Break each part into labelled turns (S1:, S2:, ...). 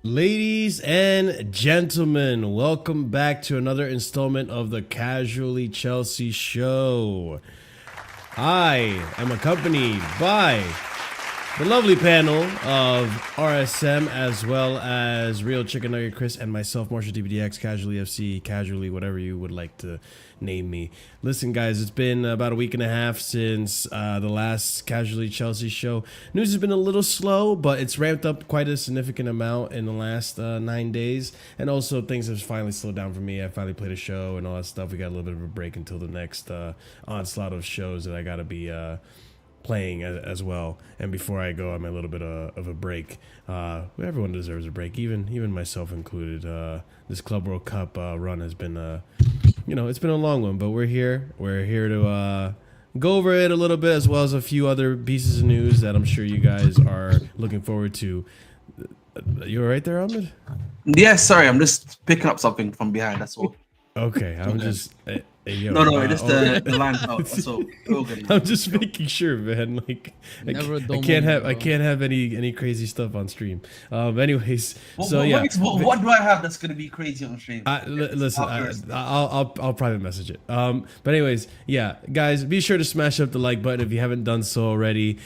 S1: Ladies and gentlemen, welcome back to another installment of the Casually Chelsea show. I am accompanied by the lovely panel of RSM, as well as Real Chicken Nugget Chris and myself, Marshall DBDX, Casually FC, Casually, whatever you would like to name me. Listen, guys, it's been about a week and a half since the last Casually Chelsea show. News has been a little slow, but it's ramped up quite a significant amount in the last 9 days. And also, things have finally slowed down for me. I finally played a show and all that stuff. We got a little bit of a break until the next onslaught of shows that I got to be playing as well. And before I go on my little bit of a break, everyone deserves a break, even myself included. This Club World Cup run has been it's been a long one, but we're here to go over it a little bit, as well as a few other pieces of news that I'm sure you guys are looking forward to. You all right there, Ahmed?
S2: Yeah, sorry, I'm just picking up something from behind, that's all.
S1: Okay, I'm just yo,
S2: no, it's the line out. So
S1: I'm just making sure, man. Like, I can't have any crazy stuff on stream. Anyways, what
S2: do I have that's gonna be crazy on stream?
S1: Listen, I'll private message it. But anyways, yeah, guys, be sure to smash up the like button if you haven't done so already.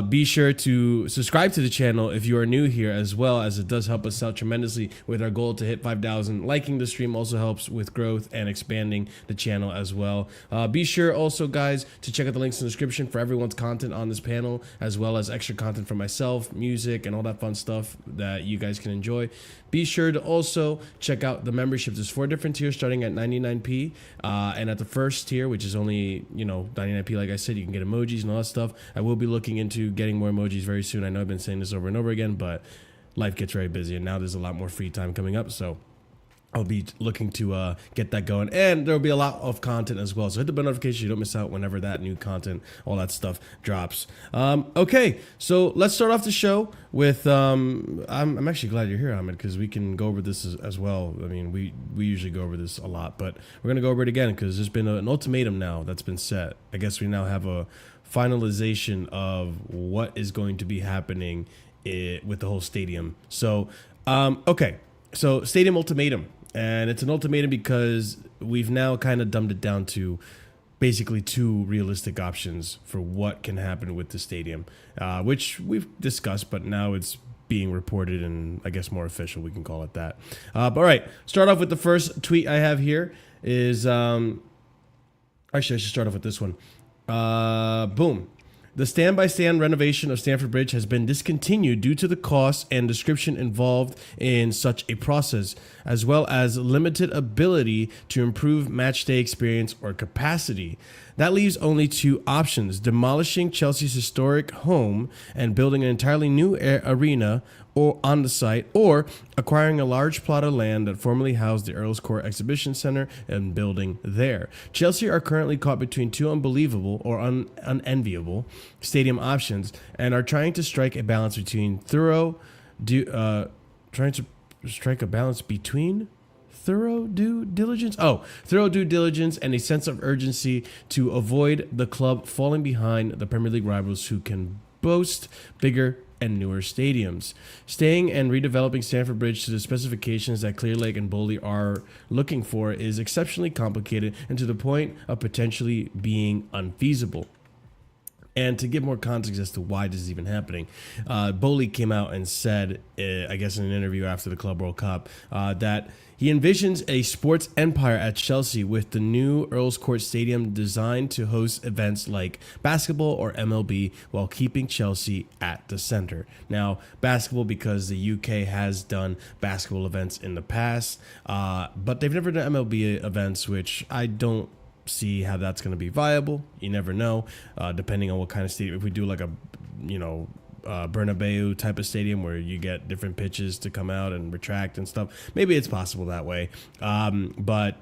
S1: Be sure to subscribe to the channel if you are new here, as well, as it does help us out tremendously with our goal to hit 5,000. Liking the stream also helps with growth and expanding the channel as well. Be sure also, guys, to check out the links in the description for everyone's content on this panel, as well as extra content for myself, music, and all that fun stuff that you guys can enjoy. Be sure to also check out the memberships. There's 4 different tiers starting at 99p, and at the first tier, which is only 99p, like I said, you can get emojis and all that stuff. I will be looking into getting more emojis very soon. I know I've been saying this over and over again, but life gets very busy, and now there's a lot more free time coming up, so I'll be looking to get that going, and there'll be a lot of content as well. So hit the bell notification so you don't miss out whenever that new content, all that stuff drops. Okay, so let's start off the show with. I'm actually glad you're here, Ahmed, because we can go over this as well. I mean, we usually go over this a lot, but we're gonna go over it again because there's been an ultimatum now that's been set. I guess we now have a finalization of what is going to be happening with the whole stadium. So, okay, so stadium ultimatum. And it's an ultimatum because we've now kind of dumbed it down to basically 2 realistic options for what can happen with the stadium, which we've discussed, but now it's being reported and I guess more official, we can call it that. But all right, start off with the first tweet I have here is, actually I should start off with this one. Boom. The stand-by-stand renovation of Stamford Bridge has been discontinued due to the costs and description involved in such a process, as well as limited ability to improve matchday experience or capacity. That leaves only 2 options: demolishing Chelsea's historic home and building an entirely new arena or on the site, or acquiring a large plot of land that formerly housed the Earls Court Exhibition Center and building there. Chelsea are currently caught between 2 unbelievable or unenviable stadium options and are trying to strike a balance between trying to strike a balance between thorough due diligence. Oh, thorough due diligence and a sense of urgency to avoid the club falling behind the Premier League rivals who can boast bigger and newer stadiums. Staying and redeveloping Stamford Bridge to the specifications that Clearlake and Bowley are looking for is exceptionally complicated and to the point of potentially being unfeasible. And to give more context as to why this is even happening, Bowley came out and said, I guess in an interview after the Club World Cup, that he envisions a sports empire at Chelsea with the new Earls Court Stadium designed to host events like basketball or MLB while keeping Chelsea at the center. Now, basketball because the UK has done basketball events in the past, but they've never done MLB events, which I don't see how that's going to be viable. You never know, depending on what kind of stadium. If we do like a, Bernabeu type of stadium where you get different pitches to come out and retract and stuff, maybe it's possible that way. But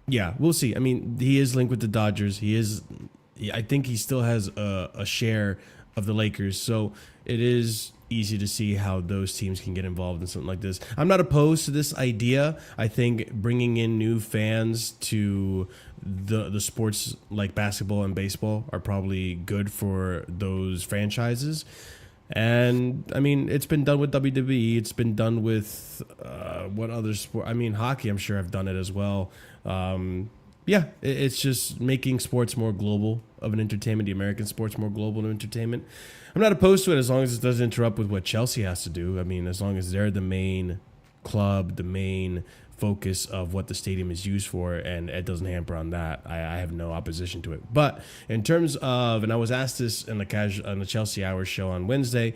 S1: yeah, we'll see. I mean, he is linked with the Dodgers. I think he still has a share of the Lakers. So it is easy to see how those teams can get involved in something like this. I'm not opposed to this idea. I think bringing in new fans to the sports like basketball and baseball are probably good for those franchises. And I mean, it's been done with WWE. It's been done with what other sport? I mean, hockey, I'm sure have done it as well. It's just making sports more global of an entertainment, the American sports more global of entertainment. I'm not opposed to it as long as it doesn't interrupt with what Chelsea has to do. I mean, as long as they're the main club, the main focus of what the stadium is used for, and it doesn't hamper on that, I have no opposition to it. But in terms of, and I was asked this in the Chelsea Hour show on Wednesday,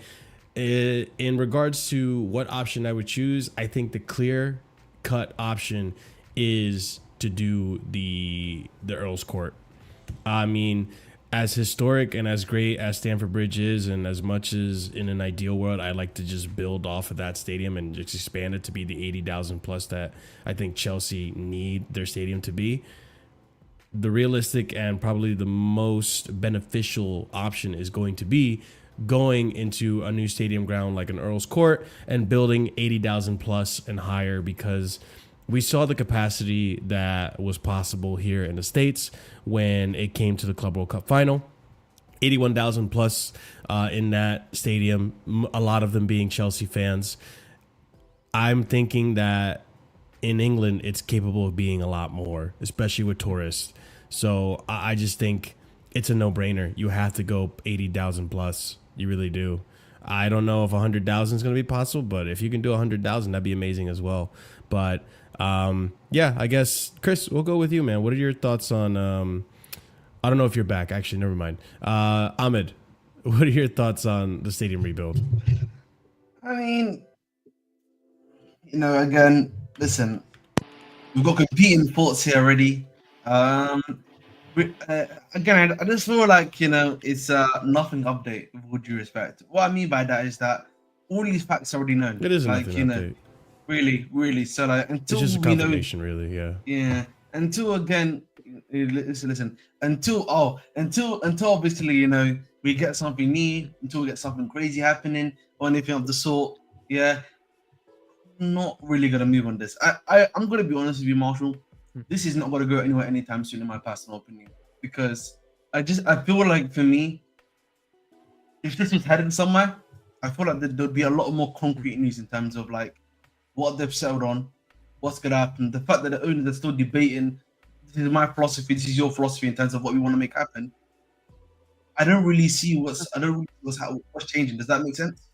S1: in regards to what option I would choose, I think the clear-cut option is to do the Earls Court. I mean, as historic and as great as Stamford Bridge is, and as much as in an ideal world, I like to just build off of that stadium and just expand it to be the 80,000 plus that I think Chelsea need their stadium to be. The realistic and probably the most beneficial option is going to be going into a new stadium ground like an Earls Court and building 80,000 plus and higher, because we saw the capacity that was possible here in the States when it came to the Club World Cup final. 81,000 plus in that stadium, a lot of them being Chelsea fans. I'm thinking that in England, it's capable of being a lot more, especially with tourists. So I just think it's a no-brainer. You have to go 80,000 plus. You really do. I don't know if 100,000 is going to be possible, but if you can do 100,000, that'd be amazing as well. But I guess, Chris, we'll go with you, man. What are your thoughts on, I don't know if you're back. Actually, never mind. Ahmed, what are your thoughts on the stadium rebuild?
S2: I mean, again, listen, we've got competing thoughts here already. Again, I just feel like, it's nothing update with all due respect. What I mean by that is that all these facts are already known.
S1: It is nothing update.
S2: Really. So like, until
S1: it's just a confirmation, really, yeah.
S2: Yeah. Until again, listen. Until obviously, we get something new, until we get something crazy happening or anything of the sort. Yeah. I'm not really gonna move on this. I'm gonna be honest with you, Marshall. This is not gonna go anywhere anytime soon, in my personal opinion, because I feel like, for me, if this was heading somewhere, I feel like there'd be a lot more concrete news in terms of like what they've settled on, what's going to happen. The fact that the owners are still debating, this is my philosophy, this is your philosophy in terms of what we want to make happen. I don't really see what's changing. Does that make sense?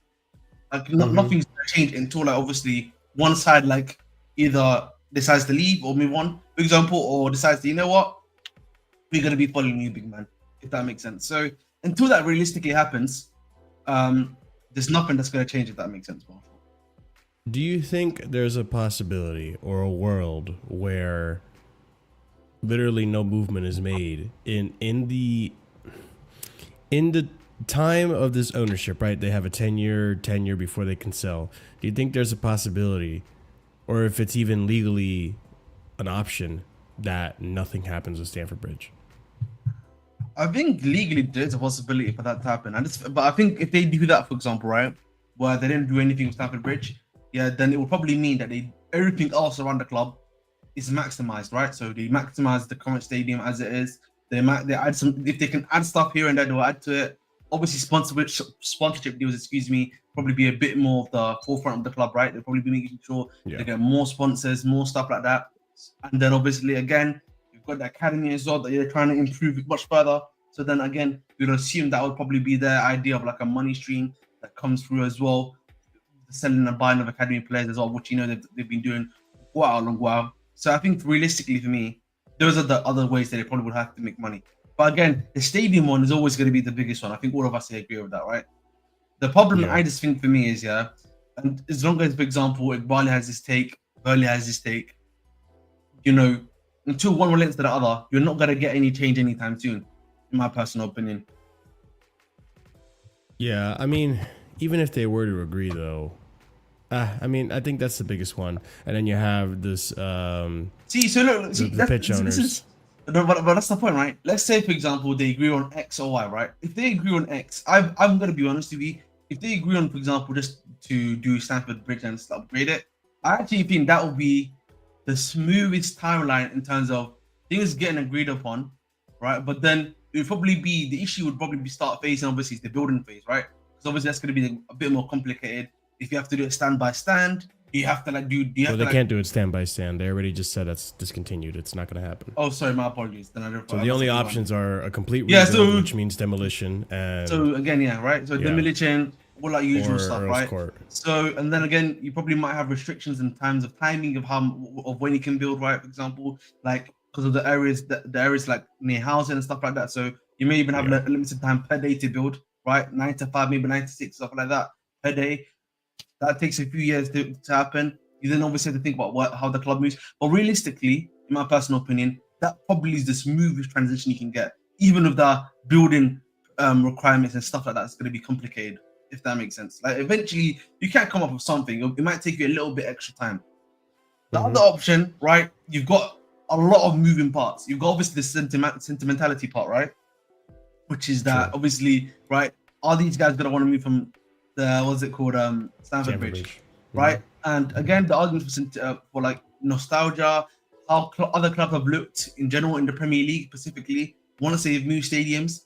S2: Like, nothing's going to change until, like, obviously one side, like, either decides to leave or move on, for example, or decides to, we're going to be following you, big man, if that makes sense. So until that realistically happens, there's nothing that's going to change, if that makes sense, Marshall.
S1: Do you think there's a possibility or a world where literally no movement is made in the time of this ownership, right? They have a 10-year tenure before they can sell. Do you think there's a possibility, or if it's even legally an option, that nothing happens with Stamford Bridge?
S2: I think legally there's a possibility for that to happen. But I think if they do that, for example, right, where they didn't do anything with Stamford Bridge, yeah, then it will probably mean that everything else around the club is maximized, right? So they maximize the current stadium as it is. They add some, if they can add stuff here and there, they'll add to it. Obviously, sponsorship deals, probably be a bit more of the forefront of the club, right? They'll probably be making sure they get more sponsors, more stuff like that. And then obviously, again, you've got the academy as well that you're trying to improve it much further. So then again, you'd assume that would probably be their idea of like a money stream that comes through as well, selling and buying of academy players as well, which they've been doing quite a long while. So I think realistically for me, those are the other ways that they probably would have to make money. But again, the stadium one is always going to be the biggest one. I think all of us agree with that, right? The problem I just think for me is, and as long as, for example, Iqbal has his take, Burley has his take, until one relates to the other, you're not going to get any change anytime soon, in my personal opinion.
S1: Yeah, I mean, even if they were to agree, though, I mean, I think that's the biggest one. And then you have this.
S2: The
S1: pitch owners.
S2: But that's the point, right? Let's say, for example, they agree on X or Y, right? If they agree on X, I'm going to be honest with you. If they agree on, for example, just to do Stamford Bridge and upgrade it, I actually think that would be the smoothest timeline in terms of things getting agreed upon, right? But then it would probably be, the issue would probably be start phase, and obviously it's the building phase, right? Because obviously that's going to be a bit more complicated. If you have to do it stand by stand, you have to
S1: they can't do it stand by stand. They already just said that's discontinued. It's not going to happen.
S2: Oh, sorry, my apologies.
S1: So the only options are a complete rebuild, which means demolition. And
S2: so again, right? So demolition, all that usual stuff, right?
S1: Court.
S2: So, and then again, you probably might have restrictions in terms of timing of when you can build, right? For example, like because of the areas like near housing and stuff like that. So you may even have a limited time per day to build, right? 9 to 5, maybe 9 to 6, stuff like that per day. That takes a few years to happen. You then obviously have to think about how the club moves. But realistically, in my personal opinion, that probably is the smoothest transition you can get. Even with the building requirements and stuff like that, it's going to be complicated, if that makes sense. Like eventually, you can't come up with something. It might take you a little bit extra time. The other option, right? You've got a lot of moving parts. You've got obviously the sentimentality part, right? Which is that obviously, right? Are these guys going to want to move from what's it called, Stamford Bridge, right? And again, the argument for like nostalgia, how other clubs have looked in general in the Premier League specifically. Want to say new stadiums,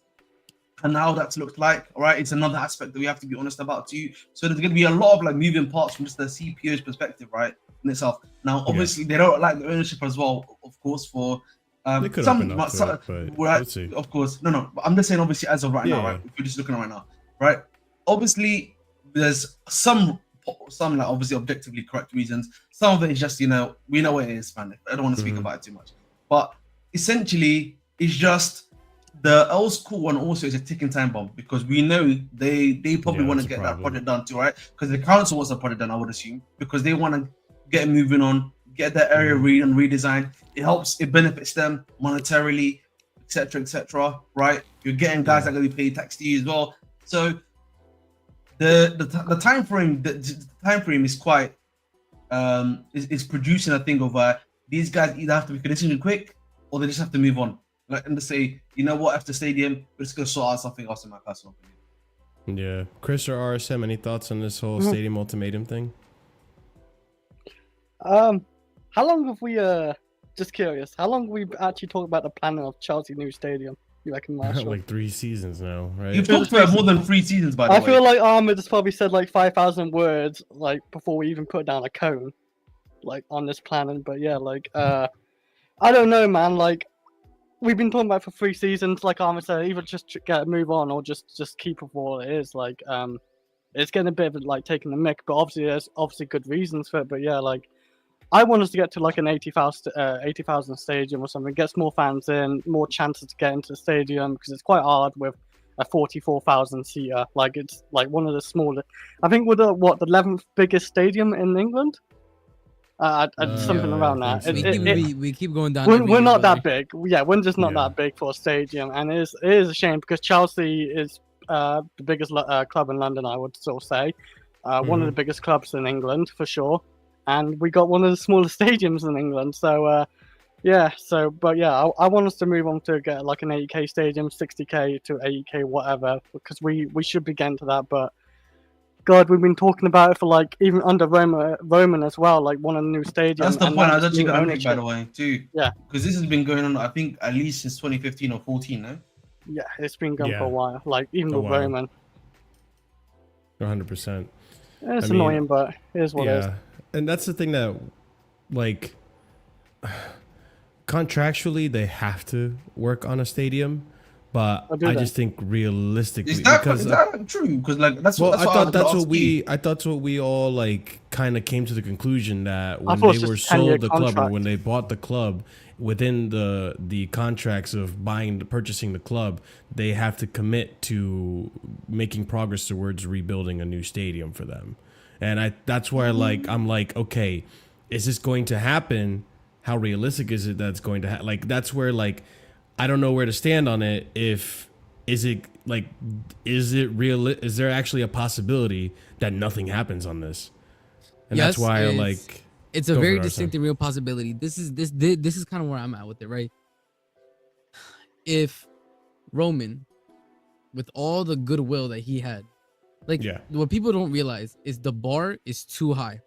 S2: and how that's looked like. All right, it's another aspect that we have to be honest about too. So there's going to be a lot of like moving parts from just the CPO's perspective, right, in itself. Now, obviously, they don't like the ownership as well, of course, for.
S1: They could open up to it, but let's see.
S2: Of course, no. I'm just saying, obviously, as of right now, right? If you're just looking at right now, right? Obviously, there's some like obviously objectively correct reasons. Some of it is just we know what it is, man. I don't want to speak about it too much, but essentially, it's just the old school one. Also, is a ticking time bomb because we know they probably want to get that project done too, right? Because the council wants a project done, I would assume, because they want to get moving on, get that area redesigned. It benefits them monetarily, etc., right? You're getting guys that are going to be paid tax to you as well, so. The time frame is quite is producing a thing of these guys either have to make a decision quick or they just have to move on. Like and to say, you know what, after stadium, we're just gonna sort out something else in my personal opinion.
S1: Yeah, Chris or RSM, any thoughts on this whole stadium ultimatum thing?
S3: How long have we just curious? How long have we actually talked about the planning of Chelsea new stadium? You reckon, Marshall?
S1: Like 3 seasons now, right?
S2: You've talked about more than 3 seasons, by the way.
S3: I feel like Ahmed has probably said like 5,000 words, like before we even put down a cone, like on this planning. But yeah, like I don't know, man. Like we've been talking about it for 3 seasons. Like Ahmed said, either just move on or just keep it for what it is. Like it's getting a bit of like taking the mick, but obviously there's good reasons for it. But yeah, like. I want us to get to like an 80,000 stadium or something. Gets more fans in, more chances to get into the stadium because it's quite hard with a 44,000 seater. Like it's like one of the smaller. I think we're the 11th biggest stadium in England. Something around that.
S4: We keep going down.
S3: We're not that big. Yeah, we're just not that big for a stadium, and it is a shame because Chelsea is the biggest club in London. I would still say one of the biggest clubs in England for sure. And we got one of the smallest stadiums in England. So, I want us to move on to get like an 80k stadium, 60k to 80k, whatever, because we should be getting to that. But God, we've been talking about it for like even under Roman as well, like wanting a new stadium.
S2: That's the
S3: and
S2: point
S3: now
S2: I was
S3: this
S2: actually
S3: new
S2: going to make, by
S3: ownership.
S2: the way, too.
S3: Yeah.
S2: Because this has been going on, I think, at least since 2015 or 14, no?
S3: Yeah, it's been going for
S1: Yeah.
S3: a while. Like even
S1: A
S3: with
S1: while.
S3: Roman,
S1: 100%.
S3: it's
S1: I mean,
S3: annoying, but it is what it is.
S1: Yeah, and that's the thing that, like, contractually they have to work on a stadium, but
S3: Oh, do
S1: I
S3: they?
S1: just think realistically,
S2: Is that
S1: because
S2: true? Because like that's
S1: well,
S2: what
S1: I
S2: that's
S1: thought
S2: what
S1: that's
S2: I was
S1: what we I thought what we all like kind of came to the conclusion that when
S3: thought
S1: they
S3: it was
S1: were
S3: just a 10-year
S1: sold the club or
S3: contract.
S1: when they bought the club, within the contracts of purchasing the club, they have to commit to making progress towards rebuilding a new stadium for them. And that's where I'm like, okay, is this going to happen? How realistic is it that's going to happen? Like, that's where, like, I don't know where to stand on it. Is it real? Is there actually a possibility that nothing happens on this? And
S4: Yes,
S1: that's why
S4: it's a
S1: Go for
S4: very
S1: it,
S4: distinct
S1: Arsene.
S4: and real possibility. This is kind of where I'm at with it, right? If Roman, with all the goodwill that he had, like,
S1: Yeah.
S4: what people don't realize is the bar is too high,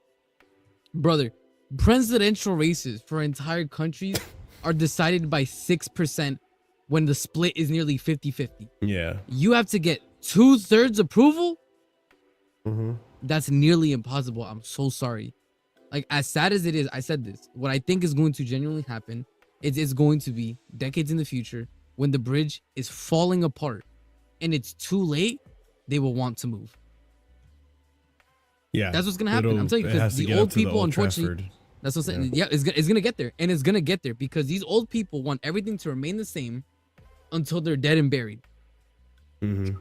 S4: brother. Presidential races for entire countries are decided by 6% when the split is nearly 50-50.
S1: Yeah.
S4: You have to get 2/3 approval.
S1: Mm-hmm.
S4: That's nearly impossible. I'm so sorry. Like, as sad as it is, I said this. What I think is going to genuinely happen is going to be decades in the future when the bridge is falling apart and it's too late, they will want to move.
S1: Yeah.
S4: That's what's gonna happen. I'm telling you,
S1: It has
S4: because
S1: to
S4: the
S1: get
S4: old
S1: up to the
S4: people,
S1: Old
S4: unfortunately,
S1: Trafford.
S4: that's what I'm saying. Yeah, it's gonna get there, and it's gonna get there because these old people want everything to remain the same until they're dead and buried.
S1: Mm-hmm.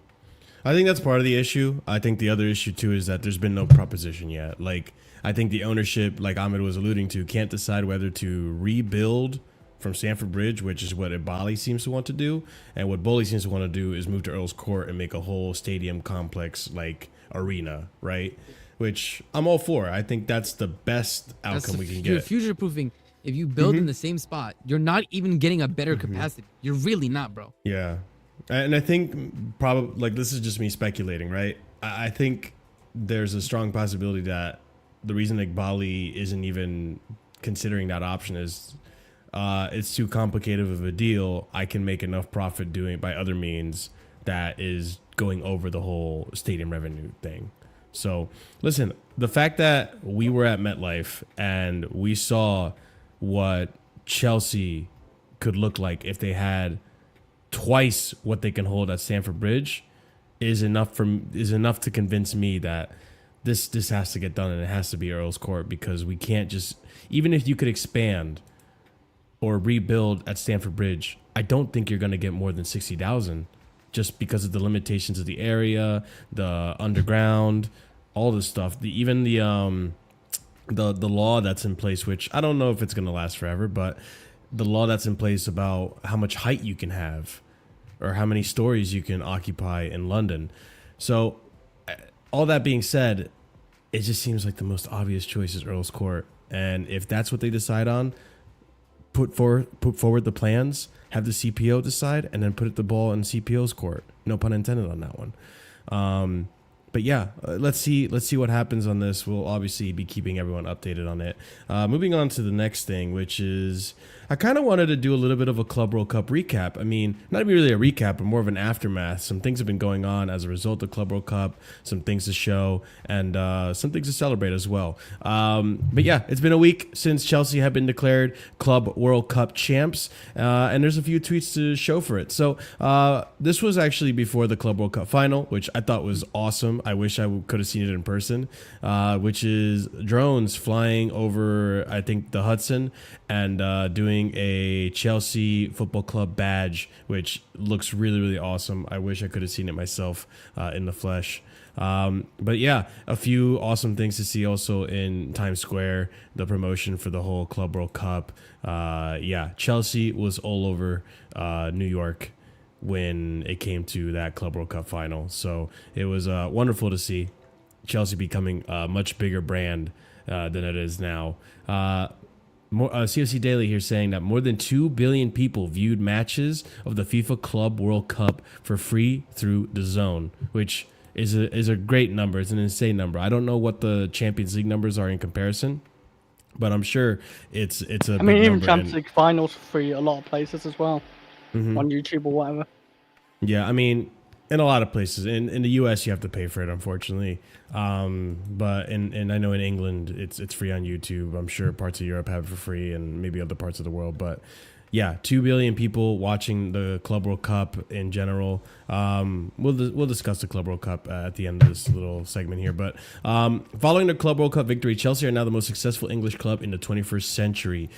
S1: I think that's part of the issue. I think the other issue too is that there's been no proposition yet. Like, I think the ownership, like Ahmed was alluding to, can't decide whether to rebuild from Stamford Bridge, which is what Ibali seems to want to do, and what Bully seems to want to do is move to Earl's Court and make a whole stadium complex like arena, right? Which I'm all for. I think that's the best outcome we can
S4: You're
S1: get.
S4: future proofing. If you build in the same spot, you're not even getting a better capacity. You're really not, bro.
S1: Yeah. And I think probably, like, this is just me speculating, right? I think there's a strong possibility that the reason Iqbali isn't even considering that option is it's too complicated of a deal. I can make enough profit doing it by other means that is going over the whole stadium revenue thing. So listen, the fact that we were at MetLife and we saw what Chelsea could look like if they had twice what they can hold at Stamford Bridge is enough to convince me that this has to get done, and it has to be Earl's Court, because we can't just, even if you could expand or rebuild at Stamford Bridge, I don't think you're going to get more than 60,000 just because of the limitations of the area, the underground, all this stuff. Even the law that's in place, which I don't know if it's going to last forever, but the law that's in place about how much height you can have or how many stories you can occupy in London. So all that being said, it just seems like the most obvious choice is Earl's Court. And if that's what they decide on, put forward the plans, have the CPO decide, and then put the ball in CPO's court. No pun intended on that one. But yeah, let's see what happens on this. We'll obviously be keeping everyone updated on it. Moving on to the next thing, which is, I kind of wanted to do a little bit of a Club World Cup recap. I mean, not even really a recap, but more of an aftermath. Some things have been going on as a result of Club World Cup, some things to show, and some things to celebrate as well. But yeah, it's been a week since Chelsea have been declared Club World Cup champs, and there's a few tweets to show for it. So this was actually before the Club World Cup final, which I thought was awesome. I wish I could have seen it in person, which is drones flying over, I think, the Hudson, and doing a Chelsea Football Club badge, which looks really, really awesome. I wish I could have seen it myself in the flesh. But yeah, a few awesome things to see also in Times Square, the promotion for the whole Club World Cup. Yeah, Chelsea was all over New York when it came to that Club World Cup final. So it was wonderful to see Chelsea becoming a much bigger brand than it is now. COC Daily here saying that more than 2 billion people viewed matches of the FIFA Club World Cup for free through the Zone, which is a great number. It's an insane number. I don't know what the Champions League numbers are in comparison, but I'm sure it's a
S3: I
S1: big
S3: mean, even
S1: number.
S3: Champions League finals free a lot of places as well
S1: Mhm.
S3: on YouTube or whatever.
S1: Yeah, I mean, in a lot of places. In the US, you have to pay for it, unfortunately. But in I know in England, it's free on YouTube. I'm sure parts of Europe have it for free, and maybe other parts of the world. But yeah, 2 billion people watching the Club World Cup in general. We'll discuss the Club World Cup at the end of this little segment here. But following the Club World Cup victory, Chelsea are now the most successful English club in the 21st century.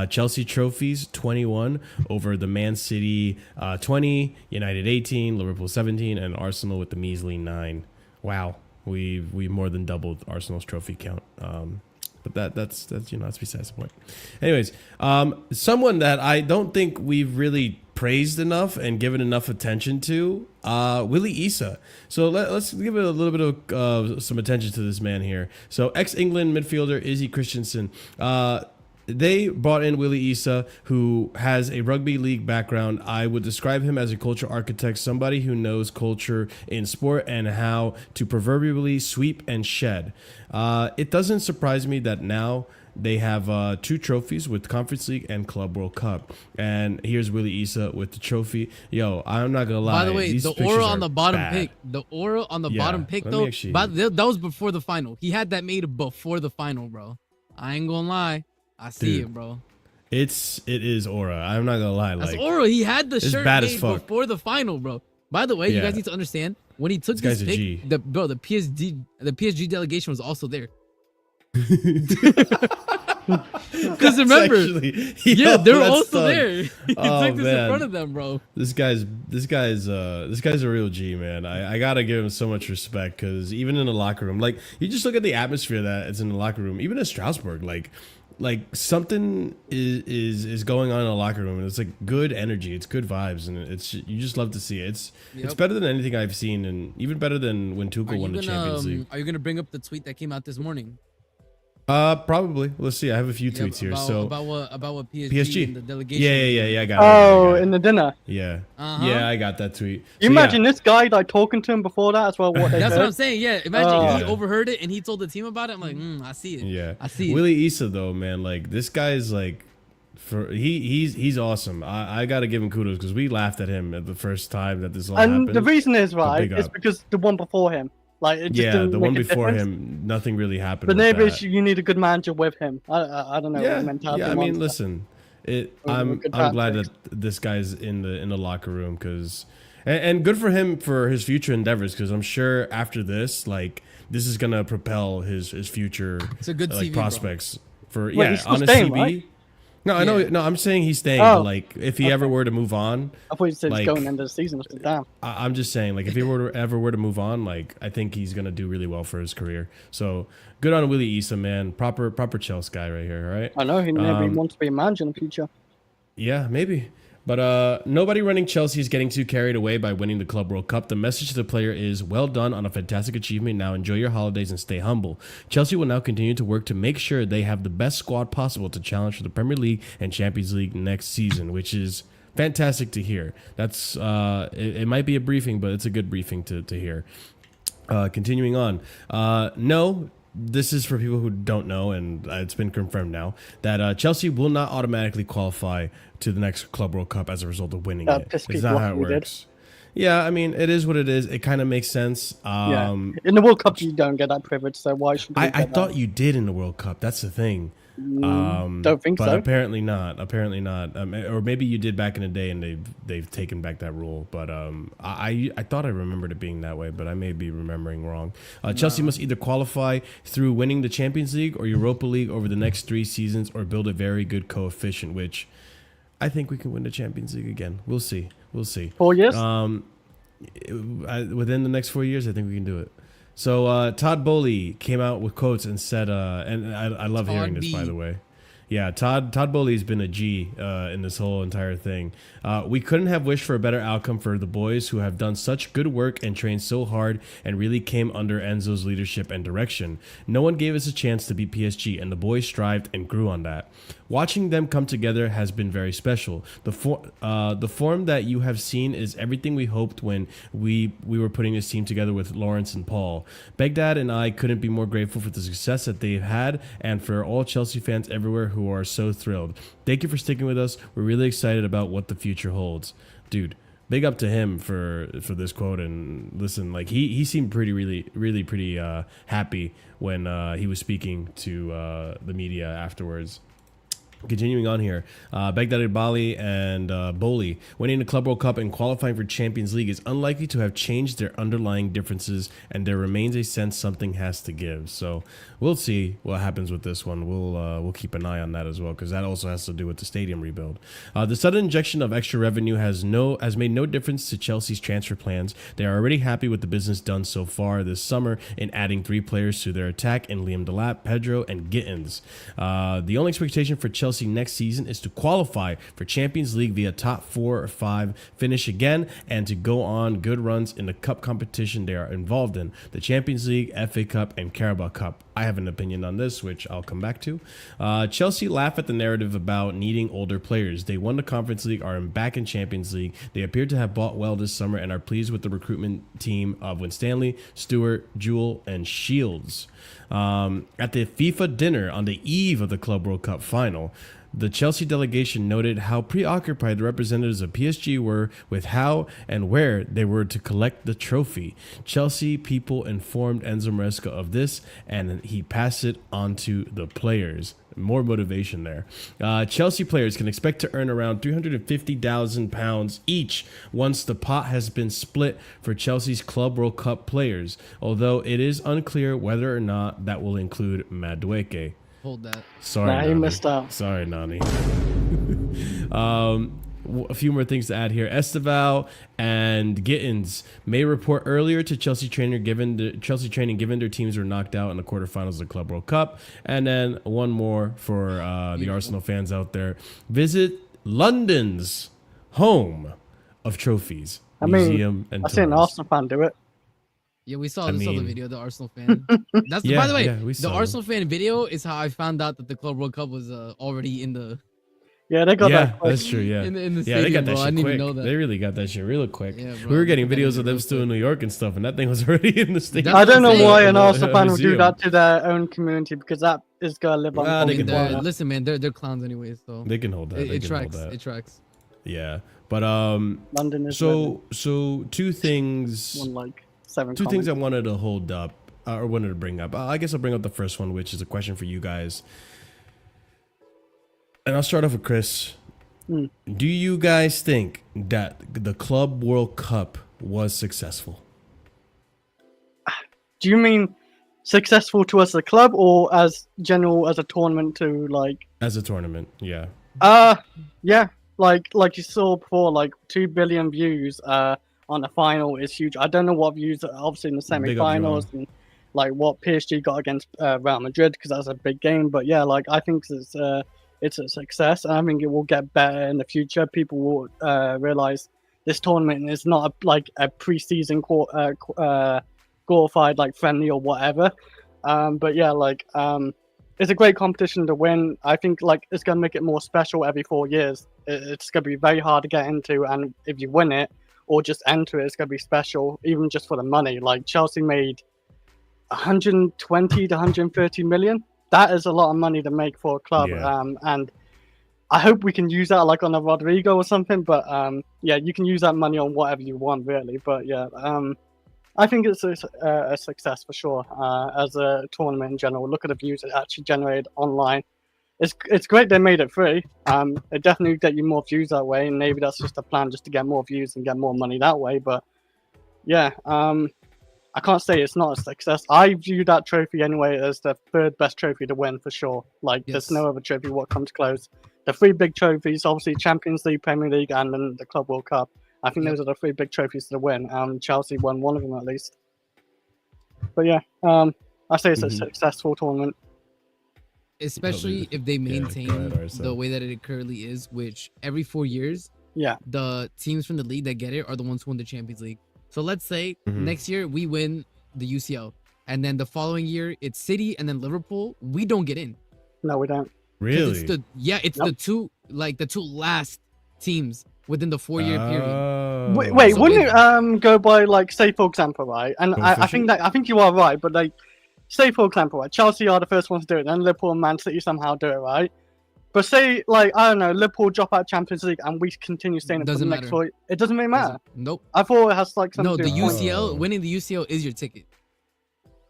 S1: Chelsea trophies 21 over the Man City 20, United 18, Liverpool 17, and Arsenal with the measly 9. Wow, we more than doubled Arsenal's trophy count. But that's that's besides the point. Anyways, someone that I don't think we've really praised enough and given enough attention to, Willie Issa. So let's give it a little bit of some attention to this man here. So ex-England midfielder Izzy Christensen. They brought in Willie Issa, who has a rugby league background. I would describe him as a culture architect, somebody who knows culture in sport and how to proverbially sweep and shed. It doesn't surprise me that now they have 2 trophies with Conference League and Club World Cup. And here's Willie Issa with the trophy. Yo, I'm not gonna lie.
S4: By the way,
S1: these
S4: the
S1: pictures
S4: aura
S1: are
S4: on the bottom
S1: bad.
S4: pick, the aura on the
S1: Yeah,
S4: bottom pick
S1: let me
S4: though,
S1: actually-
S4: that was before the final. He had that made before the final, bro. I ain't gonna lie. I see
S1: Dude,
S4: it, bro.
S1: It is aura. I'm not gonna lie.
S4: That's
S1: Like,
S4: aura. He had the
S1: it's
S4: shirt
S1: bad as
S4: made
S1: fuck.
S4: before the final, bro. By the way, you
S1: Yeah.
S4: guys need to understand when he took
S1: This
S4: this
S1: guy's a G.
S4: pick, the PSG delegation was also there. Because remember, yeah, they were also there. He
S1: Oh,
S4: took this in
S1: man.
S4: front of them, bro.
S1: This guy's a real G, man. I gotta give him so much respect because even in the locker room, like you just look at the atmosphere that is in the locker room, even in Strasbourg, like something is going on in the locker room, and it's like good energy, it's good vibes, and it's you just love to see it. It's
S4: Yep.
S1: better than anything I've seen, and even better than when
S4: Are
S1: Tuchel
S4: you
S1: won the Champions League.
S4: are you gonna bring up the tweet that came out this morning?
S1: Probably. Let's see. I have a few tweets here. So
S4: about what PSG,
S1: PSG.
S4: and the delegation.
S1: yeah, I got it.
S3: Oh, in the dinner.
S1: Yeah.
S4: Uh-huh.
S1: Yeah, I got that tweet.
S3: You
S1: So, yeah.
S3: imagine this guy like talking to him before that as well. What they
S4: That's
S3: said.
S4: what I'm saying. Yeah, imagine he
S1: Yeah.
S4: overheard it and he told the team about it. I'm like, I see it.
S1: Yeah,
S4: I see it.
S1: Willie Issa though, man, like this guy's like, he's awesome. I gotta give him kudos because we laughed at him at the first time that this all
S3: And
S1: happened.
S3: the reason is right
S1: big
S3: is
S1: up.
S3: because the one before him, like it just
S1: yeah,
S3: didn't
S1: the
S3: make
S1: one
S3: a
S1: before
S3: difference.
S1: him, nothing really happened.
S3: But
S1: with
S3: maybe
S1: that.
S3: you need a good manager with him. I don't know what
S1: yeah,
S3: the mentality.
S1: yeah. I mean,
S3: was.
S1: listen,
S3: Or
S1: I'm
S3: good
S1: glad that
S3: tactics.
S1: this guy's in the locker room because, and good for him for his future endeavors because I'm sure after this, like this is gonna propel his future
S4: It's a good
S1: like
S4: CV, bro.
S1: prospects for
S3: Wait,
S1: yeah
S3: he's still
S1: on his
S3: staying,
S1: CV.
S3: right?
S1: No, I know.
S4: Yeah.
S1: No, I'm saying he's staying.
S3: Oh,
S1: But like, if he ever were to move on,
S3: I thought you said
S1: like-
S3: it's going into the season. I said, damn.
S1: I'm just saying, like, if he ever were to move on, like, I think he's gonna do really well for his career. So good on Willie Issa, man. Proper Chelsea guy right here. All right.
S3: I know he maybe wants to be a manager in the future.
S1: Yeah, maybe. But nobody running Chelsea is getting too carried away by winning the Club World Cup. The message to the player is, well done on a fantastic achievement. Now enjoy your holidays and stay humble. Chelsea will now continue to work to make sure they have the best squad possible to challenge for the Premier League and Champions League next season, which is fantastic to hear. That's it might be a briefing, but it's a good briefing to hear. Continuing on. No, this is for people who don't know, and it's been confirmed now, that Chelsea will not automatically qualify to the next Club World Cup as a result of winning it.
S3: pissed
S1: It's
S3: people
S1: not
S3: off
S1: how it
S3: we did.
S1: works. Yeah, I mean, it is what it is. It kind of makes sense.
S3: Yeah. In the World Cup, you don't get that privilege, so why should we
S1: I
S3: get
S1: thought
S3: that?
S1: you did in the World Cup. That's the thing.
S3: Don't think
S1: but
S3: so.
S1: apparently not. Apparently not. Or maybe you did back in the day, and they've taken back that rule. But I thought I remembered it being that way, but I may be remembering wrong. Chelsea must either qualify through winning the Champions League or Europa League over the next 3 seasons, or build a very good coefficient. Which I think we can win the Champions League again. We'll see.
S3: 4 years?
S1: Within the next 4 years, I think we can do it. So Todd Bowley came out with quotes and said, and I love
S4: Todd
S1: hearing this,
S4: B.
S1: by the way. Yeah, Todd Bowley's been a G in this whole entire thing. We couldn't have wished for a better outcome for the boys who have done such good work and trained so hard and really came under Enzo's leadership and direction. No one gave us a chance to beat PSG, and the boys strived and grew on that. Watching them come together has been very special. The form that you have seen is everything we hoped when we were putting this team together with Lawrence and Paul. Begdad and I couldn't be more grateful for the success that they've had, and for all Chelsea fans everywhere who are so thrilled. Thank you for sticking with us. We're really excited about what the future holds. Dude, big up to him for this quote. And listen, like he seemed pretty happy when he was speaking to the media afterwards. Continuing on here, Baghdad Bali and Boli winning the Club World Cup and qualifying for Champions League is unlikely to have changed their underlying differences, and there remains a sense something has to give. So we'll see what happens with this one. We'll keep an eye on that as well, because that also has to do with the stadium rebuild. The sudden injection of extra revenue has made no difference to Chelsea's transfer plans. They are already happy with the business done so far this summer in adding 3 players to their attack in Liam Delap, Pedro, and Gittins. The only expectation for Chelsea next season is to qualify for Champions League via top 4 or 5 finish again, and to go on good runs in the cup competition they are involved in, the Champions League, FA Cup, and Carabao Cup. I have an opinion on this, which I'll come back to. Chelsea laugh at the narrative about needing older players. They won the Conference League, are back in Champions League. They appear to have bought well this summer and are pleased with the recruitment team of Winstanley, Stewart, Jewell, and Shields. At the FIFA dinner on the eve of the Club World Cup final, the Chelsea delegation noted how preoccupied the representatives of PSG were with how and where they were to collect the trophy. Chelsea people informed Enzo Maresca of this, and he passed it on to the players. More motivation there. Chelsea players can expect to earn around £350,000 each once the pot has been split for Chelsea's Club World Cup players, although it is unclear whether or not that will include Madueke.
S4: Hold that.
S1: Sorry,
S3: Nah,
S1: Nani.
S3: he missed out.
S1: Sorry, Nani. A few more things to add here. Esteval and Gittins may report earlier to Chelsea training given their teams were knocked out in the quarterfinals of the Club World Cup. And then one more for the Arsenal fans out there. Visit London's home of trophies, museum, and
S3: I've seen an
S1: tours.
S3: Arsenal fan do it.
S4: Yeah, we saw
S1: I
S4: the
S1: mean-
S4: video, the Arsenal fan. That's
S1: Yeah,
S4: by the way,
S1: yeah, we
S4: the
S1: saw
S4: Arsenal fan video is how I found out that the Club World Cup was already in the
S3: Yeah, they got
S1: Yeah,
S3: that. Quick.
S1: that's true. Yeah,
S4: in the
S1: yeah, they
S4: stadium,
S1: got that
S4: bro. I
S1: shit
S4: didn't even
S1: quick.
S4: know that.
S1: They really got that shit real quick.
S4: Yeah, bro,
S1: We were getting
S4: they got
S1: videos
S4: it
S1: of them
S4: real
S1: still
S4: quick.
S1: in New York and stuff, and that thing was already in the stadium.
S3: I don't know
S4: saying.
S3: why an
S1: A
S3: Arsenal fan would do
S1: museum.
S3: that to their own community, because that is gonna live on.
S1: Nah,
S4: I
S1: they
S4: mean,
S1: can hold that.
S4: listen, man, they're clowns anyways, so
S1: They can hold that. They
S4: it
S1: can
S4: tracks.
S1: hold that.
S4: It tracks.
S1: Yeah, but
S3: London is
S1: so two things.
S3: won like 7.
S1: Two things I
S3: comments.
S1: wanted to hold up, or wanted to bring up. I guess I'll bring up the first one, which is a question for you guys. And I'll start off with Chris. Do you guys think that the Club World Cup was successful?
S3: Do you mean successful to us as a club, or as general as a tournament to like?
S1: As a tournament, yeah.
S3: Yeah, like you saw before, like 2 billion views on the final is huge. I don't know what views are obviously in the
S1: Big up,
S3: semi-finals and like what PSG got against Real Madrid, because that's a big game. But yeah, like I think it's a success, and I think it will get better in the future. People will realize this tournament is not like a pre-season glorified like friendly or whatever. But yeah, like it's a great competition to win. I think like it's gonna make it more special every 4 years. It's gonna be very hard to get into, and if you win it or just enter it, it's gonna be special, even just for the money. Like Chelsea made 120 to 130 million. That is a lot of money to make for a club.
S1: Yeah.
S3: And I hope we can use that like on a Rodrygo or something. But yeah, you can use that money on whatever you want, really. But yeah, I think it's a success for sure as a tournament in general. Look at the views it actually generated online. It's great they made it free. It definitely get you more views that way, and maybe that's just a plan, just to get more views and get more money that way. But yeah, I can't say it's not a success. I view that trophy anyway as the third best trophy to win for sure. Like there's no other trophy what comes close. The 3 big trophies, obviously Champions League, Premier League, and then the Club World Cup. I think those are the 3 big trophies to win. Chelsea won one of them at least. But yeah, I say it's a successful tournament.
S4: Especially if they
S1: go
S4: maintain
S1: ahead, Arsa.
S4: the way that it currently is, which every 4 years,
S3: Yeah,
S4: the teams from the league that get it are the ones who win the Champions League. So let's say next year we win the UCL, and then the following year it's City and then Liverpool. We don't get in.
S3: no, we don't.
S1: Really?
S4: It's the two last teams within the 4-year period.
S3: Wait,
S4: So
S3: wouldn't it go by like, say for example, right? And I think you are right, but like, say for example, right? Chelsea are the first ones to do it, then Liverpool and Man City somehow do it, right? But say like, I don't know, Liverpool drop out Champions League and we continue staying up for the next 4 years. It doesn't really matter.
S4: Nope.
S3: I thought it has like something
S4: No,
S3: to
S4: the
S3: do with
S4: UCL, winning the UCL is your ticket.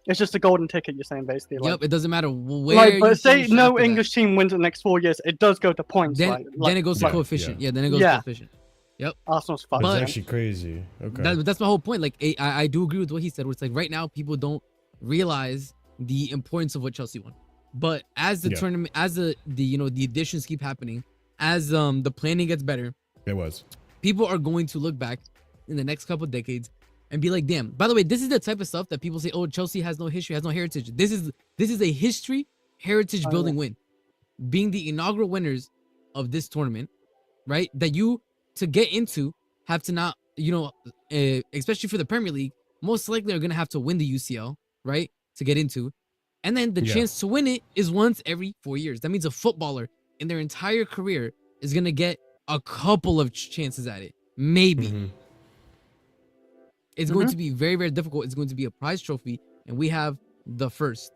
S3: It's just a golden ticket, you're saying, basically. Like,
S4: Yep, it doesn't matter where.
S3: like, but
S4: you
S3: say
S4: finish
S3: no
S4: after
S3: English team wins the next 4 years, it does go to points,
S4: then,
S3: right?
S4: Then it goes to coefficient. Yeah, then it goes to coefficient. Yep.
S3: Arsenal's fucked.
S1: That's
S4: But-
S1: actually crazy. Okay.
S4: That's my whole point. Like, I do agree with what he said. Where it's like right now people don't realize the importance of what Chelsea won. But as the tournament, as the the additions keep happening, as the planning gets better,
S1: It was.
S4: people are going to look back in the next couple of decades and be like, damn. By the way, this is the type of stuff that people say, oh, Chelsea has no history, has no heritage. This is a history heritage building win. Being the inaugural winners of this tournament, right? That you to get into have to not, especially for the Premier League, most likely are gonna have to win the UCL, right? To get into. And then the chance to win it is once every 4 years. That means a footballer in their entire career is gonna get a couple of chances at it. Maybe.
S1: Mm-hmm.
S4: It's going to be very, very difficult. It's going to be a prize trophy, and we have the first.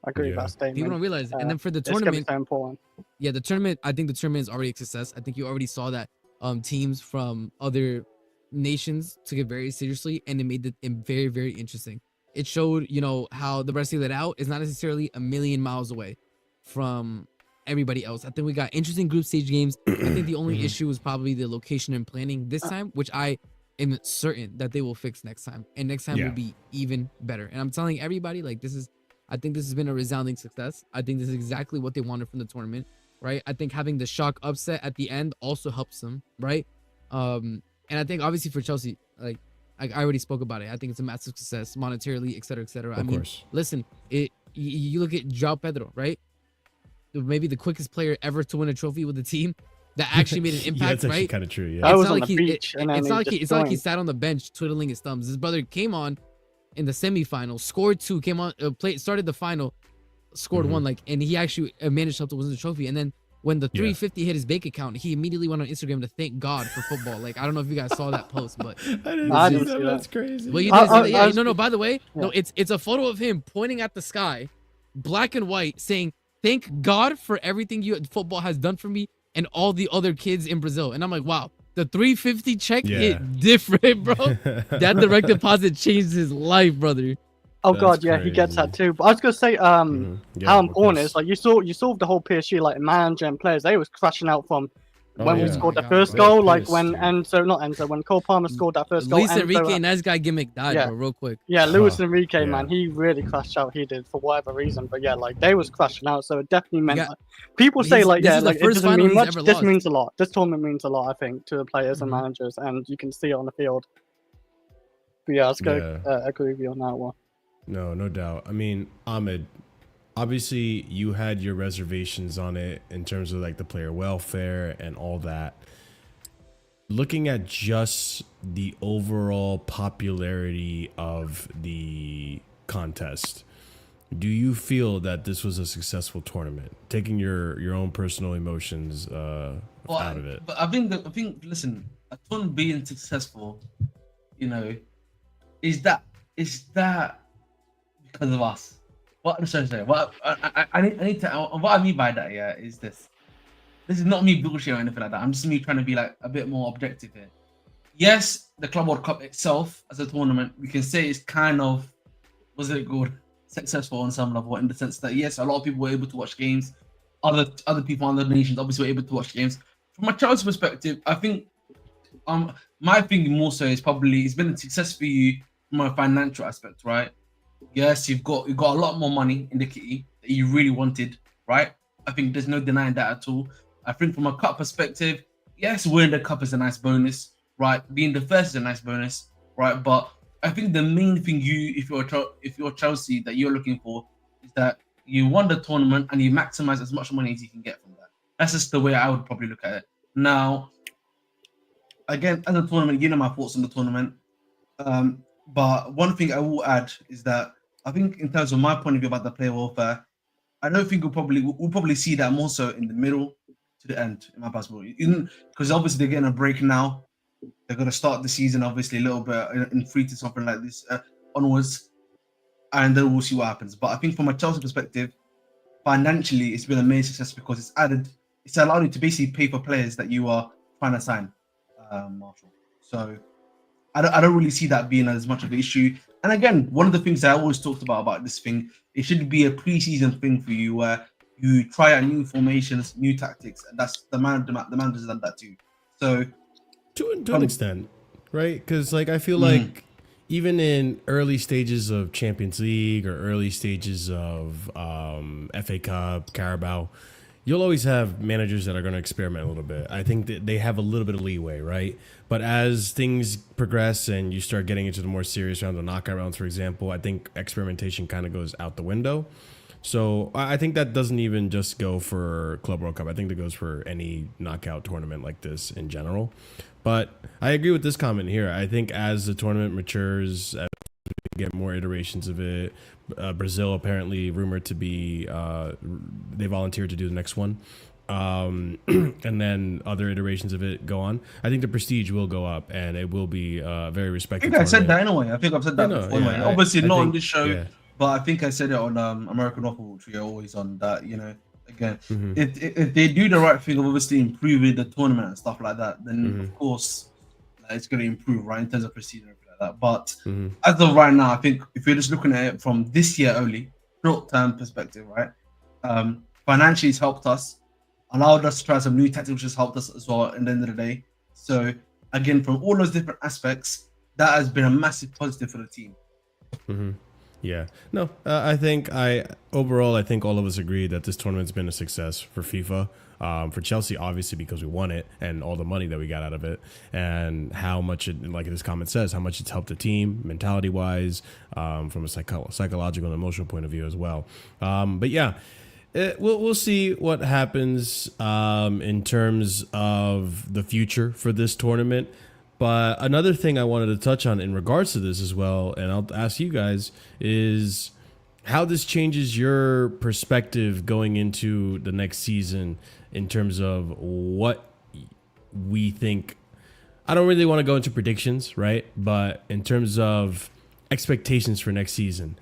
S3: I agree with that statement.
S4: People don't realize it. And then for the
S3: It's gonna be
S4: tournament,
S3: so important.
S4: the tournament, I think the tournament is already a success. I think you already saw that teams from other nations took it very seriously, and it made it very, very interesting. It showed, how the rest of it out is not necessarily a million miles away from everybody else. I think we got interesting group stage games. I think the only issue was probably the location and planning this time, which I am certain that they will fix next time. And next time will be even better. And I'm telling everybody, like, I think this has been a resounding success. I think this is exactly what they wanted from the tournament, right? I think having the shock upset at the end also helps them, right? And I think obviously for Chelsea, like I already spoke about it. I think it's a massive success monetarily, et cetera, et cetera. I mean, listen, you look at João Pedro, right? Maybe the quickest player ever to win a trophy with the team that actually made an impact,
S1: that's actually
S4: right?
S1: kind of true. Yeah.
S3: I was
S4: not
S3: on
S4: like
S3: the beach, and then
S4: it's not like he
S3: joined.
S4: sat on the bench twiddling his thumbs. His brother came on in the semifinal, scored 2, came on, started the final, scored 1, and he actually managed to win the trophy. And then when the 350 hit his bank account, he immediately went on Instagram to thank God for football. Like, I don't know if you guys saw that post, but
S3: I didn't see that.
S1: That's crazy.
S4: well, you didn't see that? No. By the way,
S3: Yeah.
S4: no, it's a photo of him pointing at the sky, black and white, saying, "Thank God for everything football has done for me and all the other kids in Brazil." And I'm like, wow, the 350 check hit different, bro. That direct deposit changed his life, brother.
S3: Oh
S1: That's
S3: god, yeah, he gets that too. But I was gonna say, how important it is. Like you saw the whole PSG, like manager and players, they was crashing out from when we scored the first goal, like when when Cole Palmer scored that first goal.
S4: Luis Enrique, nice guy gimmick died, bro, real quick.
S3: Yeah, Luis Enrique, man, he really crashed out. He did for whatever reason, but yeah, like they was crashing out, so it definitely meant. People say like, yeah, like it doesn't mean much. This means a lot. This tournament means a lot, I think, to the players and managers, and you can see it on the field. But yeah, let's go. Agree with you on that one.
S1: No doubt. I mean, Ahmed, obviously you had your reservations on it in terms of like the player welfare and all that. Looking at just the overall popularity of the contest, do you feel that this was a successful tournament? Taking your own personal emotions out of it.
S2: But I think listen, a tournament being successful, is that because of us? What I'm trying to say, what I need to, what I mean by that, is this. This is not me bullshit or anything like that. I'm just me trying to be like a bit more objective here. Yes, the Club World Cup itself as a tournament, we can say it's kind of, successful on some level, in the sense that yes, a lot of people were able to watch games. Other people, other nations obviously were able to watch games. From a child's perspective, I think my thing more so is probably it's been a success for you from a financial aspect, right? Yes, you've got a lot more money in the kitty that you really wanted, right? I think there's no denying that at all. I think from a cup perspective, yes, winning the cup is a nice bonus, right? Being the first is a nice bonus, right? But I think the main thing if you're Chelsea that you're looking for is that you won the tournament and you maximize as much money as you can get from that. That's just the way I would probably look at it. Now, again, as a tournament, you know my thoughts on the tournament. But one thing I will add is that I think in terms of my point of view about the player welfare, I don't think we'll probably see that more so in the middle to the end in my basketball. Because obviously they're getting a break now. They're going to start the season obviously a little bit in 3 to something like this onwards, and then we'll see what happens. But I think from a Chelsea perspective, financially, it's been a major success because it's allowed you to basically pay for players that you are trying to sign, Marshall. So I don't really see that being as much of an issue. And again, one of the things that I always talked about this thing, it should be a pre-season thing for you where you try out new formations, new tactics, and that's the manager's done that too. So
S1: to an extent, right? Because like I feel like even in early stages of Champions League or early stages of FA Cup, Carabao, you'll always have managers that are going to experiment a little bit. I think that they have a little bit of leeway, right? But as things progress and you start getting into the more serious rounds, the knockout rounds, for example, I think experimentation kind of goes out the window. So I think that doesn't even just go for Club World Cup. I think that goes for any knockout tournament like this in general. But I agree with this comment here. I think as the tournament matures, as we get more iterations of it, Brazil apparently rumored to be, they volunteered to do the next one. And then other iterations of it go on. I think the prestige will go up and it will be very respected.
S2: I think I said that anyway. I think I've said that before.
S1: Yeah,
S2: anyway. Obviously not on this show.
S1: Yeah.
S2: But I think I said it on American Waffle, which we are always on that, again, if they do the right thing of obviously improving the tournament and stuff like that, then of course it's going to improve, right, in terms of prestige and everything like that. But as of right now, I think if you're just looking at it from this year only, short-term perspective, right, financially it's helped us, allowed us to try some new tactics, which has helped us as well at the end of the day. So again, from all those different aspects, that has been a massive positive for the team.
S1: Yeah, no, I think overall, I think all of us agree that this tournament's been a success for FIFA, for Chelsea, obviously, because we won it and all the money that we got out of it and how much it, like this comment says, how much it's helped the team mentality wise, from a psychological and emotional point of view as well. But yeah, we'll see what happens, in terms of the future for this tournament. But another thing I wanted to touch on in regards to this as well, and I'll ask you guys, is how this changes your perspective going into the next season in terms of what we think. I don't really want to go into predictions, right? But in terms of expectations for next season,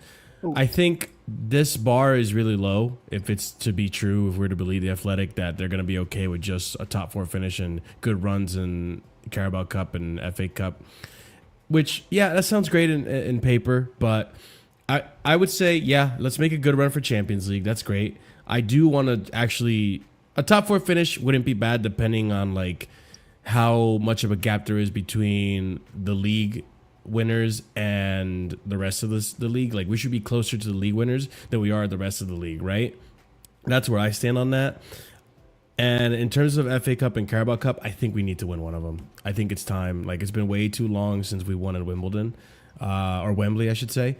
S1: I think this bar is really low if it's to be true, if we're to believe the Athletic that they're going to be okay with just a top 4 finish and good runs in Carabao Cup and FA Cup, which, yeah, that sounds great in paper, but I would say, yeah, let's make a good run for Champions League. That's great. I do want to actually, a top 4 finish wouldn't be bad depending on like how much of a gap there is between the league winners and the rest of the league. Like we should be closer to the league winners than we are the rest of the league, right? That's where I stand on that. And in terms of FA Cup and Carabao Cup, I think we need to win one of them. I think it's time. Like it's been way too long since we won at Wimbledon, or Wembley, I should say.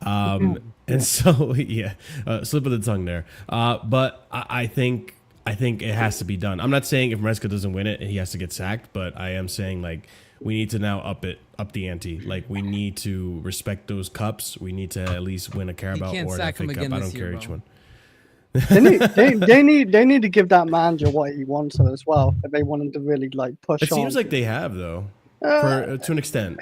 S1: And so, yeah, slip of the tongue there. But I think it has to be done. I'm not saying if Maresca doesn't win it, he has to get sacked, but I am saying like we need to now up the ante. Like we need to respect those cups. We need to at least win a Carabao or an FA Cup. I don't care which one.
S3: they need to give that manager what he wants as well if they want him to really like push on.
S1: It seems like they have though, to an extent.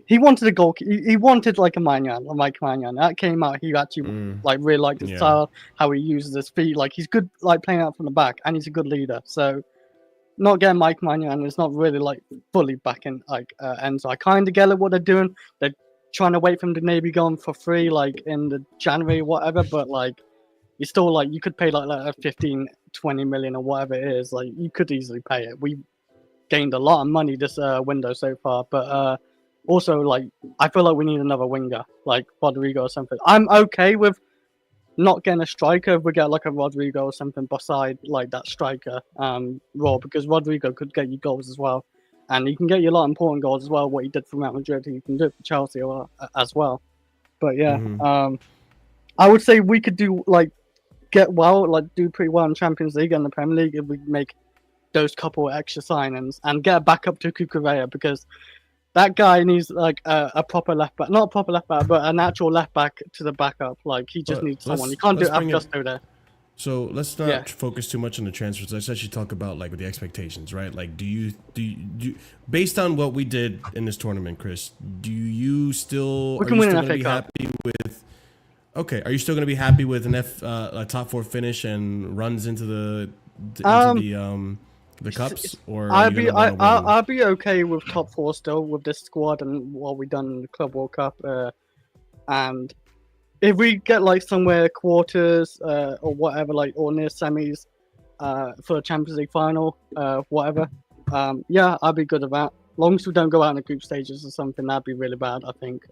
S3: He wanted a goal. He wanted like a Mike Maignan. That came out. He actually like really liked his style, how he uses his feet. Like he's good, like playing out from the back, and he's a good leader. So not getting Mike Maignan is not really like fully back in like Enzo. I kind of get what they're doing. They're trying to wait for him to maybe go on for free, like in the January or whatever. But like. You still like you could pay like 15, 20 million or whatever it is. Like you could easily pay it. We gained a lot of money this window so far, but also like I feel like we need another winger, like Rodrygo or something. I'm okay with not getting a striker if we get like a Rodrygo or something beside like that striker role, because Rodrygo could get you goals as well, and he can get you a lot of important goals as well. What he did for Real Madrid, he can do it for Chelsea as well. But yeah, I would say we could do like. Do pretty well in Champions League and the Premier League if we make those couple extra signings and get a backup to Cucurella, because that guy needs like a proper left back, not a proper left back, but an actual left back to the backup. Like he just
S1: But
S3: needs someone.
S1: let's-
S3: You can't do
S1: let's bring it-
S3: Augusto there.
S1: So let's not
S3: Yeah.
S1: focus too much on the transfers. Let's actually talk about like the expectations, right? Like, do you based on what we did in this tournament, Chris? Do you still
S3: We
S1: are
S3: can
S1: you
S3: win
S1: still
S3: an
S1: going to
S3: FA
S1: be
S3: Cup.
S1: happy with? Okay, are you still going to be happy with a top 4 finish and runs into the cups, or are
S3: I'd
S1: you
S3: be
S1: gonna wanna win?
S3: I'd be okay with top 4 still with this squad and what we done in the Club World Cup. And if we get like somewhere quarters or whatever, like or near semis for the Champions League final, whatever, yeah, I'd be good at that. Long as we don't go out in the group stages or something, that'd be really bad. I think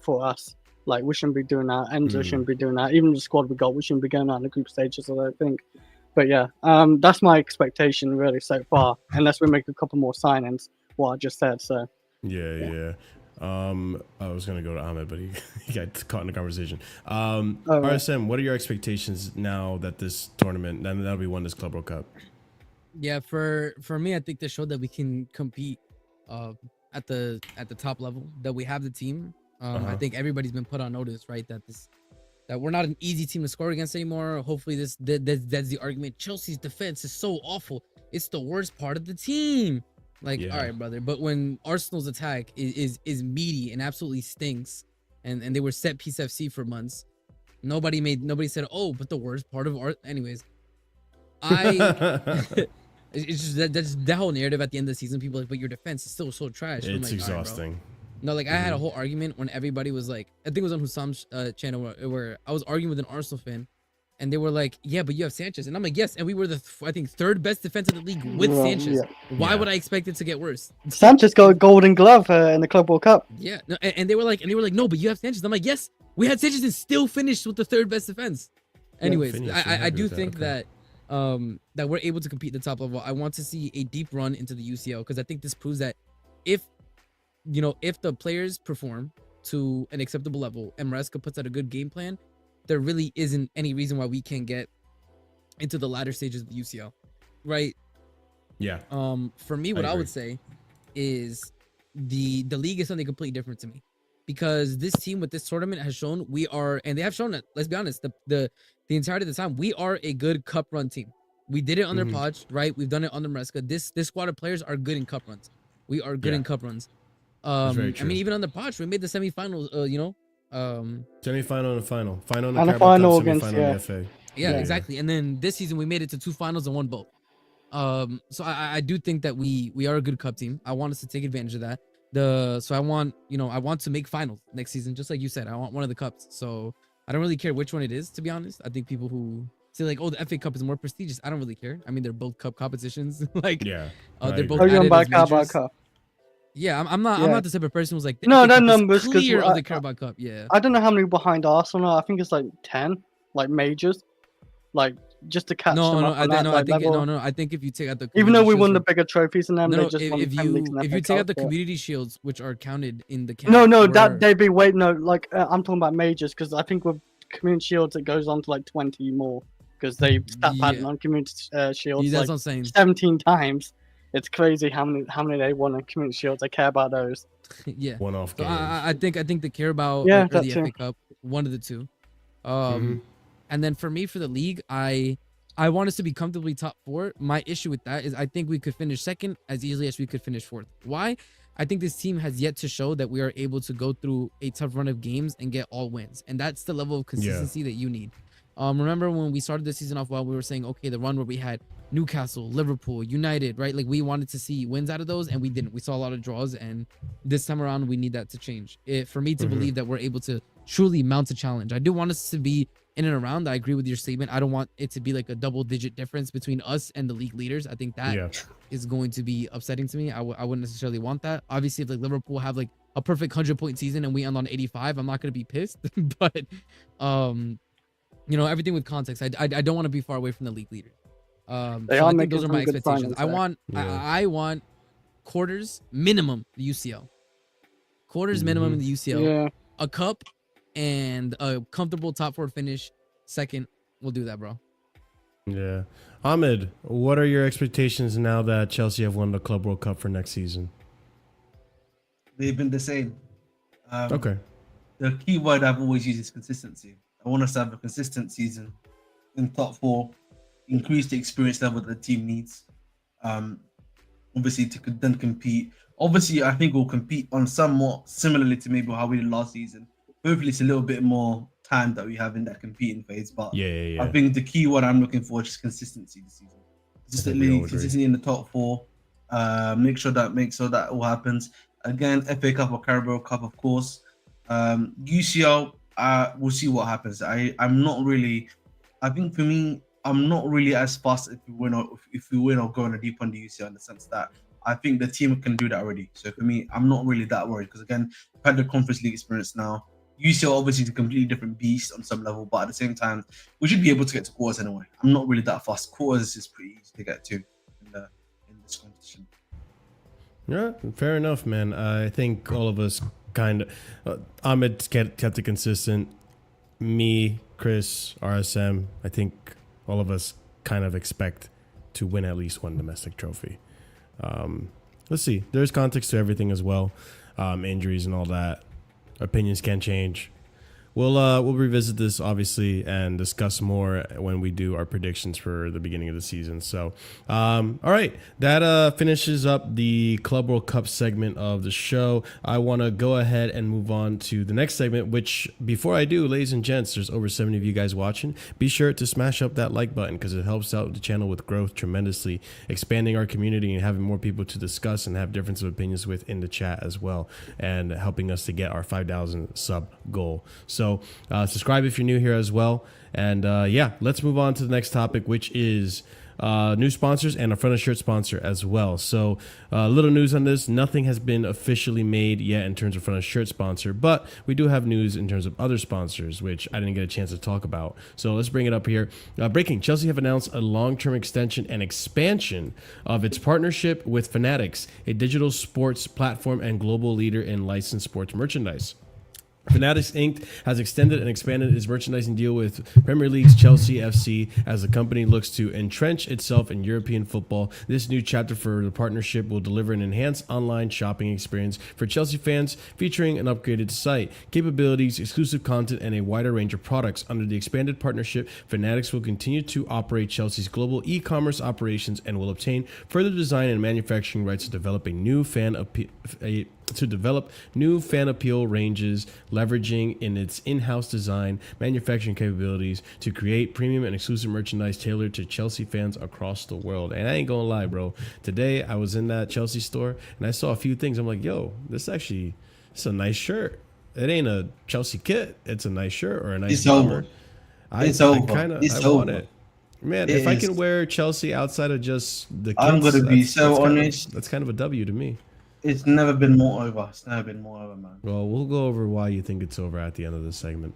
S3: for us, like we shouldn't be doing that. Enzo shouldn't be doing that. Even the squad we got, we shouldn't be going out in the group stages. I don't think. But yeah, that's my expectation really so far, unless we make a couple more signings. What I just said. So
S1: Yeah. I was gonna go to Ahmed, but he got caught in the conversation. RSM, what are your expectations now that this tournament, and that we won this Club World Cup?
S4: Yeah, for me, I think this showed that we can compete at the top level. That we have the team. I think everybody's been put on notice, right? That we're not an easy team to score against anymore. Hopefully, that's the argument. Chelsea's defense is so awful. It's the worst part of the team. Like, all right, brother. But when Arsenal's attack is meaty and absolutely stinks, and they were set piece FC for months, nobody said, oh, but the worst part of anyways. It's just that's the whole narrative at the end of the season. People are like, but your defense is still so trash.
S1: It's
S4: like,
S1: exhausting.
S4: Right, no, like I had a whole argument when everybody was like, I think it was on Husam's channel where I was arguing with an Arsenal fan, and they were like, yeah, but you have Sanchez, and I'm like, yes, and we were the I think 3rd best defense in the league with Sanchez.
S3: Yeah.
S4: Why would I expect it to get worse?
S3: Sanchez got a Golden Glove in the Club World Cup.
S4: Yeah, no, and they were like, no, but you have Sanchez. I'm like, yes, we had Sanchez and still finished with the 3rd best defense. Anyways, I do think that we're able to compete at the top level. I want to see a deep run into the UCL because I think this proves that if the players perform to an acceptable level and Maresca puts out a good game plan, there really isn't any reason why we can't get into the latter stages of the UCL, right?
S1: Yeah.
S4: For me, what I would say is the league is something completely different to me, because this team with this tournament has shown and they have shown it. Let's be honest, the entirety of the time we are a good cup run team. We did it under Podge, right? We've done it under Maresca. This squad of players are good in cup runs. We are good in cup runs. I mean, even on the Podge, we made the semifinals.
S1: Semi-final and a final. Final in
S3: And
S1: the
S3: a
S1: Carabao
S3: final
S1: Cup,
S3: against,
S1: semi-final in the FA.
S4: Yeah, exactly. And then this season we made it to 2 finals and 1 boat. So I do think that we are a good cup team. I want us to take advantage of that. So I want to make finals next season, just like you said. I want one of the cups. So I don't really care which one it is, to be honest. I think people who say like, oh, the FA Cup is more prestigious, I don't really care. I mean, they're both cup competitions. Like, they're both added as majors.
S3: Cup.
S4: Yeah, I'm not the type of person who's like, the
S3: No,
S4: FA
S3: that
S4: Cup is
S3: numbers, 'cause
S4: clear of the Carabao Cup. Yeah.
S3: I don't know how many behind Arsenal are. I think it's like 10, like majors, like just to catch them up.
S4: I think if you take out the
S3: even though we
S4: Community
S3: won the
S4: Shields
S3: bigger trophies and them,
S4: no,
S3: they
S4: no,
S3: just won the
S4: if
S3: Premier Leagues and
S4: you
S3: FA
S4: take out the
S3: Cup,
S4: community shields, which are counted in the
S3: No, that they'd be like I'm talking about majors, because I think with community shields it goes on to like 20 more, because they stat padded on community shields
S4: that's
S3: like
S4: what I'm saying.
S3: 17 times. It's crazy how many they won in community shields. I care about those.
S4: Yeah,
S1: one-off
S4: so
S1: games.
S4: I think the Carabao or
S3: that
S4: the
S3: too.
S4: FA Cup, one of the two. And then for me, for the league, I want us to be comfortably top 4. My issue with that is I think we could finish 2nd as easily as we could finish 4th. Why? I think this team has yet to show that we are able to go through a tough run of games and get all wins, and that's the level of consistency that you need. Remember when we started the season off, we were saying, okay, the run where we had Newcastle, Liverpool, United, right? Like we wanted to see wins out of those, and we didn't. We saw a lot of draws, and this time around we need that to change. For me to believe that we're able to truly mount a challenge, I do want us to be in and around. I agree with your statement. I don't want it to be like a double-digit difference between us and the league leaders. I think that is going to be upsetting to me. I wouldn't necessarily want that. Obviously, if like Liverpool have like a perfect 100-point season and we end on 85, I'm not going to be pissed. But everything with context. I don't want to be far away from the league leaders. I think those are my expectations. I want quarters minimum the UCL. Quarters minimum in the UCL. A cup and a comfortable top 4 finish 2nd. We'll do that, bro.
S1: Yeah. Ahmed, what are your expectations now that Chelsea have won the Club World Cup for next season?
S2: they've been the same.
S1: Okay.
S2: The key word I've always used is consistency. I want us to have a consistent season in top four, increase the experience level that the team needs. Obviously, to then compete. Obviously, I think we'll compete on somewhat similarly to maybe how we did last season. Hopefully, it's a little bit more time that we have in that competing phase. But
S1: Yeah.
S2: I think the key word I'm looking for is just consistency this season. Consistently in the top four. Make sure that all happens. Again, FA Cup or Carabao Cup, of course. UCL, we'll see what happens. I'm not really. I think for me, I'm not really as fast if we win or go on a deep on the UCL in the sense that I think the team can do that already. So for me, I'm not really that worried because again, I've had the Conference League experience now. UCL obviously is a completely different beast on some level, but at the same time, we should be able to get to quarters anyway. I'm not really that fast. Quarters is pretty easy to get to in this competition.
S1: Yeah, fair enough, man. I think all of us kind of Ahmed kept it consistent. Me, Chris, RSM. I think all of us kind of expect to win at least one domestic trophy. Let's see. There's context to everything as well. Injuries and all that. Opinions can change. We'll revisit this obviously and discuss more when we do our predictions for the beginning of the season. So, all right, that finishes up the Club World Cup segment of the show. I want to go ahead and move on to the next segment, which before I do, ladies and gents, there's over 70 of you guys watching. Be sure to smash up that like button because it helps out the channel with growth tremendously, expanding our community and having more people to discuss and have difference of opinions with in the chat as well, and helping us to get our 5,000 sub goal. So subscribe if you're new here as well. And yeah, let's move on to the next topic, which is new sponsors and a front of shirt sponsor as well. So little news on this. Nothing has been officially made yet in terms of front of shirt sponsor, but we do have news in terms of other sponsors, which I didn't get a chance to talk about. So let's bring it up here. Breaking: Chelsea have announced a long-term extension and expansion of its partnership with Fanatics, a digital sports platform and global leader in licensed sports merchandise. Fanatics Inc. has extended and expanded its merchandising deal with Premier League's Casually FC as the company looks to entrench itself in European football. This new chapter for the partnership will deliver an enhanced online shopping experience for Chelsea fans, featuring an upgraded site, capabilities, exclusive content, and a wider range of products. Under the expanded partnership, Fanatics will continue to operate Chelsea's global e-commerce operations and will obtain further design and manufacturing rights to develop new fan appeal ranges, leveraging in its in-house design manufacturing capabilities to create premium and exclusive merchandise tailored to Chelsea fans across the world. And I ain't gonna lie, bro, today I was in that Chelsea store and I saw a few things. I'm like, yo, it's a nice shirt. It ain't a Chelsea kit, it's a nice shirt or a nice bomber. I want it, man. If I can wear Chelsea outside of just the kits,
S2: I'm gonna be so honest,
S1: that's kind of a W to me.
S2: It's never been more over. It's never been more over, man.
S1: Well, we'll go over why you think it's over at the end of this segment.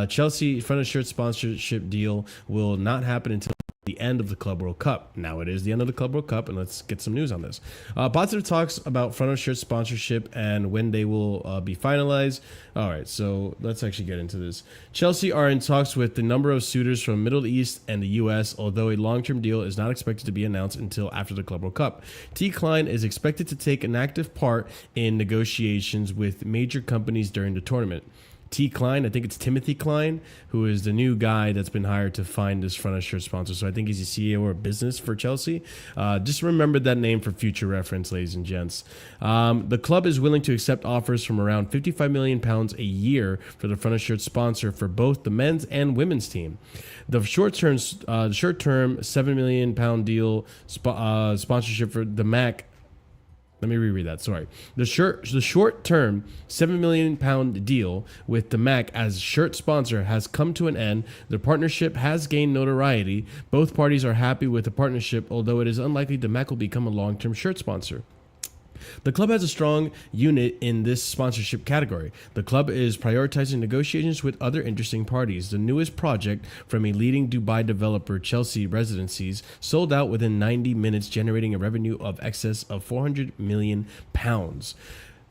S1: Chelsea front of shirt sponsorship deal will not happen until the end of the Club World Cup. Now it is the end of the Club World Cup, and let's get some news on this. Positive talks about front of shirt sponsorship and when they will be finalized. All right, so let's actually get into this. Chelsea are in talks with the number of suitors from Middle East and the US, although a long-term deal is not expected to be announced until after the Club World Cup. T. Klein is expected to take an active part in negotiations with major companies during the tournament. T. Klein, I think it's Timothy Klein, who is the new guy that's been hired to find this front of shirt sponsor. So I think he's the CEO of business for Chelsea. Just remember that name for future reference, ladies and gents. The club is willing to accept offers from around £55 million a year for the front of shirt sponsor for both the men's and women's team. The short-term £7 million deal sponsorship for the MAC. Let me reread that. Sorry. The short-term £7 million deal with the MAC as shirt sponsor has come to an end. The partnership has gained notoriety. Both parties are happy with the partnership, although it is unlikely the MAC will become a long-term shirt sponsor. The club has a strong unit in this sponsorship category. The club is prioritizing negotiations with other interesting parties. The newest project from a leading Dubai developer, Chelsea Residencies, sold out within 90 minutes, generating a revenue of excess of £400 million.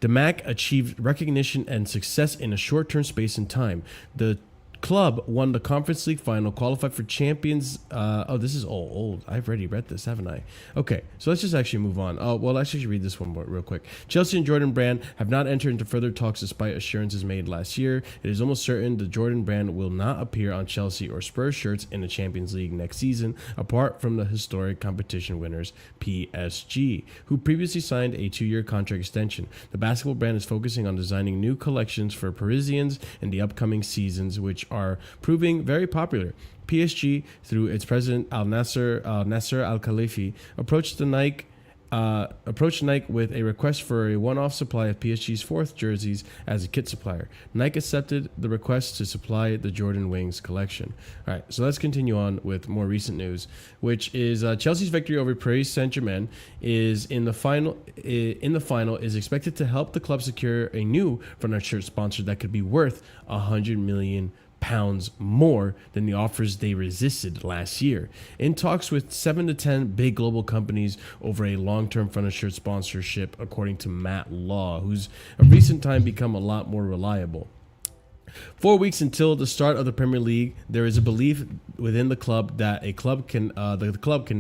S1: The MAC achieved recognition and success in a short-term space and time. The club won the Conference League final, qualified for Champions. Oh, this is all old. I've already read this, haven't I? Okay, so let's just actually move on. Oh, well, actually, read this one more real quick. Chelsea and Jordan Brand have not entered into further talks despite assurances made last year. It is almost certain the Jordan Brand will not appear on Chelsea or Spurs shirts in the Champions League next season, apart from the historic competition winners PSG, who previously signed a 2-year contract extension. The basketball brand is focusing on designing new collections for Parisians in the upcoming seasons, which are proving very popular. PSG, through its president Nasser Al Khalifi, approached Nike with a request for a one-off supply of PSG's 4th jerseys as a kit supplier. Nike accepted the request to supply the Jordan Wings collection. All right, so let's continue on with more recent news, which is Chelsea's victory over Paris Saint-Germain is in the final is expected to help the club secure a new front shirt sponsor that could be worth £100 million more than the offers they resisted last year. In talks with 7 to 10 big global companies over a long-term front shirt sponsorship, according to Matt Law, who's in recent time become a lot more reliable. 4 weeks until the start of the Premier League, there is a belief within the club that the club can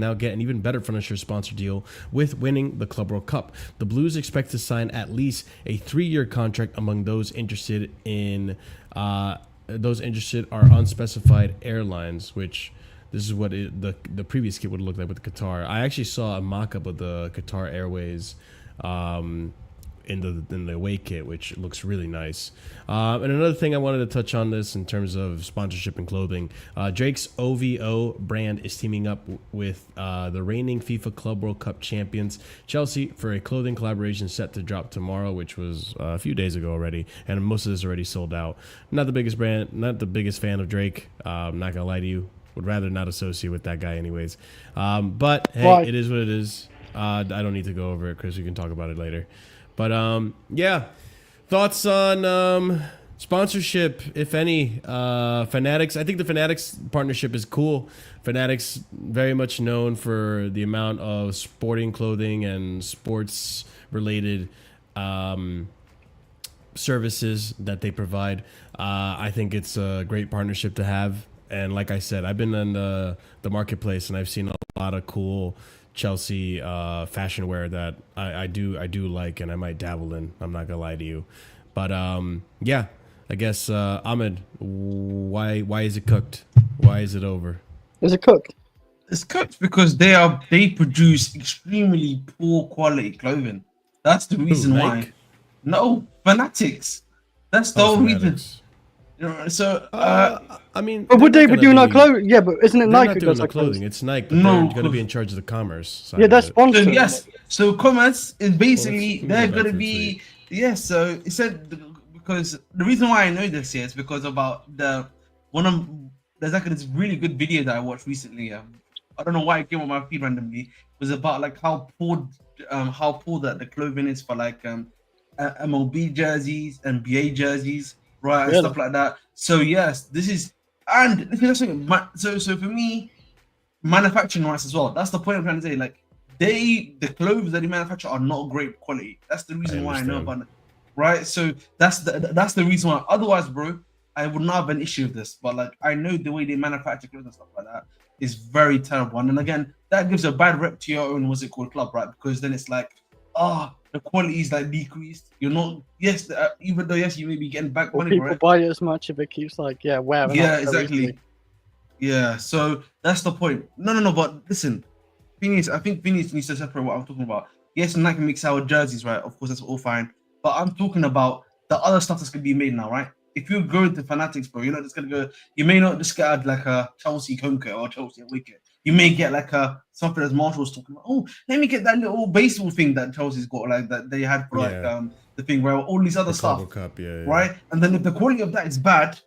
S1: now get an even better front shirt sponsor deal with winning the Club World Cup. The Blues expect to sign at least a 3-year contract among those interested are unspecified airlines, which this is what the previous kit would look like with Qatar. I actually saw a mock-up of the Qatar Airways in the away kit, which looks really nice. And another thing I wanted to touch on this in terms of sponsorship and clothing, Drake's OVO brand is teaming up with the reigning FIFA Club World Cup champions Chelsea for a clothing collaboration set to drop tomorrow, which was a few days ago already, and most of this already sold out. Not the biggest fan of Drake. I'm not gonna lie to you. Would rather not associate with that guy anyways. But hey,
S3: Why?
S1: It is what it is. I don't need to go over it, Chris. We can talk about it later. But yeah, thoughts on sponsorship, if any. Fanatics. I think the Fanatics partnership is cool. Fanatics very much known for the amount of sporting clothing and sports related services that they provide. I think it's a great partnership to have. And like I said, I've been in the marketplace and I've seen a lot of cool Chelsea fashion wear that I do like, and I might dabble in. I'm not gonna lie to you, but yeah, I guess Ahmed, why is it cooked? Why is it over?
S3: Is it cooked?
S2: It's cooked because they produce extremely poor quality clothing. That's the reason why.
S1: Nike?
S2: No, Fanatics. That's the whole reason.
S1: Fanatics.
S2: You know, so
S1: I mean,
S3: But would
S1: they're
S3: they
S1: not
S3: be doing
S1: gonna
S3: our clothing? Yeah, but isn't it
S1: They're
S3: Nike
S1: not
S3: who
S1: doing
S3: does
S1: the
S3: our
S1: clothing.
S3: clothing?
S1: It's Nike, but
S2: No,
S1: they're going to be in charge of the commerce side
S3: Yeah, that's
S1: of it.
S2: So
S3: sponsored.
S2: yes, so comments is basically
S1: Well,
S2: they're
S1: let's go back
S2: gonna
S1: to the
S2: be yes. So it said because the reason why I know this here is because about there's like this really good video that I watched recently. I don't know why it came on my feed randomly. It was about like how poor that the clothing is for like MLB jerseys and BA jerseys, right,
S3: Really?
S2: and stuff like that. So yes, this is and let me just say, so for me, manufacturing rights as well. That's the point I'm trying to say. Like the clothes that they manufacture are not great quality. That's the reason why I know
S1: understand.
S2: about it. Right. So that's the reason why. Otherwise, bro, I would not have an issue with this. But like I know the way they manufacture clothes and stuff like that is very terrible. And then again, that gives a bad rep to your own club, right? Because then it's like, the quality is like decreased. You're not even though yes, you may be getting back
S3: Will
S2: money for
S3: people
S2: it.
S3: buy it as much if it keeps like wearing
S2: Yeah,
S3: off so
S2: exactly.
S3: easily?
S2: Yeah, so that's the point. No. But listen, I think Phineas needs to separate what I'm talking about. Yes, Nike makes our jerseys, right? Of course, that's all fine. But I'm talking about the other stuff that's gonna be made now, right? If you go into Fanatics, bro, you're not just gonna go. You may not just get like a Chelsea home kit or Chelsea wicket. You may get like something as Marshall's talking about. Oh, let me get that little baseball thing that Chelsea's got, like that they had for the thing where all these other
S1: The
S2: stuff,
S1: Club Cup, yeah.
S2: right? And then if the quality of that is bad,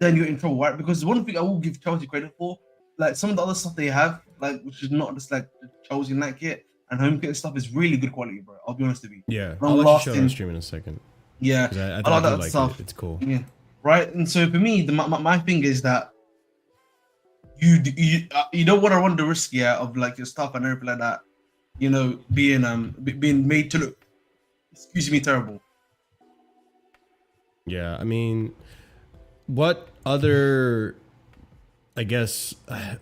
S2: then you're in trouble, right? Because one thing I will give Chelsea credit for, like some of the other stuff they have, like which is not just like the Chelsea night kit and home kit stuff, is really good quality, bro. I'll be honest with you.
S1: Yeah,
S2: Long
S1: I'll let you show it on
S2: lasting.
S1: stream in a second.
S2: Yeah,
S1: 'Cause I
S2: I
S1: do
S2: like that
S1: like
S2: stuff.
S1: it. It's cool.
S2: Yeah, right. And so for me, my thing is that you don't want to run the risk, of like your stuff and everything like that, being made to look, excuse me, terrible.
S1: Yeah, I mean, what other? I guess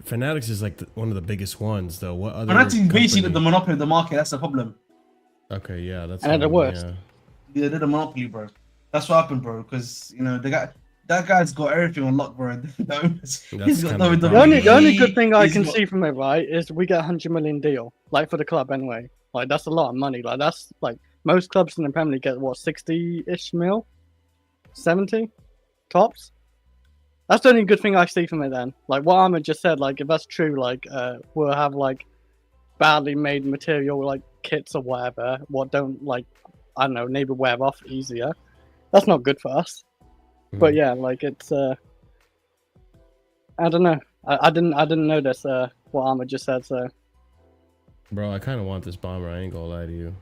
S1: Fanatics is like one of the biggest ones, though. What other?
S2: Fanatics basically
S1: company-
S2: the monopoly of the market. That's the problem.
S1: Okay, yeah, that's
S3: And at the
S1: one,
S3: worst.
S1: yeah.
S2: Yeah, they're the monopoly, bro. That's what happened, bro. Because that guy's got everything on lock, bro. He's got
S1: kind of the
S3: The only
S2: WWE,
S3: good thing I
S2: he's
S3: can
S2: got-
S3: see from it, right, is we get a 100 million deal, like for the club anyway. Like that's a lot of money. Like that's like most clubs in the Premier League get what 60-ish mil, 70 tops. That's the only good thing I see from it. Then, like what Ahmed just said, like if that's true, like we'll have like badly made material like kits or whatever, what don't like I don't know neighbor wear off easier. That's not good for us. But yeah, like it's I don't know. I didn't notice what Ahmed just said. So
S1: Bro, I kind of want this bomber. I ain't gonna lie to you.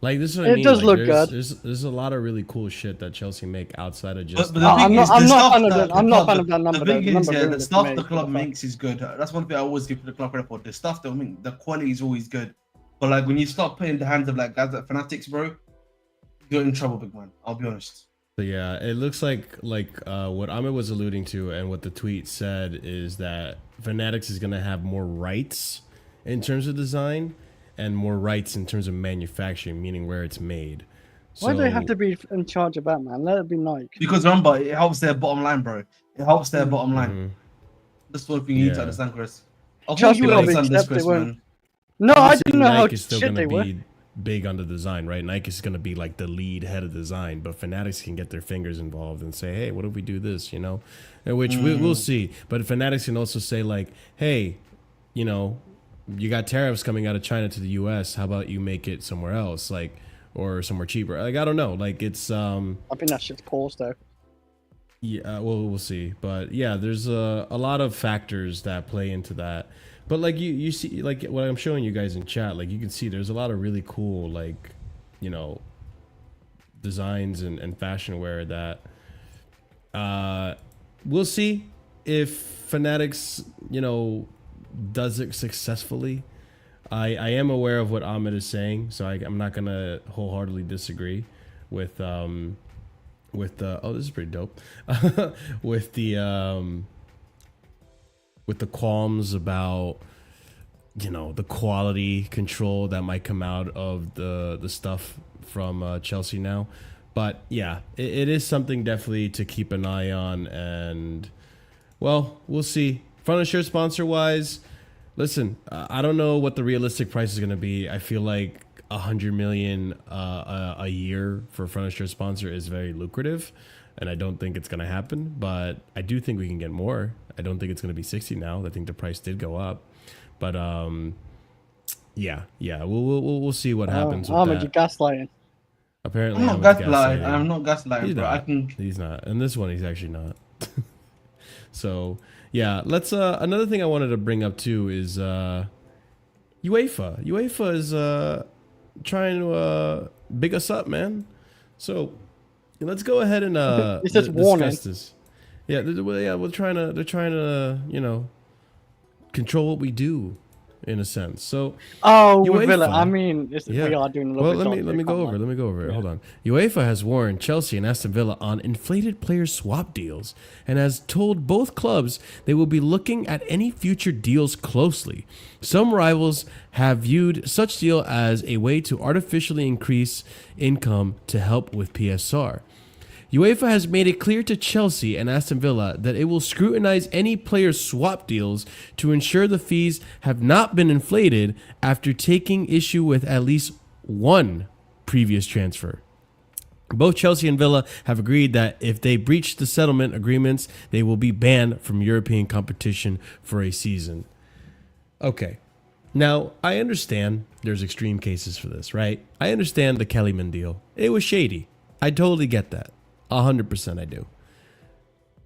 S1: Like this is what I
S3: It
S1: mean.
S3: does
S1: like,
S3: look
S1: there's a lot of really cool shit that Chelsea make outside of just.
S2: But the thing
S3: I'm
S2: is,
S3: not
S2: the
S3: fan
S2: stuff
S3: of
S2: that
S3: that-
S2: the
S3: I'm not
S2: club-
S3: fan of that number,
S2: The
S3: though.
S2: thing
S3: The
S2: is,
S3: number
S2: yeah,
S3: ruined
S2: the
S3: it for
S2: stuff
S3: me,
S2: the
S3: what
S2: club
S3: the fuck.
S2: makes is good. That's one thing I always give to the club credit for. The stuff they make, the quality is always good. But like when you start putting the hands of like guys like Fanatics, bro, you're in trouble, big man. I'll be honest.
S1: So yeah, it looks like what Ahmed was alluding to and what the tweet said is that Fanatics is gonna have more rights in terms of design and more rights in terms of manufacturing, meaning where it's made.
S3: why do they have to be in charge of that, man? Let it be Nike.
S2: Because remember, it helps their bottom line, bro. It helps their bottom line.
S1: Mhm.
S2: That's one thing you need to
S1: Yeah.
S2: understand, Chris. I thought
S3: Trust
S2: you
S3: me,
S2: would
S3: I'll be
S2: understand this,
S3: accept
S2: Chris,
S3: it when-
S2: man.
S3: No, I
S1: Obviously,
S3: didn't know how
S1: Nike is still
S3: shit they
S1: gonna
S3: were.
S1: be big on the design, right? Nike is gonna be like the lead head of design, but Fanatics can get their fingers involved and say, "Hey, what if we do this?" You know, and which we'll see. But Fanatics can also say like, "Hey, you know, you got tariffs coming out of China to the U.S. How about you make it somewhere else, like, or somewhere cheaper?" Like I don't know. Like it's
S3: I think that shit's paused though.
S1: yeah, well, we'll see. But yeah, there's a lot of factors that play into that. But like you see, like what I'm showing you guys in chat, like you can see there's a lot of really cool, like, you know, designs and fashion wear that we'll see if Fanatics, you know, does it successfully. I am aware of what Ahmed is saying, so I'm not gonna wholeheartedly disagree with oh, this is pretty dope. with the qualms about, you know, the quality control that might come out of the stuff from Chelsea now. But yeah, it is something definitely to keep an eye on, and well, we'll see. Front of shirt sponsor wise, listen, I don't know what the realistic price is going to be. I feel like 100 million a year for front of shirt sponsor is very lucrative, and I don't think it's going to happen, but I do think we can get more. I don't think it's going to be 60 now. I think the price did go up, but yeah, we'll see what happens with
S3: Ahmed,
S1: that.
S3: you're gaslighting.
S1: Apparently,
S2: I'm not
S1: Ahmed's
S2: gaslighting.
S1: gaslighting.
S2: I'm not gaslighting,
S1: He's
S2: bro.
S1: not.
S2: I can.
S1: He's not. And this one, he's actually not. So yeah, another thing I wanted to bring up too is UEFA. UEFA is trying to big us up, man. So let's go ahead and
S3: It's just warning.
S1: discuss this. Yeah, they're trying to, you know, control what we do in a sense. So
S3: Oh, with
S1: UEFA.
S3: Villa. I mean,
S1: yeah.
S3: we are doing a little
S1: Well,
S3: bit.
S1: let me go over. Let me go over it. Hold on. UEFA has warned Chelsea and Aston Villa on inflated player swap deals and has told both clubs they will be looking at any future deals closely. Some rivals have viewed such deal as a way to artificially increase income to help with PSR. UEFA has made it clear to Chelsea and Aston Villa that it will scrutinize any player swap deals to ensure the fees have not been inflated after taking issue with at least one previous transfer. Both Chelsea and Villa have agreed that if they breach the settlement agreements, they will be banned from European competition for a season. Okay. Now, I understand there's extreme cases for this, right? I understand the Kellyman deal. It was shady. I totally get that. 100% I do.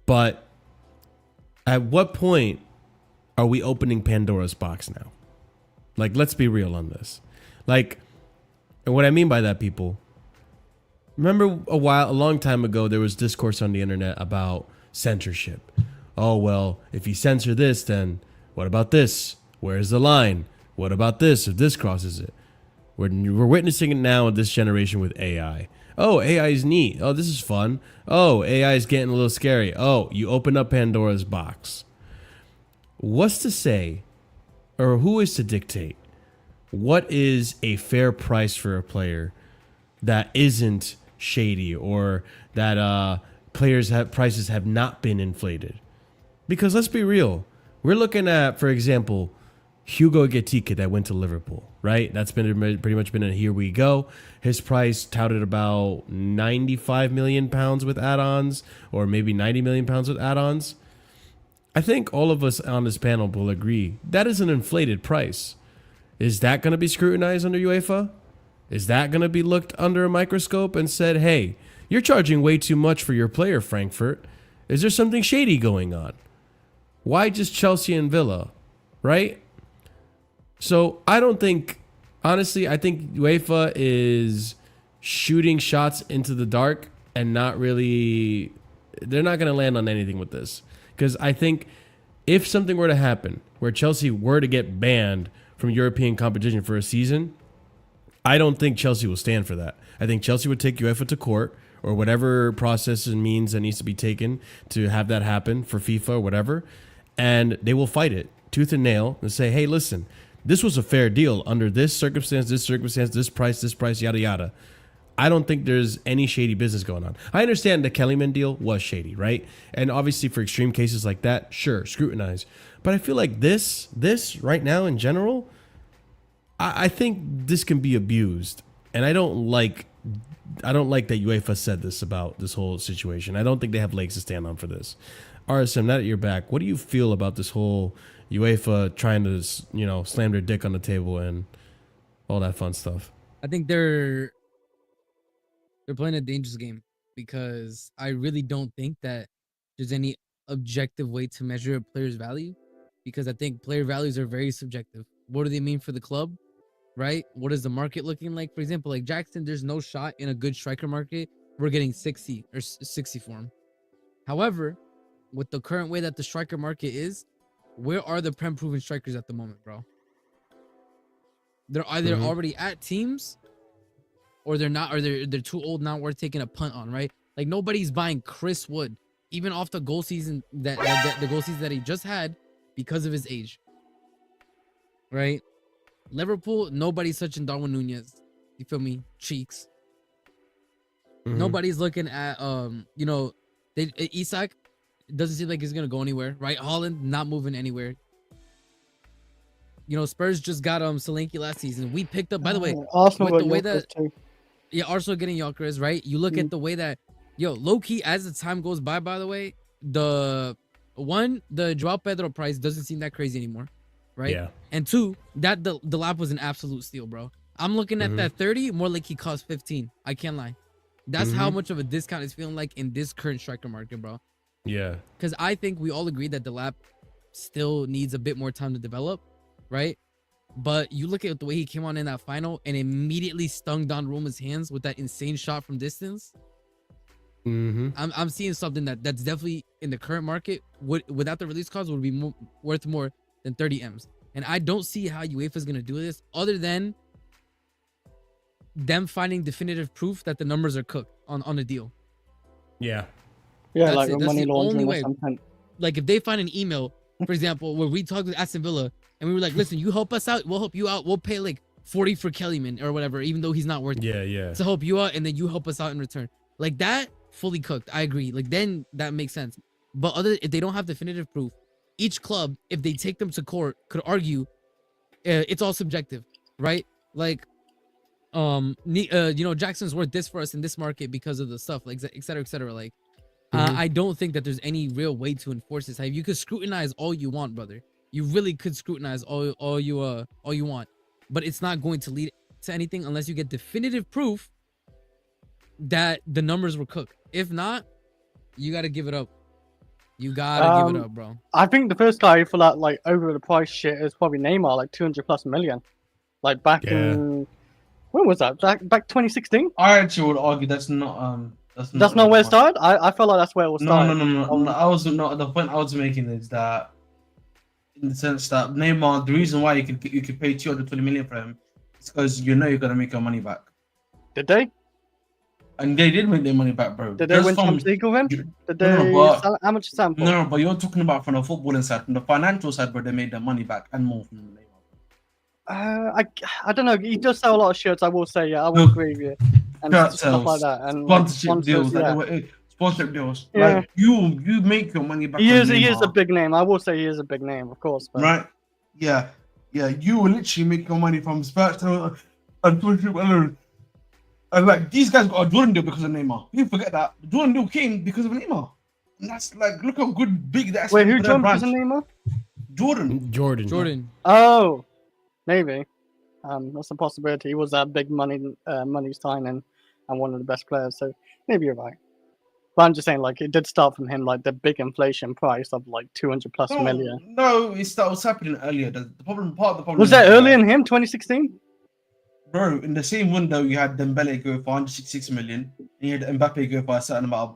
S1: But at what point are we opening Pandora's box now? Like, let's be real on this. Like, and what I mean by that, people, remember a long time ago, there was discourse on the internet about censorship. Oh, well, if you censor this, then what about this? Where's the line? What about this if this crosses it? We're witnessing it now in this generation with AI. Oh, AI is neat. Oh, this is fun. Oh, AI is getting a little scary. Oh, you open up Pandora's box. What's to say, or who is to dictate, what is a fair price for a player that isn't shady, or that prices have not been inflated? Because let's be real, we're looking at, for example, Hugo Getike that went to Liverpool, right? That's been pretty much been a here we go. His price touted about 95 million pounds with add-ons, or maybe 90 million pounds with add-ons. I think all of us on this panel will agree that is an inflated price. Is that going to be scrutinized under UEFA? Is that going to be looked under a microscope and said, hey, you're charging way too much for your player, Frankfurt? Is there something shady going on? Why just Chelsea and Villa, right? So I don't think, honestly, I think UEFA is shooting shots into the dark and not really, they're not going to land on anything with this. Because I think if something were to happen where Chelsea were to get banned from European competition for a season, I don't think Chelsea will stand for that. I think Chelsea would take UEFA to court, or whatever process and means that needs to be taken to have that happen for FIFA or whatever, and they will fight it tooth and nail and say, hey, listen, this was a fair deal under this circumstance, this price, yada, yada. I don't think there's any shady business going on. I understand the Kellyman deal was shady, right? And obviously for extreme cases like that, sure, scrutinize. But I feel like this right now in general, I think this can be abused. And I don't like that UEFA said this about this whole situation. I don't think they have legs to stand on for this. RSM, now that you're back, what do you feel about this whole UEFA trying to, slam their dick on the table and all that fun stuff?
S4: I think they're playing a dangerous game, because I really don't think that there's any objective way to measure a player's value, because I think player values are very subjective. What do they mean for the club, right? What is the market looking like? For example, like Jackson, there's no shot in a good striker market we're getting 60 or 60 for him. However, with the current way that the striker market is, where are the Prem proven strikers at the moment, bro? They're either already at teams, or they're not, or they're too old, not worth taking a punt on, right? Like nobody's buying Chris Wood, even off the goal season that the goal season that he just had, because of his age, right? Liverpool, nobody's touching Darwin Nunez. You feel me? Cheeks. Nobody's looking at Isak. Doesn't seem like he's gonna go anywhere, right? Holland not moving anywhere. Spurs just got Solanke last season. We picked up, by the way,
S3: Arsenal
S4: with
S3: got
S4: the way
S3: Gyökeres
S4: that
S3: too.
S4: Arsenal getting Gyökeres, right? You look at the way that, low key, as the time goes by the way, the Joao Pedro price doesn't seem that crazy anymore, right?
S1: Yeah.
S4: And two, that the lap was an absolute steal, bro. I'm looking at that 30 more like he cost 15. I can't lie. That's how much of a discount it's feeling like in this current striker market, bro.
S1: Yeah.
S4: Because I think we all agree that the lap still needs a bit more time to develop, right? But you look at the way he came on in that final and immediately stung Donnarumma's hands with that insane shot from distance. I'm seeing something that's definitely in the current market without the release clause would be worth more than 30 M's. And I don't see how UEFA is going to do this other than them finding definitive proof that the numbers are cooked on a deal.
S1: Yeah.
S3: Yeah,
S4: That's
S3: like
S4: it.
S3: a
S4: That's
S3: money
S4: the only
S3: laundering or
S4: way.
S3: something.
S4: Like if they find an email, for example, where we talked with Aston Villa and we were like, listen, you help us out, we'll help you out. We'll pay like 40 for Kellyman or whatever, even though he's not worth it.
S1: Yeah.
S4: To help you out, and then you help us out in return. Like that, fully cooked. I agree. Like then that makes sense. But if they don't have definitive proof, each club, if they take them to court, could argue it's all subjective, right? Like, Jackson's worth this for us in this market because of the stuff, like et cetera, et cetera. Like, I don't think that there's any real way to enforce this. You could scrutinize all you want, brother. You really could scrutinize all you want, but it's not going to lead to anything unless you get definitive proof that the numbers were cooked. If not, you got to give it up. You gotta give it up, bro.
S3: I think the first guy for that like over the price shit is probably Neymar, like 200+ million. Like back in when was that? Back 2016?
S2: I actually would argue that's not
S3: That's not where it started. I felt like that's where it was started.
S2: No. I was not. The point I was making is that, in the sense that Neymar, the reason why you could pay 220 million for him It's because you know you're gonna make your money back.
S3: Did they?
S2: And they did make their money back, bro.
S3: Did they win Champions League with him? Did they?
S2: No, but-
S3: Sell, how much is sample?
S2: No, but you're talking about from the footballing side, from the financial side, where they made their money back and more from Neymar.
S3: I don't know. He does sell a lot of shirts. I will say, yeah, I will
S2: Look,
S3: agree with you. And
S2: shirt
S3: stuff like
S2: sales,
S3: that, and
S2: Sponsorship
S3: sponsors,
S2: deals,
S3: yeah.
S2: sponsorship deals.
S3: Yeah.
S2: Like you make your money back.
S3: He
S2: on
S3: is a
S2: Neymar,
S3: big name. I will say he is a big name, of course. But
S2: right? Yeah. You will literally make your money from Spurs and sponsorship alone. And like these guys got a Jordan deal because of Neymar. You forget that the Jordan deal came because of Neymar. And that's like, look how good, big that's.
S3: wait, who
S2: for their
S3: jumped
S2: brand.
S3: his name up?
S2: Jordan.
S3: Oh, maybe. That's a possibility. He was that big money signing and one of the best players. So maybe you're right. But I'm just saying, like, it did start from him, like the big inflation price of like 200 plus million.
S2: No, it was happening earlier. The problem, part of the problem
S3: Was that early in him, 2016?
S2: Bro, in the same window, you had Dembele go for 166 million, and you had Mbappe go for a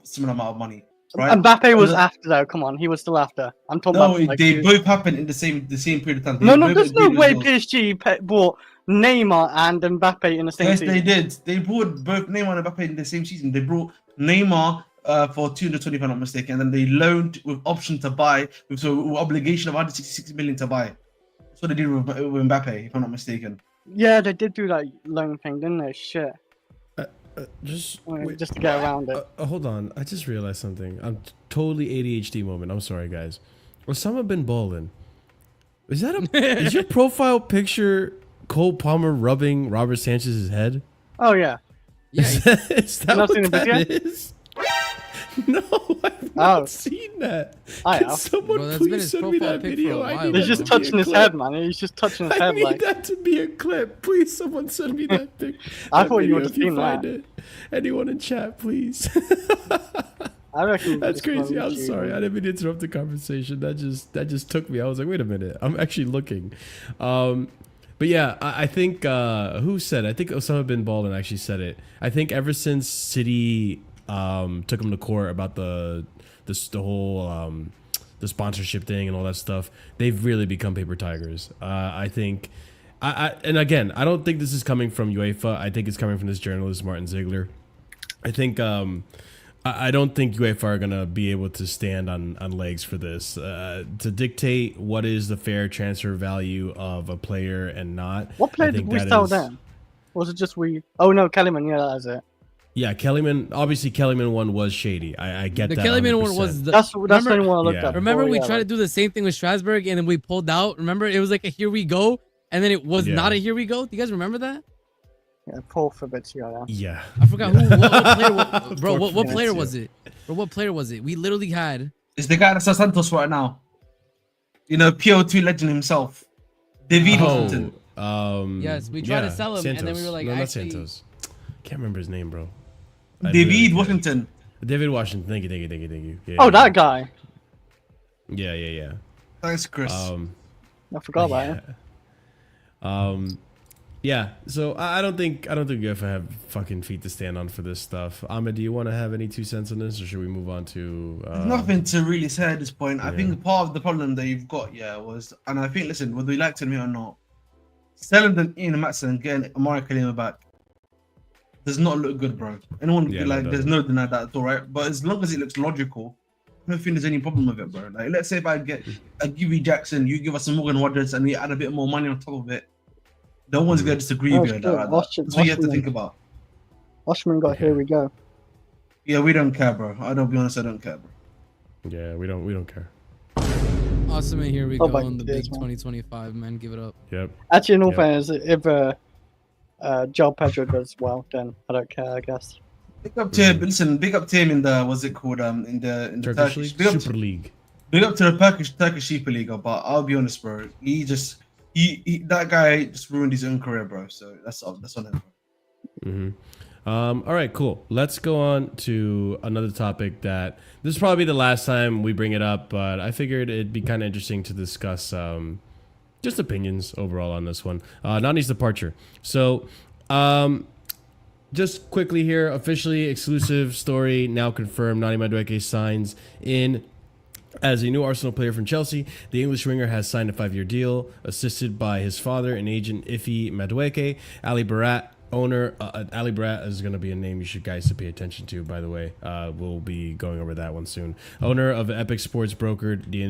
S2: similar amount of money. Right?
S3: Mbappe was after though. Come on, he was still after. I'm talking
S2: No,
S3: about. Like,
S2: they both happened in the same period of time.
S3: No, there's no way PSG bought Neymar and Mbappe in the same season.
S2: Yes, they did. They brought both Neymar and Mbappe in the same season. They brought Neymar for 220, if I'm not mistaken, and then they loaned with option to buy, with obligation of 166 million to buy. That's what they did with Mbappe, if I'm not mistaken.
S3: Yeah, they did do that loan thing, didn't they? Shit.
S1: Just
S3: to get around it.
S1: Hold on, I just realized something. I'm totally ADHD moment. I'm sorry, guys. Osama bin Laden. Is that is your profile picture Cole Palmer rubbing Robert Sanchez's head?
S3: Oh yeah.
S4: Yeah.
S1: Is that
S3: not
S1: what
S3: seen the
S1: that
S3: video?
S1: is? No, I've not
S3: Oh.
S1: seen that.
S3: I
S1: Can
S3: have.
S1: someone
S4: Bro, that's been
S1: please
S4: his
S1: send me
S4: profile
S1: that
S4: pic for
S1: video?
S4: a
S1: I
S4: while,
S1: need
S4: bro.
S3: He's
S1: that
S3: just
S1: to be a
S3: touching his
S1: clip.
S3: head, man. He's just touching his
S1: I
S3: head,
S1: need
S3: like.
S1: that to be a clip. Please, someone send me that pic.
S3: I
S1: that
S3: thought you
S1: video
S3: would have
S1: if you
S3: seen
S1: find
S3: that.
S1: it. Anyone in chat, please.
S3: I reckon
S1: That's
S3: it's
S1: crazy.
S3: from
S1: I'm
S3: YouTube.
S1: sorry. I didn't mean to interrupt the conversation. That just took me. I was like, wait a minute. I'm actually looking. But yeah, I think who said it? I think Osama bin Laden actually said it. I think ever since City took him to court about the whole the sponsorship thing and all that stuff, they've really become paper tigers. I think and again, I don't think this is coming from UEFA. I think it's coming from this journalist Martin Ziegler. I think I don't think UEFA are gonna be able to stand on legs for this to dictate what is the fair transfer value of a player and not.
S3: What player
S1: I think
S3: did we
S1: that
S3: sell
S1: is-
S3: then? Or was it just we? Oh no, Kellyman. Yeah, that's it.
S1: Yeah, Kellyman. Obviously, Kellyman one was shady. I get
S4: The
S1: that.
S4: Kellyman one
S1: 100%.
S4: was the.
S3: That's the
S4: remember,
S3: only one I looked
S1: Yeah.
S3: at.
S4: remember
S3: before,
S4: we
S3: yeah,
S4: tried to
S3: like-
S4: do the same thing with Strasbourg and then we pulled out. Remember, it was like a here we go, and then it was
S1: Yeah.
S4: not a here we go. Do you guys remember that?
S3: Yeah, Paul Fabrizio. Yeah.
S1: Yeah.
S4: I forgot who. What player, bro, what
S1: Unfortunately,
S4: player
S1: yeah.
S4: was it? Bro, what player was it? We literally had.
S2: It's the guy that's at Santos right now. You know, PO2 legend himself. David Washington.
S4: Yes, we tried to sell him, and then we were like,
S1: no,
S4: actually-
S1: not Santos. Can't remember his name, bro. I
S2: David
S1: really can't.
S2: Washington.
S1: David Washington. Thank you. Yeah,
S3: Oh, that guy.
S1: Yeah.
S2: Thanks, Chris.
S3: I forgot about him.
S1: Yeah. So I don't think UEFA have fucking feet to stand on for this stuff. Ahmed, do you want to have any 2 cents on this, or should we move on to?
S2: There's nothing to really say at this point. I
S1: yeah.
S2: think part of the problem that you've got, was, and I think, listen, whether we like to admit or not, selling the Ian Matson and getting Amari Kalima back does not look good, bro. Anyone
S1: Yeah,
S2: like,
S1: no,
S2: there's
S1: doesn't.
S2: no denying that at all, right? But as long as it looks logical, I don't think there's any problem with it, bro. Like, let's say if I give you Jackson, you give us some Morgan Rodgers, and we add a bit more money on top of it. No one's gonna disagree
S3: Oh,
S2: with you
S3: shit,
S2: like that.
S3: watch it,
S2: That's what you have to
S3: watch it.
S2: think about.
S3: Washman got here we go.
S2: Yeah, we don't care, bro. I don't be honest, I don't care, bro.
S1: Yeah, we don't care.
S4: Awesome, and here we
S3: Oh
S4: go
S3: my
S4: on the big
S3: goodness, man.
S4: 2025, man. Give it up.
S1: Yep.
S3: Actually, in all
S1: Yeah.
S3: fairness, if Joe Pedro does well, then I don't care, I guess.
S2: Big up to him. Listen, big up to him in the what's it called? In the
S1: Turkish
S2: Turkish.
S1: League, Super League.
S2: Big up to the Turkish Super League, but I'll be honest, bro. He that guy just ruined his own career, bro. So that's on him.
S1: Mm-hmm. All right, cool. Let's go on to another topic that this is probably the last time we bring it up, but I figured it'd be kind of interesting to discuss just opinions overall on this one. Nani's departure. So, just quickly here, officially exclusive story now confirmed. Nani Madueke signs in As a new Arsenal player from Chelsea, the English winger has signed a 5-year deal, assisted by his father and agent Ife Madueke. Ali Barat, owner. Ali Barat is going to be a name you should guys to pay attention to, by the way. We'll be going over that one soon. Owner of Epic Sports brokered the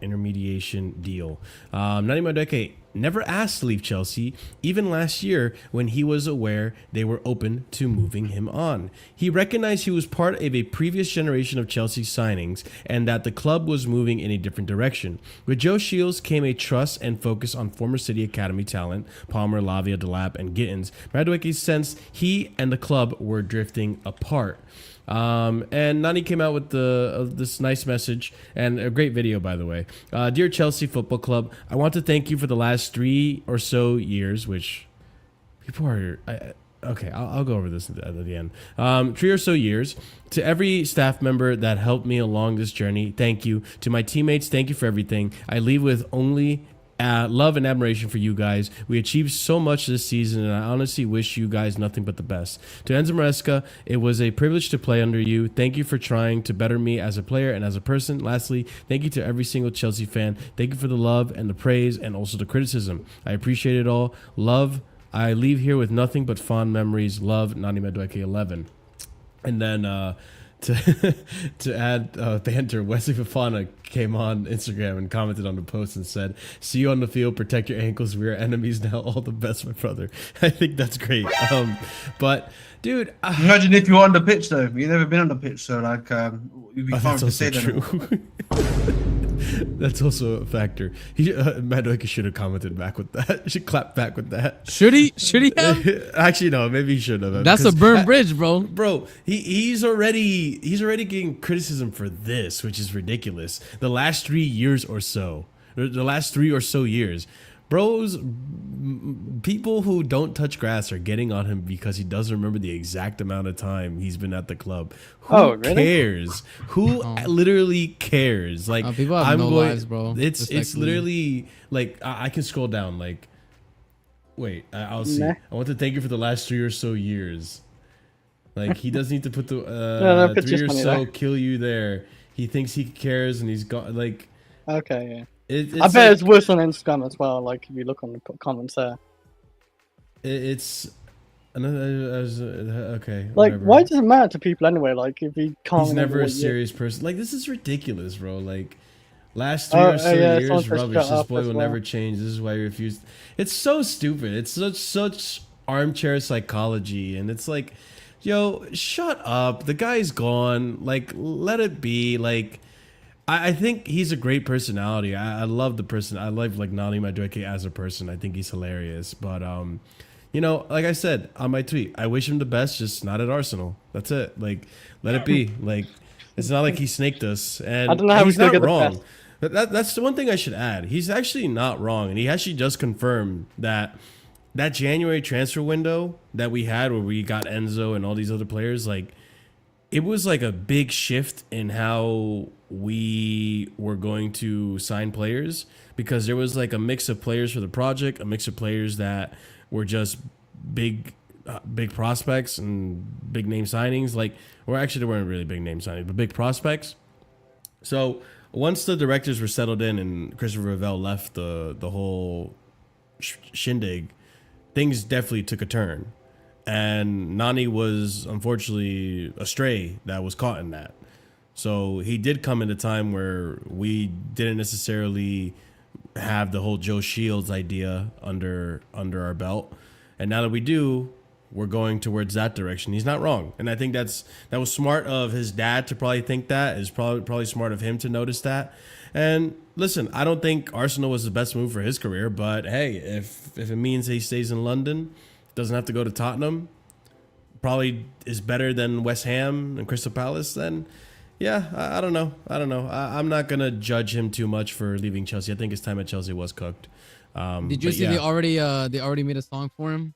S1: intermediation deal. Noni Madueke never asked to leave Chelsea, even last year when he was aware they were open to moving him on. He recognized he was part of a previous generation of Chelsea signings and that the club was moving in a different direction. With Joe Shields came a trust and focus on former City Academy talent Palmer, Lavia, Delap, and Gittins. Madueke sensed he and the club were drifting apart. And Noni came out with this nice message and a great video, by the way. Dear Chelsea Football Club, I want to thank you for the last 3 or so years, which people are... okay, I'll go over this at the end. 3 or so years. To every staff member that helped me along this journey, thank you. To my teammates, thank you for everything. I leave with only... love and admiration for you guys. We achieved so much this season, and I honestly wish you guys nothing but the best. To Enzo Maresca, it was a privilege to play under you. Thank you for trying to better me as a player and as a person. Lastly, thank you to every single Chelsea fan. Thank you for the love and the praise and also the criticism. I appreciate it all. Love. I leave here with nothing but fond memories. Love, Noni Madueke 11. And then to add banter, Wesley Fofana came on Instagram and commented on the post and said, "See you on the field, protect your ankles, we are enemies now, all the best, my brother." I think that's great. But dude,
S2: imagine if you were on the pitch though. You've never been on the pitch, so like you'd be fine to say
S1: true. That's also a factor. Madueke should have commented back with that. He should clap back with that.
S4: Should he? Should he have?
S1: Actually, no. Maybe he should have.
S4: That's a burn bridge, bro.
S1: Bro, he's already getting criticism for this, which is ridiculous. The last 3 years or so, the last 3 or so years, bros, people who don't touch grass are getting on him because he doesn't remember the exact amount of time he's been at the club. Who cares? Who literally cares? Like,
S4: people have lives, bro.
S1: It's literally like I can scroll down. Like, wait, I'll see. I want to thank you for the last 3 or so years. Like, he doesn't need to put the 3 or so kill you there. He thinks he cares and he's got like.
S3: Okay, yeah. I bet it's worse on Instagram as well. Like if you look on the comments there,
S1: it's okay.
S3: Like,
S1: whatever.
S3: why does it matter to people anyway? Like if he can't.
S1: He's never a serious person. Like, this is ridiculous, bro. Like, last 3 or so years, rubbish. This boy will never change. This is why he refused. It's so stupid. It's such armchair psychology, and it's like, yo, shut up. The guy's gone. Like, let it be. Like. I think he's a great personality. I love the person. I love like Noni Madueke as a person. I think he's hilarious. But you know, like I said on my tweet, I wish him the best, just not at Arsenal. That's it. Like, let it be. Like, it's not like he snaked us. And
S3: I don't know how
S1: he's not
S3: wrong.
S1: That's the one thing I should add. He's actually not wrong, and he actually just confirmed that January transfer window that we had, where we got Enzo and all these other players, like. It was like a big shift in how we were going to sign players, because there was like a mix of players for the project, a mix of players that were just big prospects and big name signings. Like, or actually, they weren't really big name signings, but big prospects. So once the directors were settled in and Christopher Ravel left the whole shindig, things definitely took a turn. And Noni was unfortunately a stray that was caught in that. So he did come at a time where we didn't necessarily have the whole Joe Shields idea under our belt. And now that we do, we're going towards that direction. He's not wrong. And I think that was smart of his dad to probably think that. It's probably smart of him to notice that. And listen, I don't think Arsenal was the best move for his career, but hey, if it means he stays in London, doesn't have to go to Tottenham, probably is better than West Ham and Crystal Palace, then yeah, I don't know. I'm not going to judge him too much for leaving Chelsea. I think his time at Chelsea was cooked.
S4: Did you see they already made a song for him?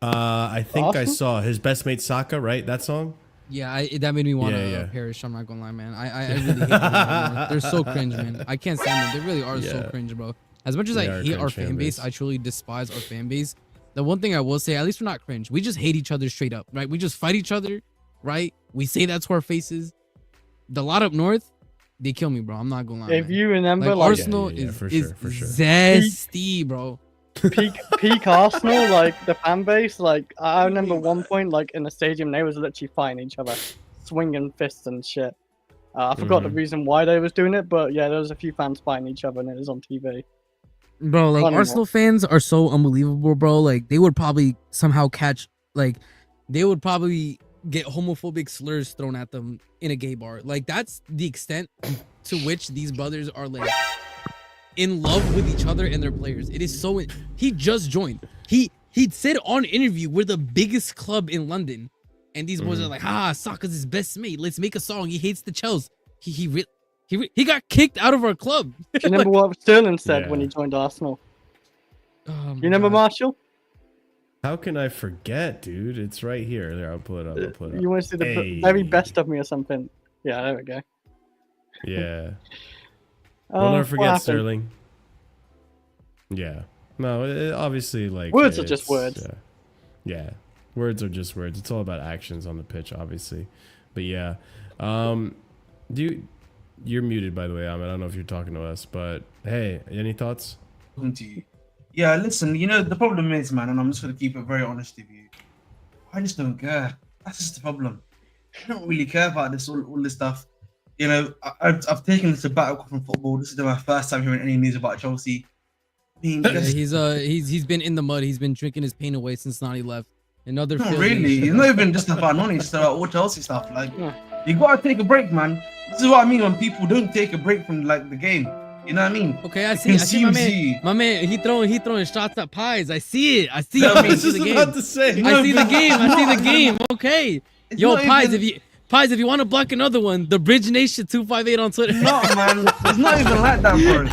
S1: I think I saw his best mate Saka, right? That song?
S4: Yeah, that made me want to perish. I'm not going to lie, man. I really hate them. They're so cringe, man. I can't stand them. They really are so cringe, bro. As much as I hate our fan base, I truly despise our fan base. The one thing I will say, at least we're not cringe. We just hate each other straight up, right? We just fight each other, right? We say that to our faces. The lot up north, they kill me, bro. I'm not gonna lie.
S3: If
S4: man.
S3: you remember,
S4: like
S3: like
S4: Arsenal
S1: Yeah,
S4: is
S1: for
S4: is
S1: sure, for sure.
S4: zesty, bro.
S3: peak Arsenal, like the fan base, like I remember one point, like in the stadium, they was literally fighting each other, swinging fists and shit. I forgot the reason why they was doing it, but yeah, there was a few fans fighting each other, and it was on TV.
S4: Bro, like
S3: Funny,
S4: Arsenal fans are so unbelievable, bro. Like they would probably somehow catch, like they would probably get homophobic slurs thrown at them in a gay bar. Like that's the extent to which these brothers are like in love with each other and their players. It is so. He just joined. He'd said on interview, we're the biggest club in London, and these boys are like, Saka's his best mate. Let's make a song. He hates the Chelsea. He got kicked out of our club.
S3: Do you remember what Sterling said when
S1: Yeah.
S3: he joined Arsenal?
S4: Oh
S3: You
S4: my
S3: remember
S4: God.
S3: Marshall?
S1: How can I forget, dude? It's right here. There, I'll pull it up. I'll pull it up.
S3: You want to see the
S1: Hey.
S3: very best of me or something? Yeah, there we go.
S1: Yeah. We'll never
S3: What
S1: forget
S3: happened?
S1: Sterling. Yeah. No, obviously, like
S3: Words are just
S1: it's-
S3: words.
S1: Yeah. Words are just words. It's all about actions on the pitch, obviously. But yeah. You're muted, by the way, Ahmed. I don't know if you're talking to us, but hey, any thoughts?
S2: Talking to you. Yeah, listen, you know, the problem is, man, and I'm just going to keep it very honest with you. I just don't care. That's just the problem. I don't really care about this, all this stuff. You know, I've taken this sabbatical from football. This is my first time hearing any news about Chelsea. I mean,
S4: Yeah,
S2: just,
S4: he's been in the mud. He's been drinking his pain away since Noni left. Another
S2: not
S4: failed
S2: really.
S4: nation.
S2: It's not even just about Noni, it's about all Chelsea stuff. Like,
S3: Yeah.
S2: you got to take a break, man. This is what I mean when people don't take a break from, like, the game. You know what I mean?
S4: Okay, I
S2: It
S4: see my
S2: consumes
S4: man.
S2: you.
S4: My man, he throwing shots at pies. I see it. I see
S2: Yeah,
S4: it.
S2: I
S4: I
S2: mean,
S1: was
S4: see
S1: just
S4: the
S1: about
S4: game.
S1: to say.
S2: You
S4: I
S2: know,
S4: see the
S2: but
S4: game. I see
S2: not
S4: the
S2: even-
S4: game. Okay.
S2: It's
S4: Yo,
S2: not
S4: pies.
S2: even-
S4: If you want to block another one, the Bridge Nation 258 on Twitter.
S2: No, man. It's not even like that, bro.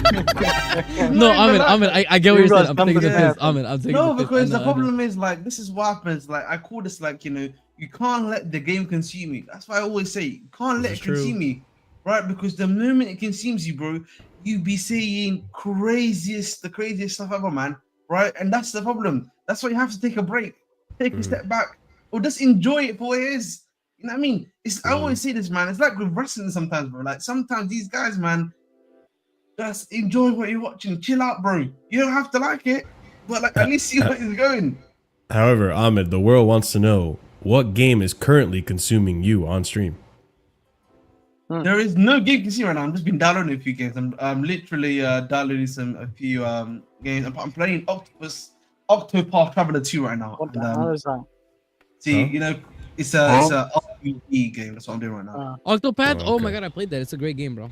S2: It's
S4: No,
S2: not even
S4: Ahmed,
S2: like
S4: I get what
S3: You
S4: you're saying.
S3: guys
S4: I'm
S3: come
S4: taking the
S3: together.
S4: piss. Ahmed, I'm taking
S2: No,
S4: the piss.
S2: because
S4: I
S2: the
S4: know.
S2: problem is, like, this is what happens. Like, I call this, like, you know, you can't let the game consume you. That's why I always say, you can't let
S1: This
S2: it
S1: is true.
S2: consume you, right? Because the moment it consumes you, bro, you be saying the craziest stuff ever, man, right? And that's the problem. That's why you have to take a break, take a step back, or just enjoy it for what it is. You know what I mean? I always say this, man. It's like with wrestling sometimes, bro. Like, sometimes these guys, man, just enjoy what you're watching. Chill out, bro. You don't have to like it, but, like, at least see where it's going.
S1: However, Ahmed, the world wants to know what game is currently consuming you on stream.
S2: There is no game to see right now. I'm just been downloading a few games. I'm literally downloading a few games. I'm playing Octopath Traveler 2 right now.
S3: What the
S2: And,
S3: hell is that?
S2: see,
S1: Huh?
S2: you know, it's a RPG game. That's what I'm doing right now.
S4: Octopath.
S1: Oh,
S4: Oh my
S1: okay.
S4: God, I played that. It's a great game, bro.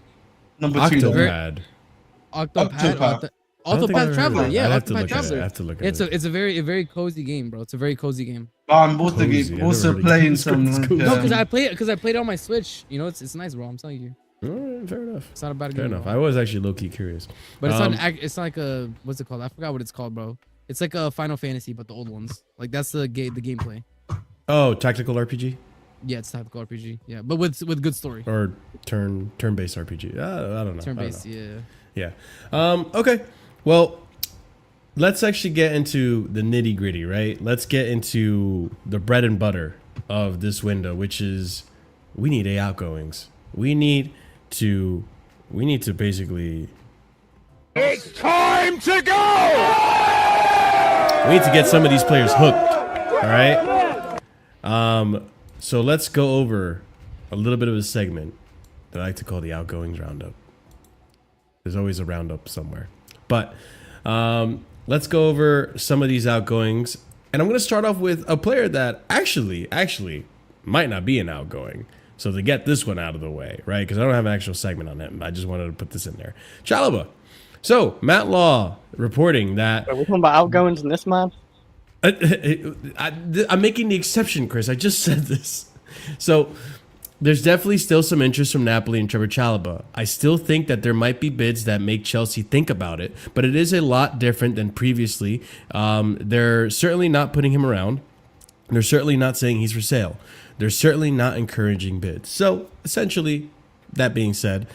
S2: Number 2. though.
S1: Octopad.
S2: Octopath.
S1: I don't think I've
S4: Octopath
S1: heard
S4: Traveler.
S1: of it.
S4: Yeah,
S1: I'd have to
S4: Octopath
S1: look at it. I
S4: Traveler.
S1: have to look at
S4: It's
S1: it.
S4: a very cozy game, bro. It's a very cozy game.
S2: I'm also,
S1: Cozy. I've never
S2: also
S1: heard of
S2: playing
S1: games
S2: some.
S1: called
S2: Like,
S1: cozy.
S4: No, because I play it on my Switch. You know, it's nice, bro. I'm telling you,
S1: All right, fair enough.
S4: it's not a bad
S1: Fair
S4: game.
S1: enough.
S4: Bro.
S1: I was actually low key curious.
S4: But it's
S1: Um,
S4: it's like a what's it called? I forgot what it's called, bro. It's like a Final Fantasy, but the old ones. Like that's the gameplay.
S1: Oh, tactical RPG
S4: Yeah, it's tactical RPG. Yeah, but with good story.
S1: or turn-based RPG. I don't know.
S4: Turn
S1: I don't
S4: based.
S1: know.
S4: Yeah.
S1: Yeah. Okay. Well, let's actually get into the nitty gritty, right? Let's get into the bread and butter of this window, which is we need outgoings. We need to basically. It's time to go. We need to get some of these players hooked. All right. So let's go over a little bit of a segment that I like to call the Outgoings Round Up. There's always a roundup somewhere. But let's go over some of these outgoings. And I'm going to start off with a player that actually might not be an outgoing. So to get this one out of the way, right? Because I don't have an actual segment on him. I just wanted to put this in there. Chalobah. So Matt Law reporting that...
S3: Are we talking about outgoings in this, man?
S1: I'm making the exception, Chris. I just said this. So there's definitely still some interest from Napoli and Trevor Chalobah. I still think that there might be bids that make Chelsea think about it, but it is a lot different than previously. They're certainly not putting him around. They're certainly not saying he's for sale. They're certainly not encouraging bids. So essentially, that being said,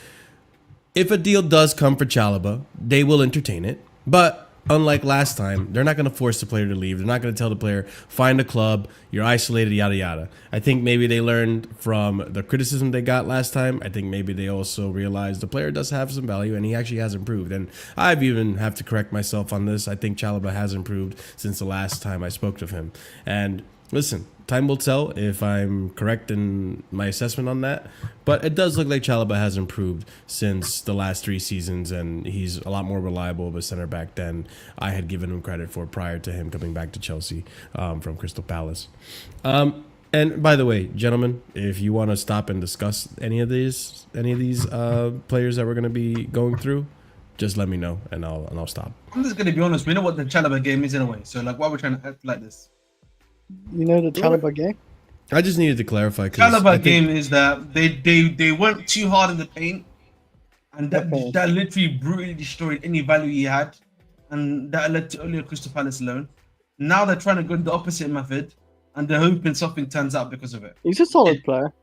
S1: if a deal does come for Chalobah, they will entertain it. But unlike last time, they're not going to force the player to leave. They're not going to tell the player, find a club, you're isolated, yada, yada. I think maybe they learned from the criticism they got last time. I think maybe they also realized the player does have some value, and he actually has improved. And I've even have to correct myself on this. I think Chalobah has improved since the last time I spoke to him. And listen, time will tell if I'm correct in my assessment on that. But it does look like Chalobah has improved since the last 3 seasons, and he's a lot more reliable of a center back than I had given him credit for prior to him coming back to Chelsea from Crystal Palace. And by the way, gentlemen, if you want to stop and discuss any of these players that we're going to be going through, just let me know, and I'll stop.
S2: I'm just gonna be honest. We know what the Chalobah game is in a way. So like, why are we trying to act like this?
S3: You know the Chalobah game?
S1: I just needed to clarify.
S2: Chalobah game is that they went too hard in the paint, and that literally brutally destroyed any value he had, and that led to earlier Crystal Palace loan. Now they're trying to go the opposite method, and they're hoping something turns out because of it.
S3: He's a solid player.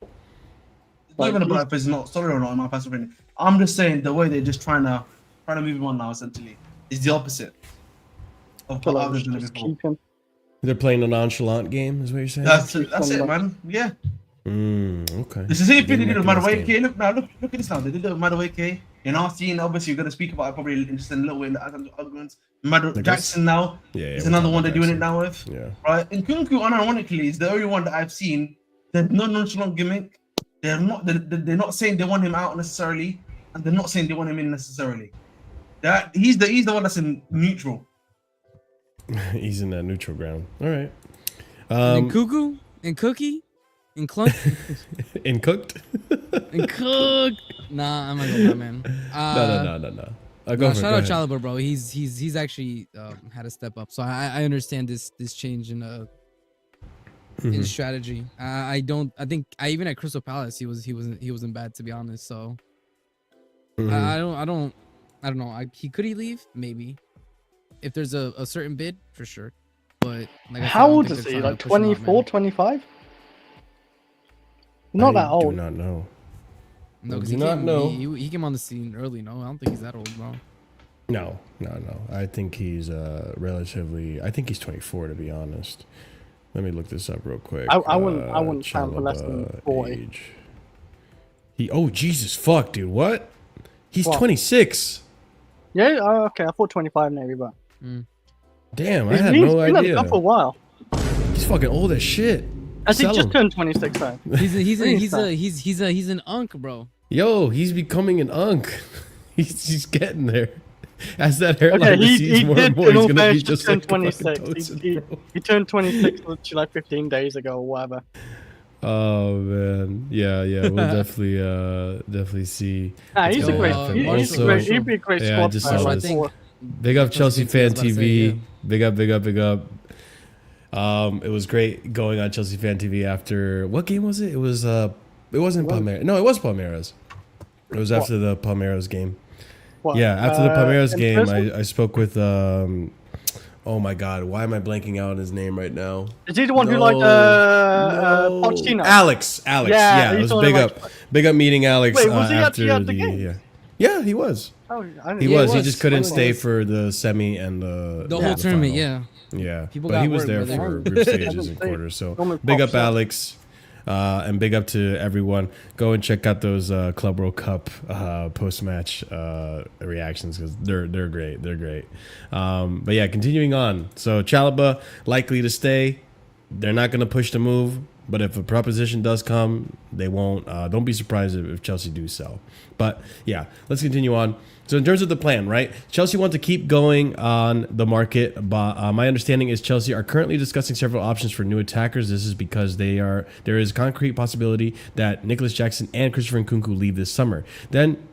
S2: It's not even about if it's not solid or not, in my personal opinion. I'm just saying the way they're just trying to move him on now, essentially, is the opposite of what others did before.
S3: Keep him.
S1: They're playing a nonchalant game, is what you're saying?
S2: That's it, man. Yeah.
S1: Okay.
S2: This is the same thing they did with Madueke. Look at this now. They did it with Madueke. In our scene, obviously, you're going to speak about it probably just in a little way in the arguments. Jackson now is another one they're doing it now with.
S1: Yeah.
S2: Right? And Nkunku, unironically, is the only one that I've seen. There's no nonchalant gimmick. They're not saying they want him out necessarily, and they're not saying they want him in necessarily. He's the one that's in neutral.
S1: He's in that neutral ground. All right.
S4: And Nkunku and Cookie and Clunk
S1: and cooked.
S4: and Cook. Nah, I'm not gonna lie, man.
S1: No.
S4: Shout out Chalobah, bro. He's actually had to step up. So I understand this change in strategy. I think even at Crystal Palace he wasn't bad, to be honest. So I don't know. Could he leave? Maybe. If there's a certain bid, for sure. But like,
S3: how old is he? Like 24, 25? Not that old.
S1: I do not know.
S4: No, because he came on the scene early. No, I don't think he's that old, bro.
S1: No. I think he's relatively. I think he's 24, to be honest. Let me look this up real quick.
S3: I wouldn't count for less than 40.
S1: Age. Oh Jesus fuck, dude! What? He's 26.
S3: Yeah. Okay. I thought 25 maybe, but.
S1: Damn, I had no idea.
S3: He's been for a while.
S1: He's fucking old as shit.
S3: As he just turned 26, though.
S4: He's an unk, bro.
S1: Yo, he's becoming an unk. he's getting there. As that hairline recedes more and more, he's gonna be just like
S3: 26. He turned 26 like 15 days ago or whatever.
S1: Oh man, yeah, we'll definitely see.
S3: Nah, he's a great. He'd be a great squad player.
S1: Big up Chelsea Fan TV. Big up. It was great going on Chelsea Fan TV after what game was it? It wasn't Palmeiras. No, it was Palmeiras. It was after the Palmeiras game.
S3: What?
S1: Yeah, after the Palmeiras game, I spoke with oh my god, why am I blanking out on his name right now?
S3: Is he the one who liked Pochettino?
S1: Alex. Yeah, it was big up meeting Alex.
S3: Wait, was he
S1: after
S3: at the game?
S1: Yeah, he was.
S3: Oh,
S1: he was. He just couldn't stay for the semi and the
S4: whole tournament.
S1: Final. Yeah. But he was there for group stages and quarters. So big up Alex, and big up to everyone. Go and check out those Club World Cup post match reactions because they're great. They're great. But yeah, continuing on. So Chalobah likely to stay. They're not going to push the move. But if a proposition does come, they won't. Don't be surprised if Chelsea do sell. But yeah, let's continue on. So in terms of the plan, right? Chelsea want to keep going on the market. But my understanding is Chelsea are currently discussing several options for new attackers. This is because there is a concrete possibility that Nicolas Jackson and Christopher Nkunku leave this summer. Then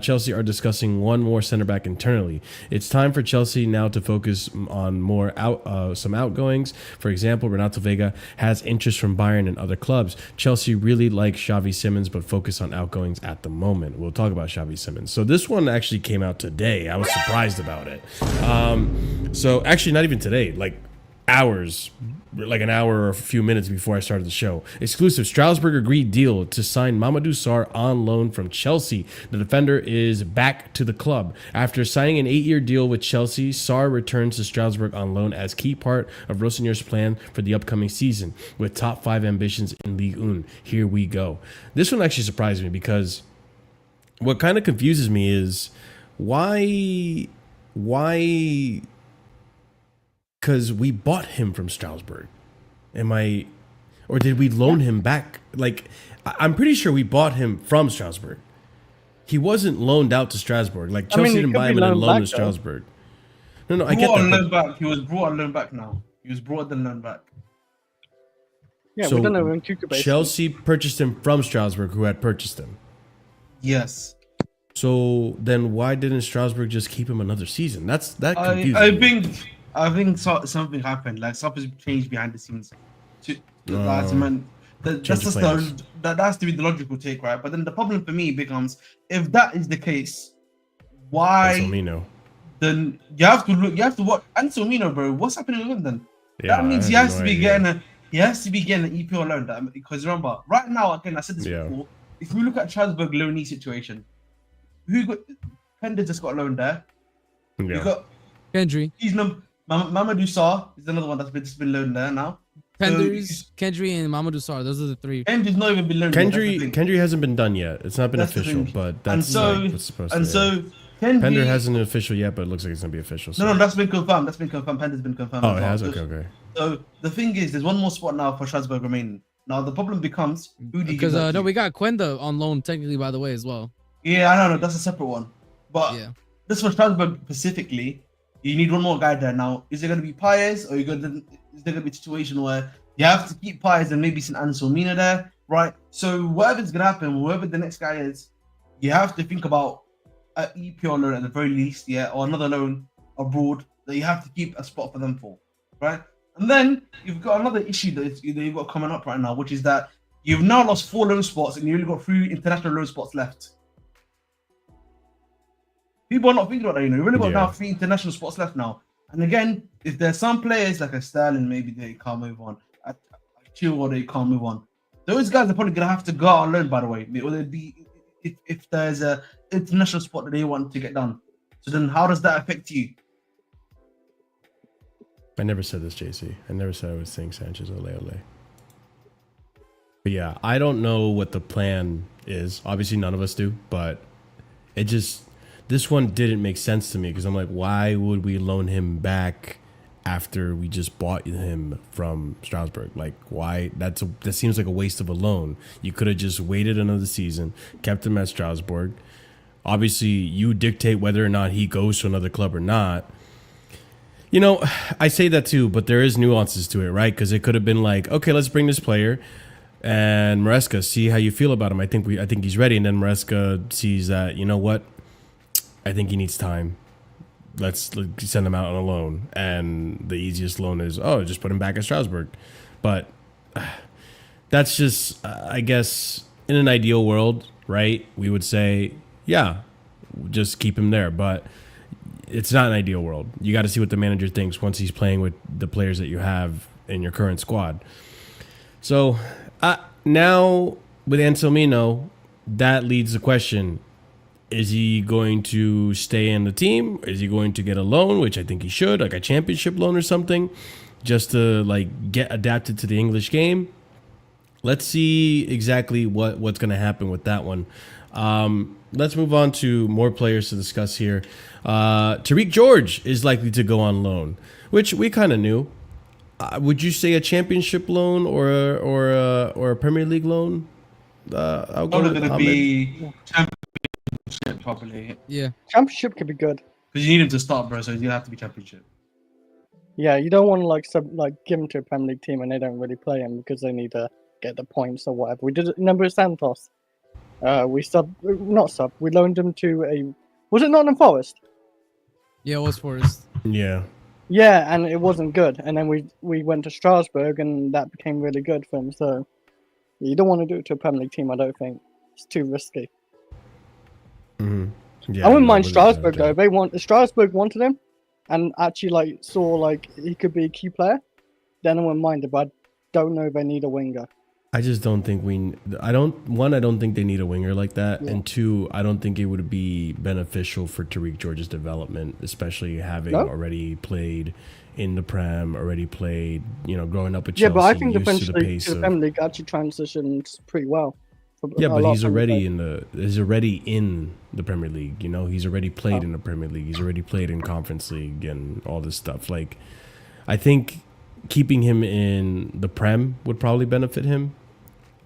S1: Chelsea are discussing one more center back internally. It's time for Chelsea now to focus on some outgoings. For example, Renato Veiga has interest from Bayern and other clubs. Chelsea really like Xavi Simons, but focus on outgoings at the moment. We'll talk about Xavi Simons. So this one actually came out today. I was surprised about it. So actually not even today, like hours, like an hour or a few minutes before I started the show. Exclusive, Strasbourg agreed deal to sign Mamadou Sarr on loan from Chelsea. The defender is back to the club. After signing an 8-year deal with Chelsea, Sarr returns to Strasbourg on loan as key part of Rossignor's plan for the upcoming season, with top 5 ambitions in Ligue 1. Here we go. This one actually surprised me because what kind of confuses me is why because we bought him from Strasbourg. Or did we loan him back? Like, I'm pretty sure we bought him from Strasbourg. He wasn't loaned out to Strasbourg. Like, Chelsea didn't buy him and then loan to Strasbourg. No, I get that.
S2: He was brought on loan back now. He was brought on loan back.
S3: Yeah,
S1: So
S3: we don't know when Nkunku basically.
S1: Chelsea purchased him from Strasbourg, who had purchased him.
S2: Yes.
S1: So then why didn't Strasbourg just keep him another season? That confuses me.
S2: I think something happened. Like something changed behind the scenes. That has to be the logical take, right? But then the problem for me becomes, if that is the case, why?
S1: Anselmino.
S2: Then you have to look. You have to watch Anselmino, bro. What's happening in London?
S1: Yeah,
S2: that means he has to be getting an EPL loan. Because remember, right now, again, I said this before. If we look at Strasbourg loanee situation, Pender just got a loan there.
S1: Yeah.
S2: You got
S4: Kendry.
S2: Mamadou Sarr is another one that's been loaned there now.
S4: Kendry, and Mamadou Sarr. Those are the 3.
S2: Kendry's not even been loaned.
S1: Kendry hasn't been done yet. It's not been official, but that's what's supposed to be.
S2: So
S1: Pender hasn't been official yet, but it looks like it's gonna be official. So.
S2: No, that's been confirmed. Pender's been confirmed.
S1: Oh, it has. Okay.
S2: So the thing is, there's one more spot now for Strasbourg remaining. Now the problem becomes who do you
S4: because no, we got Quenda on loan technically, by the way, as well.
S2: Yeah, I know, that's a separate one. But this for Strasbourg specifically, you need one more guy there. Now, is it going to be Paez, or is there going to be a situation where you have to keep Paez and maybe some Anselmino there, right? So whatever's going to happen, whoever the next guy is, you have to think about an EPL loan at the very least, or another loan abroad that you have to keep a spot for them for, right? And then you've got another issue that you've got coming up right now, which is that you've now lost 4 loan spots and you only got 3 international loan spots left. People are not thinking about that, We've only got now 3 international spots left now. And again, if there's some players like a Sterling, maybe they can't move on. A Chilwell, they can't move on. Those guys are probably going to have to go out on loan, by the way. Or they'd be, if there's a international spot that they want to get done. So then how does that affect you?
S1: I never said this, JC. I never said I was saying Sanchez ole. But yeah, I don't know what the plan is. Obviously, none of us do. But this one didn't make sense to me because I'm like, why would we loan him back after we just bought him from Strasbourg? Like, why? That seems like a waste of a loan. You could have just waited another season, kept him at Strasbourg. Obviously, you dictate whether or not he goes to another club or not. I say that too, but there is nuances to it, right? Because it could have been like, okay, let's bring this player and Maresca, see how you feel about him. I think he's ready. And then Maresca sees that, you know what? I think he needs time. Let's send him out on a loan. And the easiest loan is, just put him back at Strasbourg. But that's just, I guess, in an ideal world, right? We would say, yeah, just keep him there. But it's not an ideal world. You got to see what the manager thinks once he's playing with the players that you have in your current squad. So now with Anselmino, that leads the question. Is he going to stay in the team? Is he going to get a loan, which I think he should, like a championship loan or something, just to get adapted to the English game? Let's see exactly what's going to happen with that one. Let's move on to more players to discuss here. Tariq George is likely to go on loan, which we kind of knew. Would you say a championship loan or a Premier League loan? I'll go
S2: probably going to be championship, probably.
S4: Yeah,
S3: championship could be good
S2: because you need him to start, bro. So you have to be championship.
S3: Yeah, you don't want to give him to a Premier League team and they don't really play him because they need to get the points or whatever. We did it. Remember Santos? We loaned him to was it Nottingham Forest?
S4: Yeah, it was Forest.
S1: Yeah.
S3: Yeah, and it wasn't good. And then we went to Strasbourg and that became really good for him. So you don't want to do it to a Premier League team, I don't think. It's too risky.
S1: Mm-hmm. Yeah,
S3: I wouldn't mind Strasbourg though. Strasbourg wanted him and actually saw he could be a key player. then I wouldn't mind it, but I don't know if they need a winger.
S1: I just don't think I don't think they need a winger like that.
S3: Yeah.
S1: And two, I don't think it would be beneficial for Tariq George's development, especially having already played in the Prem, already played, growing up with Chelsea,
S3: Yeah, but I think
S1: used to the
S3: eventually
S1: pace
S3: the
S1: of.
S3: Premier League actually transitions pretty well.
S1: Yeah, but he's already in the Premier League. He's already played in the Premier League. He's already played in Conference League and all this stuff. Like, I think keeping him in the Prem would probably benefit him.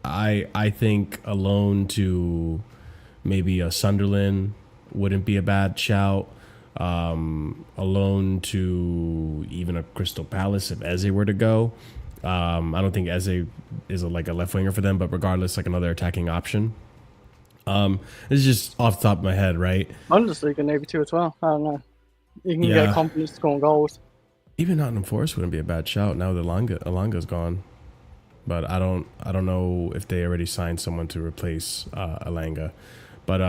S1: I think a loan to maybe a Sunderland wouldn't be a bad shout. A loan to even a Crystal Palace if Eze were to go. I don't think Eze is a left winger for them, but regardless, like another attacking option. This is just off the top of my head, right?
S3: Bundesliga maybe too as well. I don't know. You can get confidence scoring goals.
S1: Even Nottingham Forest wouldn't be a bad shout now that Alanga's gone. But I don't know if they already signed someone to replace Alanga. But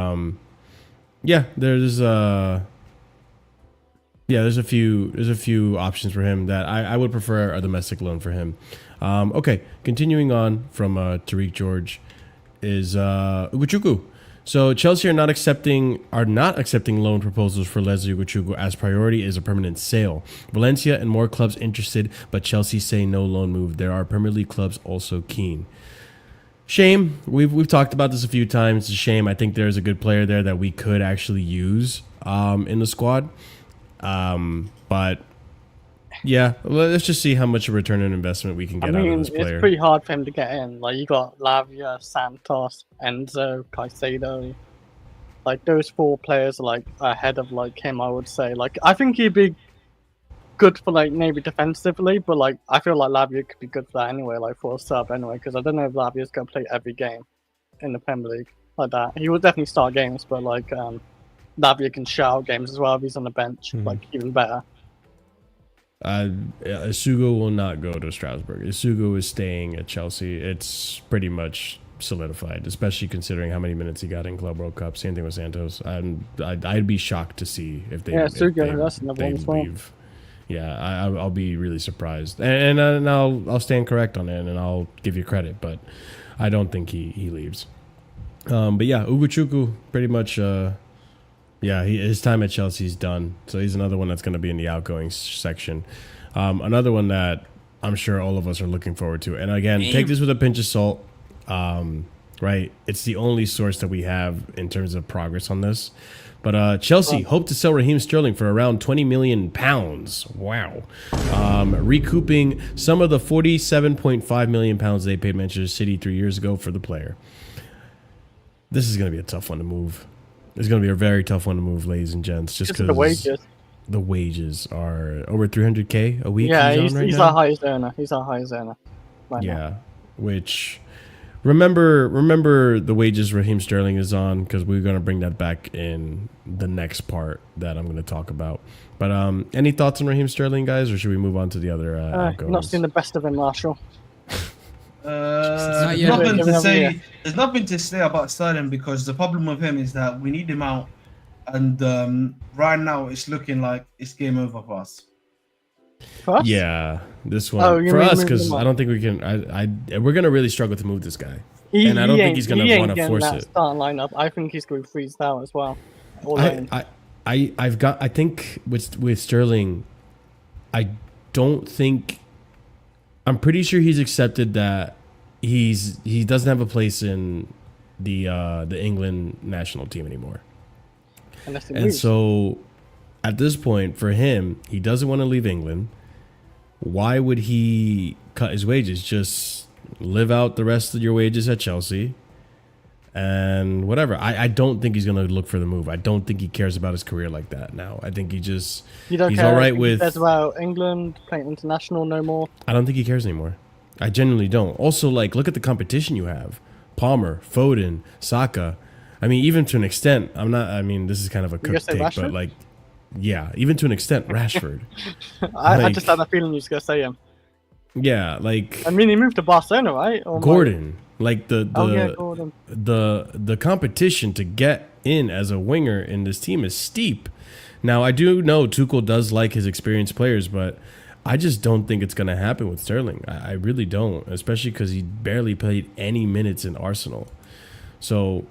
S1: there's a few options for him that I would prefer a domestic loan for him. Okay, continuing on from Tariq George is Ugochukwu. So Chelsea are not accepting loan proposals for Leslie Ugochukwu, as priority is a permanent sale. Valencia and more clubs interested, but Chelsea say no loan move. There are Premier League clubs also keen. Shame. We've talked about this a few times. It's a shame. I think there's a good player there that we could actually use in the squad. But yeah, let's just see how much a return on investment we can get out of this player.
S3: It's pretty hard for him to get in. Like, you got Lavia, Santos, Enzo, Caicedo. Like, those four players are like ahead of like him, I would say. Like, I think he'd be good for like maybe defensively, but like I feel like Lavia could be good for that anyway, like for a sub anyway, because I don't know if Lavia's gonna play every game in the Premier League like that. He would definitely start games, but like Lavia can shout games as well if he's on the bench, like even better.
S1: Isugo will not go to Strasbourg. Isugo is staying at Chelsea. It's pretty much solidified, especially considering how many minutes he got in Club World Cup. Same thing with Santos. I'd be shocked to see if they
S3: Isugo, that's another one as well.
S1: Leave. Yeah, I'll be really surprised, and I'll stand correct on it, and I'll give you credit, but I don't think he leaves. But yeah, Ugochukwu pretty much. His time at Chelsea's done. So he's another one that's going to be in the outgoing section. Another one that I'm sure all of us are looking forward to. And again, take this with a pinch of salt. Right? It's the only source that we have in terms of progress on this. But Chelsea hope to sell Raheem Sterling for around £20 million. Wow. Recouping some of the £47.5 million they paid Manchester City 3 years ago for the player. This is going to be a tough one to move. It's going to be a very tough one to move, ladies and gents, just because the wages are over 300K a week.
S3: Yeah, he's our highest earner. He's our highest earner. Right now.
S1: Which remember the wages Raheem Sterling is on, because we're going to bring that back in the next part that I'm going to talk about. But any thoughts on Raheem Sterling, guys, or should we move on to the other?
S3: Not seen the best of him, Marshall.
S2: There's nothing to say about Sterling, because the problem with him is that we need him out, and right now it's looking like it's game over for us.
S3: For us?
S1: Yeah, this one for us, because I don't think we can. We're gonna really struggle to move this guy, and I don't think he's gonna want to force it.
S3: Starting lineup, I think he's going to freeze out as well.
S1: I think with Sterling, I don't think. I'm pretty sure he's accepted that he doesn't have a place in the England national team anymore. And so at this point for him, he doesn't want to leave England. Why would he cut his wages? Just live out the rest of your wages at Chelsea and whatever. I don't think he's going to look for the move. I don't think he cares about his career like that now. I think he's all right with. He
S3: cares about England playing international no more.
S1: I don't think he cares anymore. I genuinely don't. Also, like, look at the competition you have: Palmer, Foden, Saka. I mean, even to an extent, this is kind of a cooked take, but like, yeah, even to an extent, Rashford.
S3: I just had a feeling you was gonna say him.
S1: Yeah, like.
S3: I mean, he moved to Barcelona, right?
S1: Or Gordon. Like the competition to get in as a winger in this team is steep. Now I do know Tuchel does like his experienced players, but I just don't think it's gonna happen with Sterling. I really don't, especially because he barely played any minutes in Arsenal. So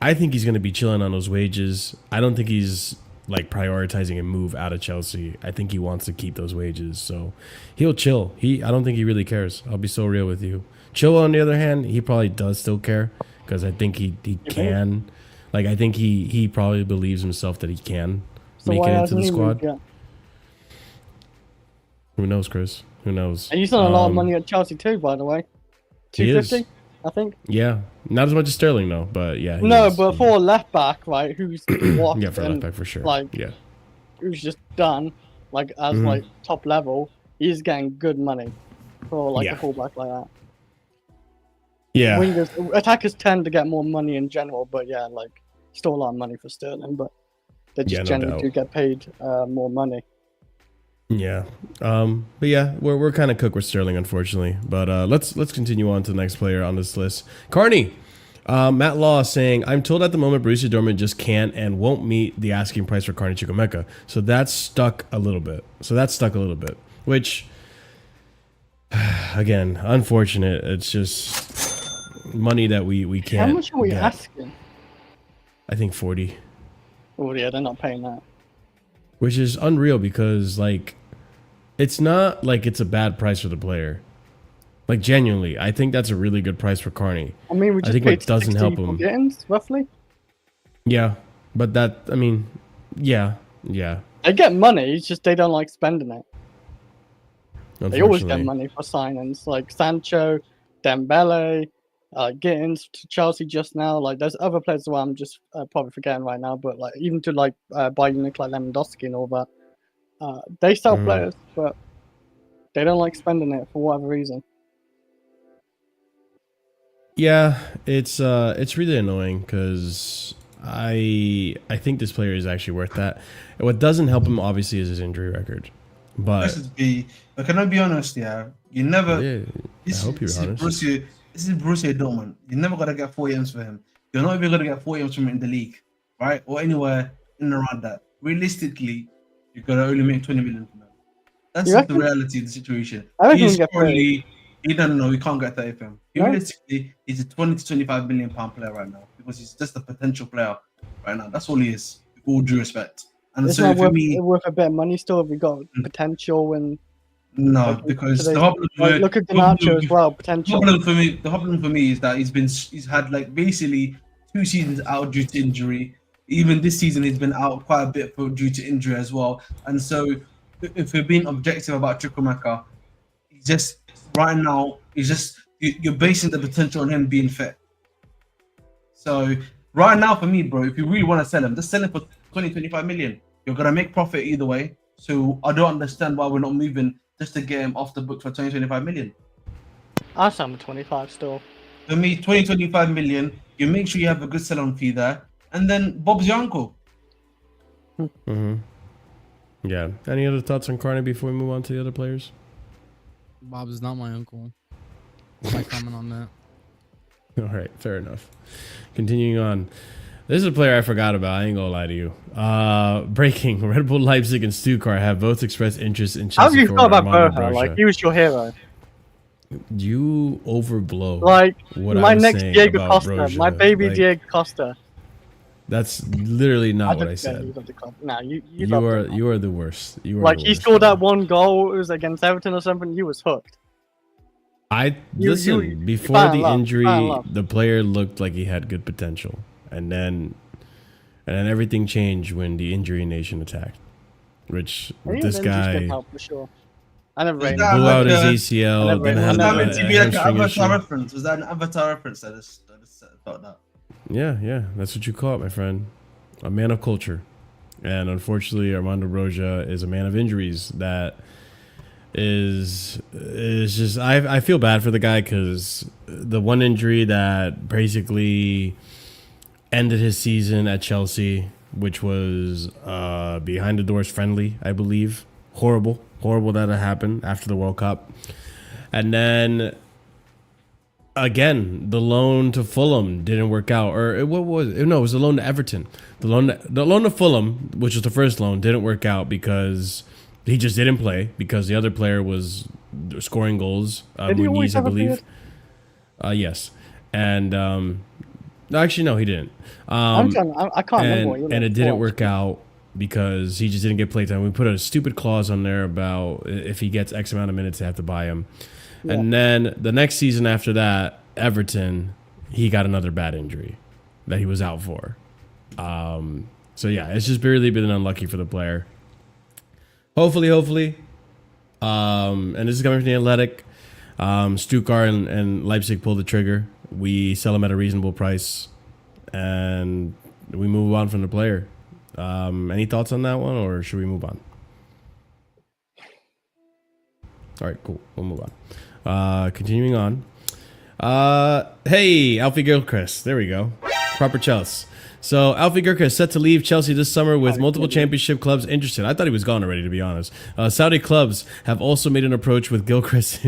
S1: I think he's gonna be chilling on those wages. I don't think he's like prioritizing a move out of Chelsea. I think he wants to keep those wages, so he'll chill. I don't think he really cares. I'll be so real with you. Chilwell, on the other hand, he probably does still care because I think he can. Like I think he probably believes himself that he can make it into the squad. Who knows, Chris? Who knows?
S3: And he's done a lot of money at Chelsea too, by the way. 250, I think.
S1: Yeah, not as much as Sterling though, but yeah.
S3: But for a left back, right, who's walked
S1: yeah, for left back for sure.
S3: Like,
S1: yeah,
S3: who's just done like as like top level, he's getting good money for like a fullback like that.
S1: Yeah.
S3: Wingers, attackers tend to get more money in general, but yeah, like still a lot of money for Sterling, but they just generally do get paid more money.
S1: Yeah, but yeah, we're kind of cooked with Sterling, unfortunately. But let's continue on to the next player on this list, Carney. Matt Law saying, "I'm told at the moment Borussia Dortmund just can't and won't meet the asking price for Carney Chukwuemeka." So that's stuck a little bit. Which, again, unfortunate. It's just money that we can't.
S3: How much are we asking?
S1: I think 40.
S3: Oh yeah, they're not paying that.
S1: Which is unreal because like. It's not like it's a bad price for the player. Like genuinely, I think that's a really good price for Carney.
S3: I mean, we just
S1: think
S3: paid
S1: what doesn't help him.
S3: Games, roughly.
S1: Yeah, but that yeah.
S3: They get money. It's just they don't like spending it. They always get money for signings like Sancho, Dembele, Gittins to Chelsea just now. Like there's other players who I'm just probably forgetting right now, but like even to like buy Nicolas Lewandowski and all that. They sell players, but they don't like spending it for whatever reason.
S1: Yeah, it's really annoying because I think this player is actually worth that. And what doesn't help him obviously is his injury record. But
S2: can I be honest? Yeah, you never.
S1: Yeah, I hope you're honest.
S2: This is Borussia Dortmund. You're never gonna get 40 M's for him. You're not even gonna get 40 M's from him in the league, right? Or anywhere in and around that. Realistically, you're gonna only make 20 million from him. That's the reality of the situation. He's probably he doesn't know he can't get 30 from him. Realistically, he's a 20 to 25 million pound player right now because he's just a potential player right now. That's all he is, with all due respect. And
S3: it's
S2: so
S3: not
S2: for me,
S3: worth a bit of money still. If we got potential and
S2: no, because the problem
S3: look at Garnacho as well. Potential.
S2: The problem for me is that he's had like basically 2 seasons out due to injury. Even this season, he's been out quite a bit due to injury as well. And so, if we're being objective about Chukwuemeka, you're basing the potential on him being fit. So right now, for me, bro, if you really want to sell him, just sell him for 20-25 million. You're gonna make profit either way. So I don't understand why we're not moving just to get him off the book for 20-25 million.
S3: I'll sell him 25 still.
S2: For me, 20-25 million. You make sure you have a good sell-on fee there. And then Bob's your uncle.
S1: Yeah. Any other thoughts on Carney before we move on to the other players?
S4: Bob is not my uncle. My comment on that.
S1: All right, fair enough. Continuing on. This is a player I forgot about. I ain't gonna lie to you. Breaking. Red Bull Leipzig and Stuttgart have both expressed interest in Chelsea.
S3: How do you feel about Berger? Like, he was your hero.
S1: You overblow.
S3: Like,
S1: what
S3: my
S1: I'm
S3: next
S1: saying
S3: Diego
S1: about
S3: Costa.
S1: Broja.
S3: My baby
S1: like,
S3: Diego Costa.
S1: That's literally not what I said.
S3: Nah, you
S1: are the worst. You are
S3: like
S1: the
S3: he
S1: worst,
S3: scored that one goal. It was against Everton or something. You was hooked.
S1: Before the injury, the player looked like he had good potential, and then everything changed when the injury nation attacked. Which this guy
S3: help for sure. I never
S1: blew out his ACL. Then had
S2: Was that an avatar reference? I just thought that.
S1: Yeah, that's what you call it, my friend. A man of culture. And unfortunately, Armando Broja is a man of injuries. That is just, I feel bad for the guy because the one injury that basically ended his season at Chelsea, which was behind the doors friendly, I believe. Horrible that it happened after the World Cup. And then again, the loan to Fulham didn't work out, or what was it? No, it was the loan to Everton. The loan to Fulham, which was the first loan, didn't work out because He just didn't play because the other player was scoring goals.
S3: Did he always
S1: Muniz, I
S3: have a
S1: believe. Yes, and no, actually no, he didn't.
S3: I can't remember what
S1: And it didn't work out because he just didn't get playtime. We put a stupid clause on there about if he gets X amount of minutes, they have to buy him.
S3: Yeah.
S1: And then the next season after that, Everton, he got another bad injury that he was out for. So yeah, it's just really been unlucky for the player. Hopefully, and this is coming from the Athletic. Stuttgart and Leipzig pull the trigger. We sell him at a reasonable price, and we move on from the player. Any thoughts on that one, or should we move on? All right, cool. We'll move on. Continuing on. Hey, Alfie Gilchrist. There we go. Proper Chelsea. So Alfie Gurka is set to leave Chelsea this summer with multiple championship clubs interested. I thought he was gone already, to be honest. Saudi clubs have also made an approach with Gilchrist.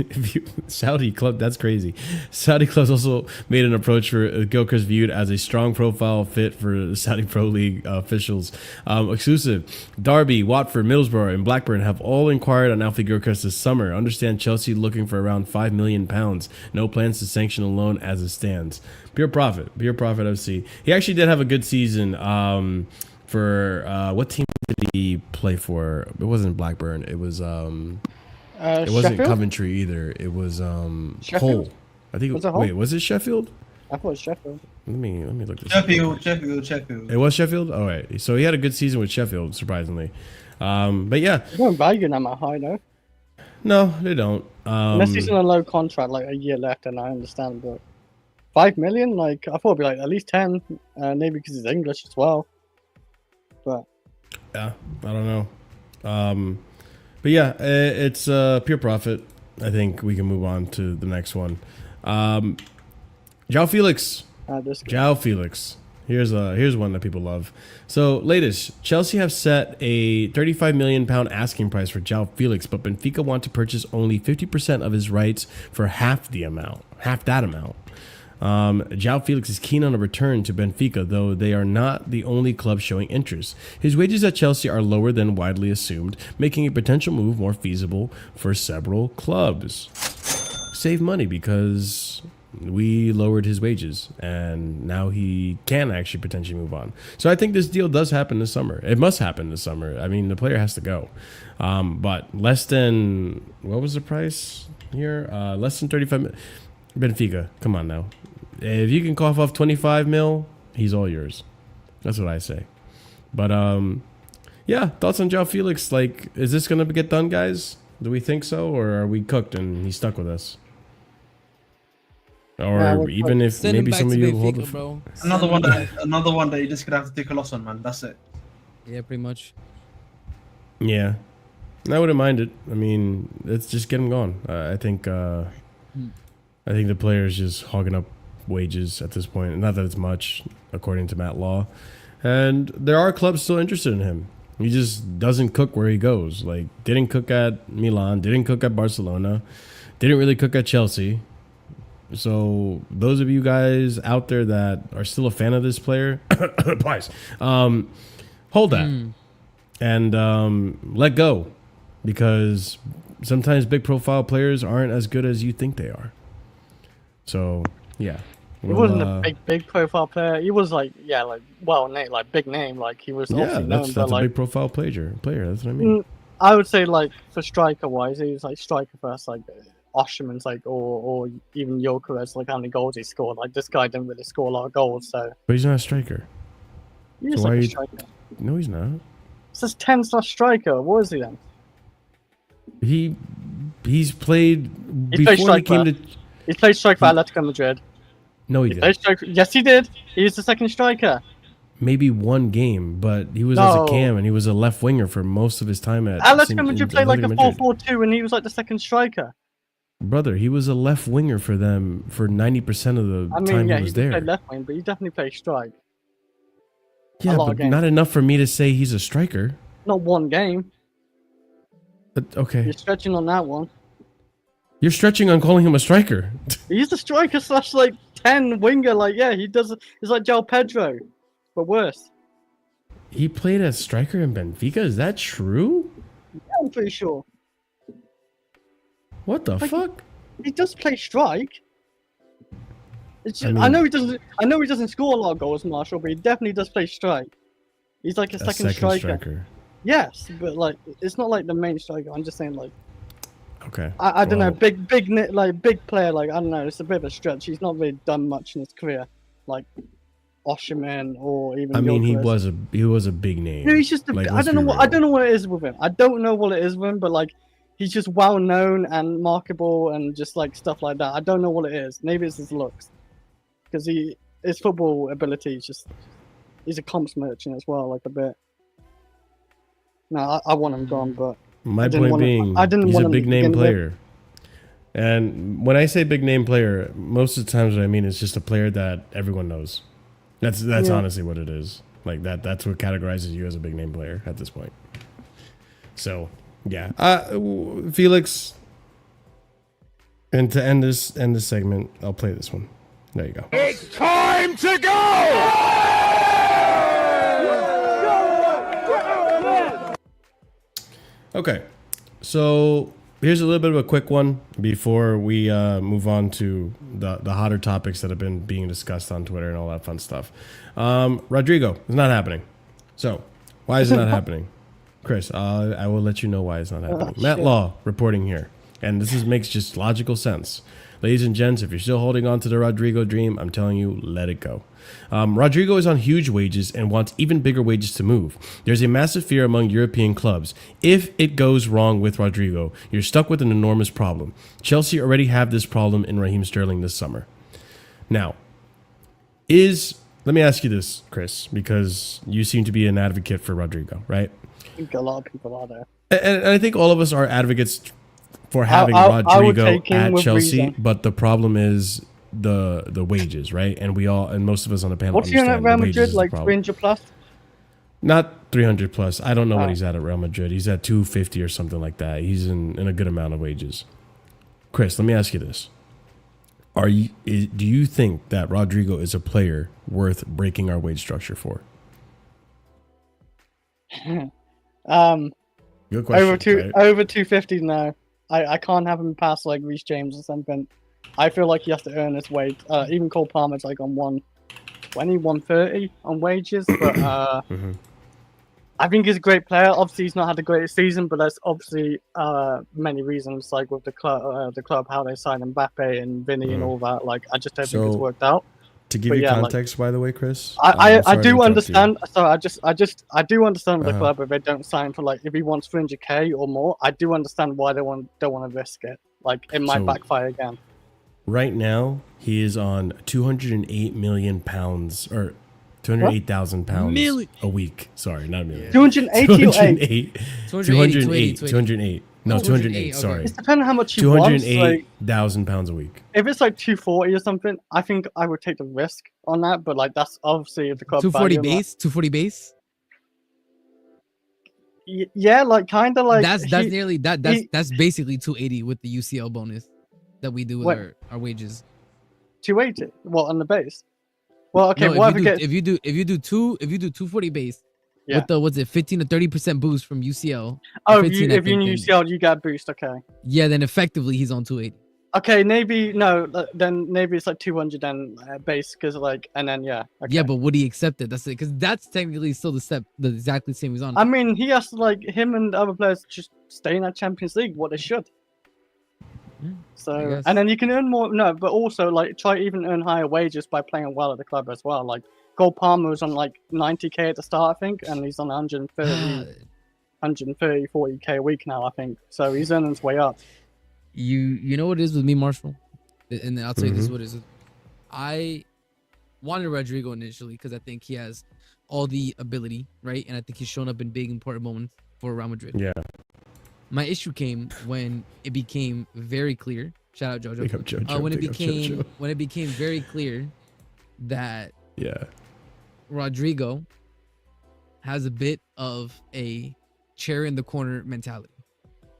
S1: Saudi club, that's crazy. Saudi clubs also made an approach for Gilchrist, viewed as a strong profile fit for the Saudi Pro League officials. Exclusive. Derby, Watford, Middlesbrough, and Blackburn have all inquired on Alfie Gilchrist this summer. Understand Chelsea looking for around £5 million. No plans to sanction a loan as it stands. Pure profit FC. He actually did have a good season for what team did he play for? It wasn't Blackburn. It was it wasn't
S3: Sheffield?
S1: Coventry either. It was
S3: Sheffield?
S1: Hull. I think
S3: Was it Hull?
S1: wait, was it Sheffield?
S3: I thought it was Sheffield.
S1: Let me look this up.
S2: Sheffield.
S1: It was Sheffield? All right. So he had a good season with Sheffield, surprisingly. But yeah.
S3: They don't value them at high, though.
S1: No, they don't.
S3: Unless he's on a low contract, like a year left, and I understand, but 5 million? Like, I thought it'd be like at least 10, maybe because he's English as well. But
S1: yeah, I don't know. But yeah, it's pure profit. I think we can move on to the next one. João Felix. João Felix. Here's one that people love. So, latest, Chelsea have set a £35 million asking price for João Felix, but Benfica want to purchase only 50% of his rights for half that amount. João Felix is keen on a return to Benfica, though they are not the only club showing interest. His wages at Chelsea are lower than widely assumed, making a potential move more feasible for several clubs. Save money because we lowered his wages, and now he can actually potentially move on. So I think this deal does happen this summer. It must happen this summer. I mean, the player has to go. But less than, what was the price here? Less than 35 Benfica, come on now. If you can cough off 25 mil, he's all yours. That's what I say. But yeah, thoughts on João Felix? Like, is this gonna get done, guys? Do we think so, or are we cooked and he's stuck with us? Or even if
S4: Send him
S1: maybe
S4: back
S1: some
S4: to
S1: of you
S4: Benfica,
S1: hold the
S4: bro.
S2: Another one that you're just gonna have to take a loss on, man. That's it.
S4: Yeah, pretty much.
S1: Yeah, I wouldn't mind it. I mean, let's just get him gone. I think the player is just hogging up wages at this point. Not that it's much, according to Matt Law. And there are clubs still interested in him. He just doesn't cook where he goes. Like, didn't cook at Milan, didn't cook at Barcelona, didn't really cook at Chelsea. So those of you guys out there that are still a fan of this player, please, hold that and let go, because sometimes big profile players aren't as good as you think they are. So yeah,
S3: he wasn't a big profile player. He was like, yeah, like well-named, like big name. Like he was obviously known,
S1: that's
S3: but
S1: a
S3: like
S1: big profile player. That's what I mean.
S3: I would say like for striker wise, he was like striker first, like Osherman's like or even Gyökeres, like how many goals he scored. Like this guy didn't really score a lot of goals, so.
S1: But he's not a striker.
S3: He's
S1: so
S3: like
S1: a
S3: striker.
S1: No, he's not.
S3: It says 10 striker. What is he then?
S1: He's played
S3: He
S1: before
S3: played
S1: he came to.
S3: He played striker for Atletico Madrid.
S1: No, he didn't.
S3: Yes, he did. He was the second striker.
S1: Maybe one game, but he was as a cam, and he was a left winger for most of his time at
S3: Atletico Madrid played like a 4-4-2, and he was like the second striker.
S1: Brother, he was a left winger for them for 90% of the time he was there.
S3: He played left wing, but he definitely played strike.
S1: Yeah, but not enough for me to say he's a striker.
S3: Not one game.
S1: But okay.
S3: You're stretching on that one.
S1: You're stretching on calling him a striker.
S3: He's the striker / like 10 winger. Like, yeah, he does. It's like João Pedro, but worse.
S1: He played as striker in Benfica? Is that true?
S3: I'm pretty sure.
S1: What the
S3: Like,
S1: fuck?
S3: He does play strike. It's just,
S1: I
S3: I know
S1: mean-
S3: he doesn't. I know he doesn't score a lot of goals, Marshall, but he definitely does play strike. He's like a
S1: A
S3: second striker. Yes, but like it's not like the main striker. I'm just saying like
S1: Okay.
S3: I don't know,
S1: Well,
S3: big big player. Like I don't know, it's a bit of a stretch. He's not really done much in his career, like Osherman or even.
S1: I mean, he
S3: Gyökeres.
S1: was a big name.
S3: No, he's just.
S1: Like,
S3: I
S1: let's
S3: don't know
S1: be
S3: what. I
S1: real.
S3: don't know what it is with him. I don't know what it is with him, but like he's just well known and marketable and just like stuff like that. I don't know what it is. Maybe it's his looks, because his football ability is just. He's a comps merchant as well, like a bit. No, I want him gone, but
S1: My
S3: I didn't
S1: point
S3: want him-
S1: being,
S3: I didn't
S1: he's
S3: want
S1: a
S3: him
S1: big
S3: to
S1: name
S3: begin with.
S1: player. And when I say big name player, most of the times what I mean is just a player that everyone knows. That's
S3: Yeah.
S1: honestly what it is. Like that's what categorizes you as a big name player at this point. So yeah, Felix. And to end this segment, I'll play this one. There you go.
S5: It's time to go!
S1: Okay, so here's a little bit of a quick one before we move on to the hotter topics that have been being discussed on Twitter and all that fun stuff. Rodrygo is not happening. So why is it not happening? Chris, I will let you know why it's not happening. Matt
S3: shit.
S1: Law reporting here, and this makes just logical sense. Ladies and gents, if you're still holding on to the Rodrygo dream, I'm telling you, let it go. Rodrygo is on huge wages and wants even bigger wages to move. There's a massive fear among European clubs. If it goes wrong with Rodrygo, you're stuck with an enormous problem. Chelsea already have this problem in Raheem Sterling this summer. Now, let me ask you this, Chris, because you seem to be an advocate for Rodrygo, right?
S3: I think a lot of people are there.
S1: And I think all of us are advocates for having
S3: I would
S1: Rodrygo
S3: take him
S1: at
S3: with
S1: Chelsea,
S3: reason.
S1: but the problem is the wages, right? And most of us on the panel
S3: What's he on at
S1: understand
S3: Real
S1: the wages
S3: Madrid?
S1: is the
S3: Like
S1: problem.
S3: 300 plus?
S1: Not 300 plus. I don't know what
S3: Oh.
S1: he's at Real Madrid. He's at 250 or something like that. He's in a good amount of wages. Chris, let me ask you this. Do you think that Rodrygo is a player worth breaking our wage structure for? Good question. right?
S3: Over 250 now. I can't have him pass like Reece James or something. I feel like he has to earn his wage. Even Cole Palmer's like on 120, 130 on wages, but
S1: Mhm.
S3: I think he's a great player. Obviously, he's not had the greatest season, but there's obviously many reasons, like with the club, how they signed Mbappe and Vinny and all that. Like, I just don't think it's
S1: So-
S3: worked out.
S1: To give
S3: But
S1: you
S3: yeah, like-
S1: context, by the way, Chris,
S3: I
S1: sorry to
S3: do
S1: interrupt you.
S3: understand. So I do understand with the
S1: Uh-huh.
S3: club if they don't sign for like if he wants 300k or more. I do understand why they don't want to risk it. Like it might
S1: So-
S3: backfire again.
S1: Right now, he is on 208 million pounds or 208,000 pounds
S4: Million.
S1: a week. Sorry, not a million.
S3: 280 or 8.
S1: 208. 208. No, 208.
S4: okay.
S1: Sorry.
S3: It's depending on how much he wants. Like,
S1: 208,000 pounds a week.
S3: if it's like 240 or something, I think I would take the risk on that. But like that's obviously if the club
S4: 240
S3: value him,
S4: base, 240 base.
S3: like- yeah, like kind of like
S4: That's
S3: he-
S4: nearly that's basically 280 with the UCL bonus that we do with
S3: What?
S4: our wages.
S3: 280. What on the base? Well, okay.
S4: No,
S3: Whatever
S4: if you do 240 base
S3: Yeah.
S4: with the what's it 15 to 30% boost from UCL.
S3: Oh, if
S4: 15,
S3: you
S4: I
S3: if you
S4: think,
S3: knew UCL, you get a boost. Okay.
S4: Yeah, then effectively he's on 280.
S3: Okay, maybe no. Then maybe it's like 200 then base because like and then yeah. Okay.
S4: Yeah, but would he accept it? That's it, because that's technically still the exactly same he's on.
S3: I mean, he has to like him and the other players just stay in that Champions League. What they should.
S4: Yeah, I
S3: So
S4: guess.
S3: and then you can earn more. No, but also like try even earn higher wages by playing well at the club as well. Like Cole Palmer was on like 90k at the start, I think, and he's on 130, 40k a week now, I think. So he's earning his way up.
S4: You know what it is with me, Marshall, and I'll tell you this:
S1: Mhm.
S4: what it is. I wanted Rodrygo initially because I think he has all the ability, right? And I think he's shown up in big important moments for Real Madrid.
S1: Yeah.
S4: My issue came when it became very clear. Shout out Jojo.
S1: Big up Jojo.
S4: When it
S1: big up
S4: became
S1: Jojo.
S4: when it became very clear that
S1: Yeah.
S4: Rodrygo has a bit of a chair in the corner mentality.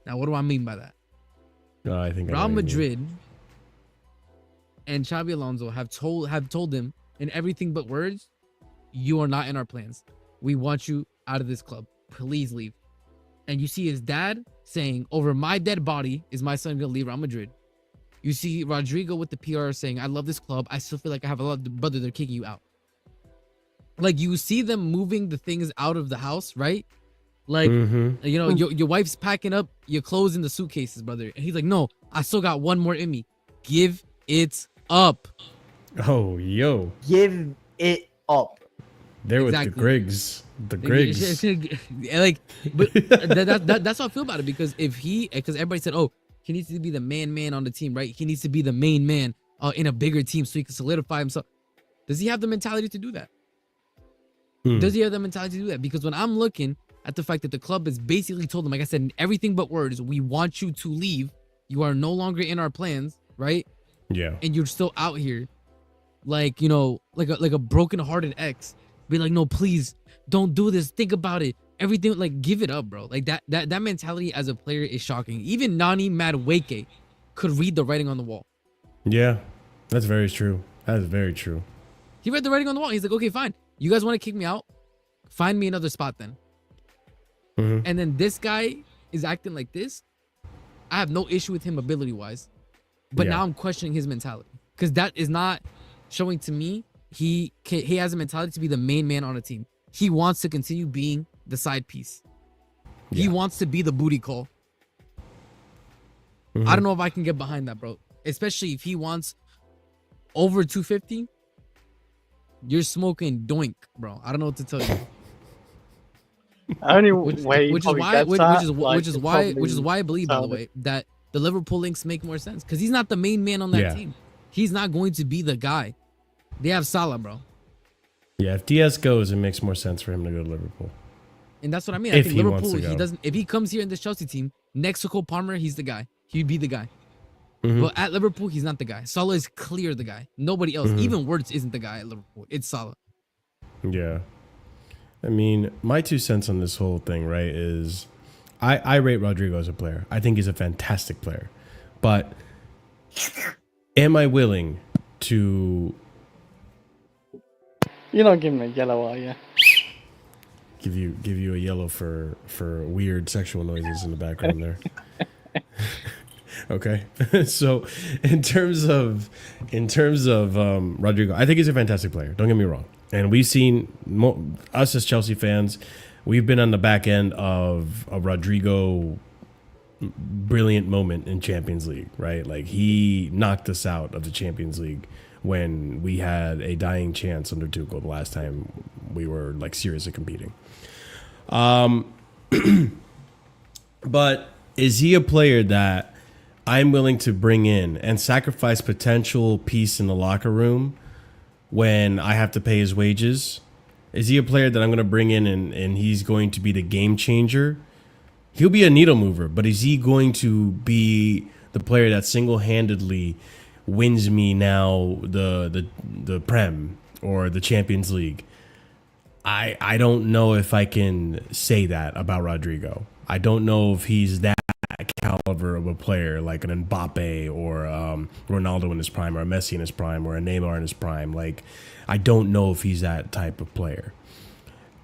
S4: Now, what do I mean by that?
S1: No, I think I know
S4: Real
S1: what you mean.
S4: Madrid and Xavi Alonso have told him in everything but words, you are not in our plans. We want you out of this club. Please leave. And you see his dad saying, over my dead body is my son going to leave Real Madrid. You see Rodrygo with the PR saying, I love this club. I still feel like I have a lot of brother. They're kicking you out. Like, you see them moving the things out of the house, right? Like, you know, your wife's packing up your clothes in the suitcases, brother. And he's like, no, I still got one more in me. Give it up.
S1: Oh, yo.
S6: Give it up.
S1: There with the Griggs. The Griggs.
S4: Like, but that's how I feel about it. Because because everybody said, oh, he needs to be the man on the team, right? He needs to be the main man in a bigger team so he can solidify himself. Does he have the mentality to do that? Does he have the mentality to do that? Because when I'm looking at the fact that the club has basically told him, like I said, in everything but words, we want you to leave. You are no longer in our plans, right?
S1: Yeah.
S4: And you're still out here, like, you know, like a broken-hearted ex. Be like, no, please, don't do this. Think about it. Everything, like, give it up, bro. Like, that mentality as a player is shocking. Even Noni Madueke could read the writing on the wall.
S1: Yeah, that's very true. That is very true.
S4: He read the writing on the wall. He's like, okay, fine. You guys want to kick me out? Find me another spot then. And then this guy is acting like this. I have no issue with him ability-wise. But now I'm questioning his mentality. Because that is not showing to me he has a mentality to be the main man on a team. He wants to continue being the side piece. He wants to be the booty call. I don't know if I can get behind that, bro. Especially if he wants over 250. You're smoking doink, bro. I don't know what to tell you.
S3: Only
S4: which is why I believe, by the way, that the Liverpool links make more sense because he's not the main man on that team. He's not going to be the guy. They have Salah, bro.
S1: Yeah, if Diaz goes, it makes more sense for him to go to Liverpool.
S4: And that's what I mean. I think Liverpool, he doesn't. If he comes here in this Chelsea team next to Cole Palmer, he's the guy. He'd be the guy. But at Liverpool, he's not the guy. Salah is clear the guy. Nobody else, even Wirtz, isn't the guy at Liverpool. It's Salah.
S1: Yeah. I mean, my 2 cents on this whole thing, right, is I rate Rodrygo as a player. I think he's a fantastic player. But am I willing to...
S3: You're not giving me a yellow, are you?
S1: Give you a yellow for weird sexual noises in the background there. Okay. So in terms of Rodrygo, I think he's a fantastic player. Don't get me wrong. And we've seen us as Chelsea fans, we've been on the back end of a Rodrygo brilliant moment in Champions League, right? Like, he knocked us out of the Champions League when we had a dying chance under Tuchel the last time we were like seriously competing. But is he a player that I'm willing to bring in and sacrifice potential peace in the locker room when I have to pay his wages? Is he a player that I'm going to bring in and he's going to be the game changer? He'll be a needle mover, but is he going to be the player that single-handedly wins me now the Prem or the Champions League? I don't know if I can say that about Rodrygo. I don't know if he's that caliber of a player like an Mbappe or Ronaldo in his prime or a Messi in his prime or a Neymar in his prime. Like, I don't know if he's that type of player.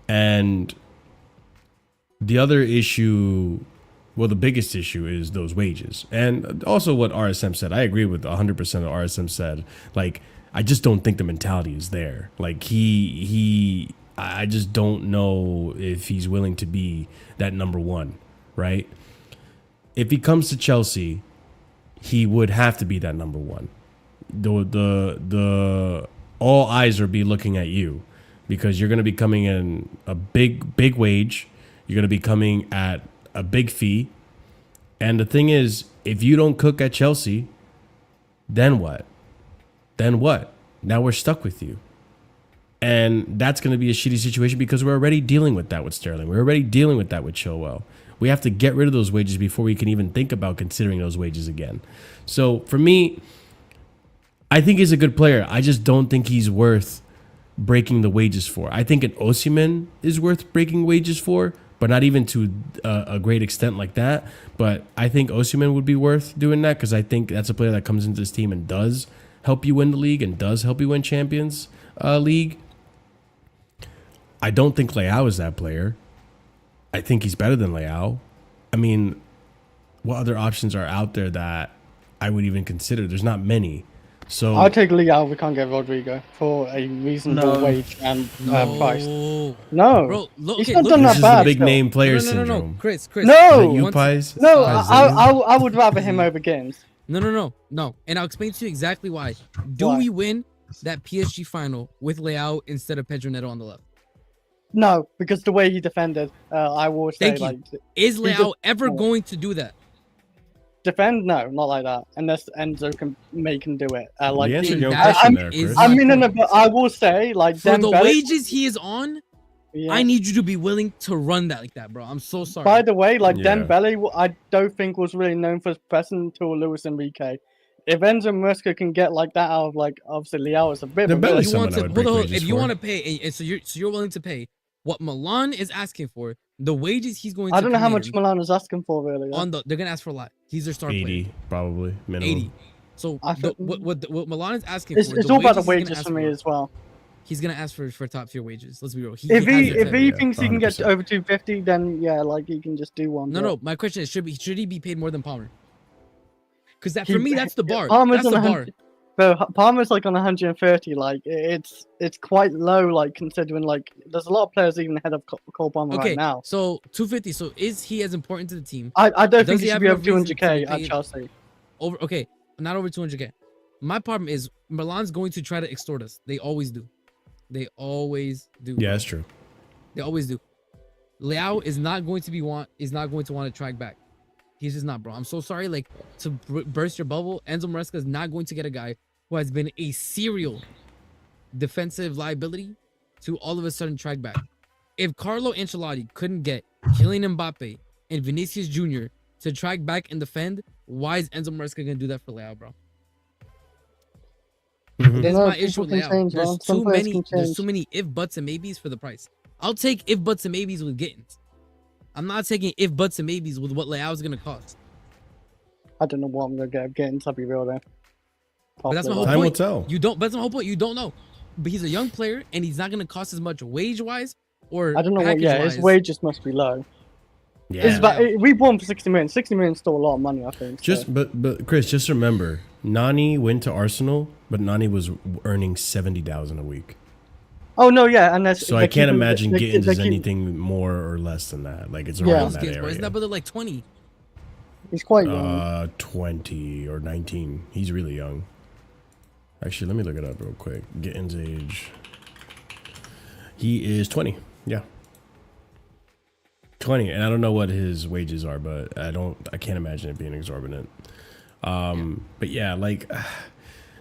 S1: And the other issue, well, the biggest issue is those wages. And also what RSM said. I agree with 100% of RSM said. Like, I just don't think the mentality is there. Like, I just don't know if he's willing to be that number one, right? If he comes to Chelsea, he would have to be that number one. The all eyes will be looking at you because you're going to be coming in a big wage. You're going to be coming at a big fee. And the thing is, if you don't cook at Chelsea, then what? Then what? Now we're stuck with you. And that's going to be a shitty situation because we're already dealing with that with Sterling. We're already dealing with that with Chilwell. We have to get rid of those wages before we can even think about considering those wages again. So for me, I think he's a good player. I just don't think he's worth breaking the wages for. I think an Osimhen is worth breaking wages for, but not even to a great extent like that. But I think Osimhen would be worth doing that because I think that's a player that comes into this team and does help you win the league and does help you win Champions League. I don't think Leao is that player. I think he's better than Leao. I mean, what other options are out there that I would even consider? There's not many. So
S3: I'll take Leao. We can't get Rodrygo for a reasonable
S2: No.
S3: wage and price.
S4: No,
S3: No,
S4: bro. Look,
S3: he's
S4: okay,
S3: not
S4: look
S3: done
S4: at
S1: this
S3: that
S1: is
S4: this.
S1: the
S3: bad.
S1: big
S3: still.
S1: name player
S4: No,
S1: syndrome.
S4: Chris.
S3: No!
S1: Is that you,
S4: Once-
S1: Pies?
S3: No,
S1: Pies, is that you?
S3: I would rather him over Games.
S4: No. And I'll explain to you exactly why. Do
S3: Why?
S4: we win that PSG final with Leao instead of Pedro Neto on the left?
S3: No, because the way he defended, I will say
S4: Thank you.
S3: like
S4: Is
S3: He
S4: Leao
S3: just-
S4: ever
S3: no.
S4: going to do that?
S3: defend. No, not like that. Unless Enzo can make him do it. Like
S1: You answered your own
S4: that
S1: question
S3: I'm-
S1: there,
S4: is
S1: Chris.
S3: I
S4: my
S3: mean, no,
S4: point.
S3: but I will say like
S4: For the
S3: Dembele-
S4: wages he is on,
S3: yeah.
S4: I need you to be willing to run that like that, bro. I'm so sorry.
S3: By the way, like
S1: Yeah.
S3: Dembele, I don't think was really known for his pressing until Luis Enrique. If Enzo Maresca can get like that out of like obviously Leao is a bit. of a
S1: Dembele's
S3: risk.
S4: you
S1: someone
S4: want
S1: I
S4: to
S1: would
S4: hold
S1: break
S4: on,
S1: wages
S4: if you
S1: for.
S4: want to pay, and so you're willing to pay what Milan is asking for, the wages he's going to
S3: I don't know how
S4: pay
S3: much
S4: him
S3: Milan is asking for really.
S4: on they're gonna ask for a lot. He's their star player.
S1: 80 probably minimum.
S4: 80. So
S3: I
S4: the,
S3: thought-
S4: what Milan is asking
S3: It's,
S4: for,
S3: it's
S4: the
S3: all about the
S4: he's gonna
S3: wages
S4: ask
S3: for me as well.
S4: He's gonna ask for top tier wages. Let's be real.
S3: If
S4: has
S3: he
S4: it
S3: if
S4: fair.
S3: he
S1: Yeah,
S3: thinks he can get
S1: 100%.
S3: over 250, then yeah, like he can just do one.
S4: No,
S3: but-
S4: no. My question is, should he be paid more than Palmer? Because that
S3: He-
S4: for me, that's the bar.
S3: Palmer's
S4: That's the
S3: on
S4: bar.
S3: 100 But Palmer's like on 130. Like it's quite low. Like considering like there's a lot of players even ahead of Cole Palmer
S4: Okay,
S3: right now.
S4: so 250. So is he as important to the team?
S3: I don't
S4: Does
S3: think
S4: he
S3: he should
S4: have
S3: be over
S4: enough reason to
S3: 200k
S4: be
S3: at
S4: paid?
S3: Chelsea.
S4: Over okay, not over 200k. My problem is Milan's going to try to extort us. They always do. They always do.
S1: Yeah, that's true.
S4: They always do. Leao is not going to want to track back. He's just not, bro. I'm so sorry. Like to burst your bubble, Enzo Maresca is not going to get a guy who has been a serial defensive liability to all of a sudden track back. If Carlo Ancelotti couldn't get Kylian Mbappe and Vinicius Jr. to track back and defend, why is Enzo Maresca gonna do that for Leao, bro?
S1: Mhm.
S4: That's
S3: No,
S4: my issue with
S3: people can
S4: Leao.
S3: change,
S4: There's
S3: man. Some
S4: too
S3: players
S4: many.
S3: can
S4: There's
S3: change.
S4: too many if buts and maybes for the price. I'll take if buts and maybes with Gittins. I'm not taking if buts and maybes with what Leao's gonna cost.
S3: I don't know what I'm gonna get again. To be real though.
S4: But that's my whole
S1: Time will
S4: point.
S1: tell.
S4: You don't. But that's my whole point. You don't know. But he's a young player, and he's not gonna cost as much wage wise or
S3: I don't know what. Yeah, his wages must be low.
S1: Yeah.
S3: It's about, we won for 60 million. 60 million is still a lot of money, I think.
S1: Just
S3: so.
S1: but Chris, just remember, Noni went to Arsenal, but Noni was earning 70,000 a week.
S3: Oh no, yeah, and that's
S1: So I can't imagine Gittins is anything more or less than that. Like it's
S3: Yeah.
S1: around that
S4: Isn't that
S1: area.
S4: brother like 20?
S3: He's quite young.
S1: 20 or 19. He's really young. Actually, let me look it up real quick. Gittins' age. He is 20. Yeah. 20, and I don't know what his wages are, but I can't imagine it being exorbitant. But yeah, like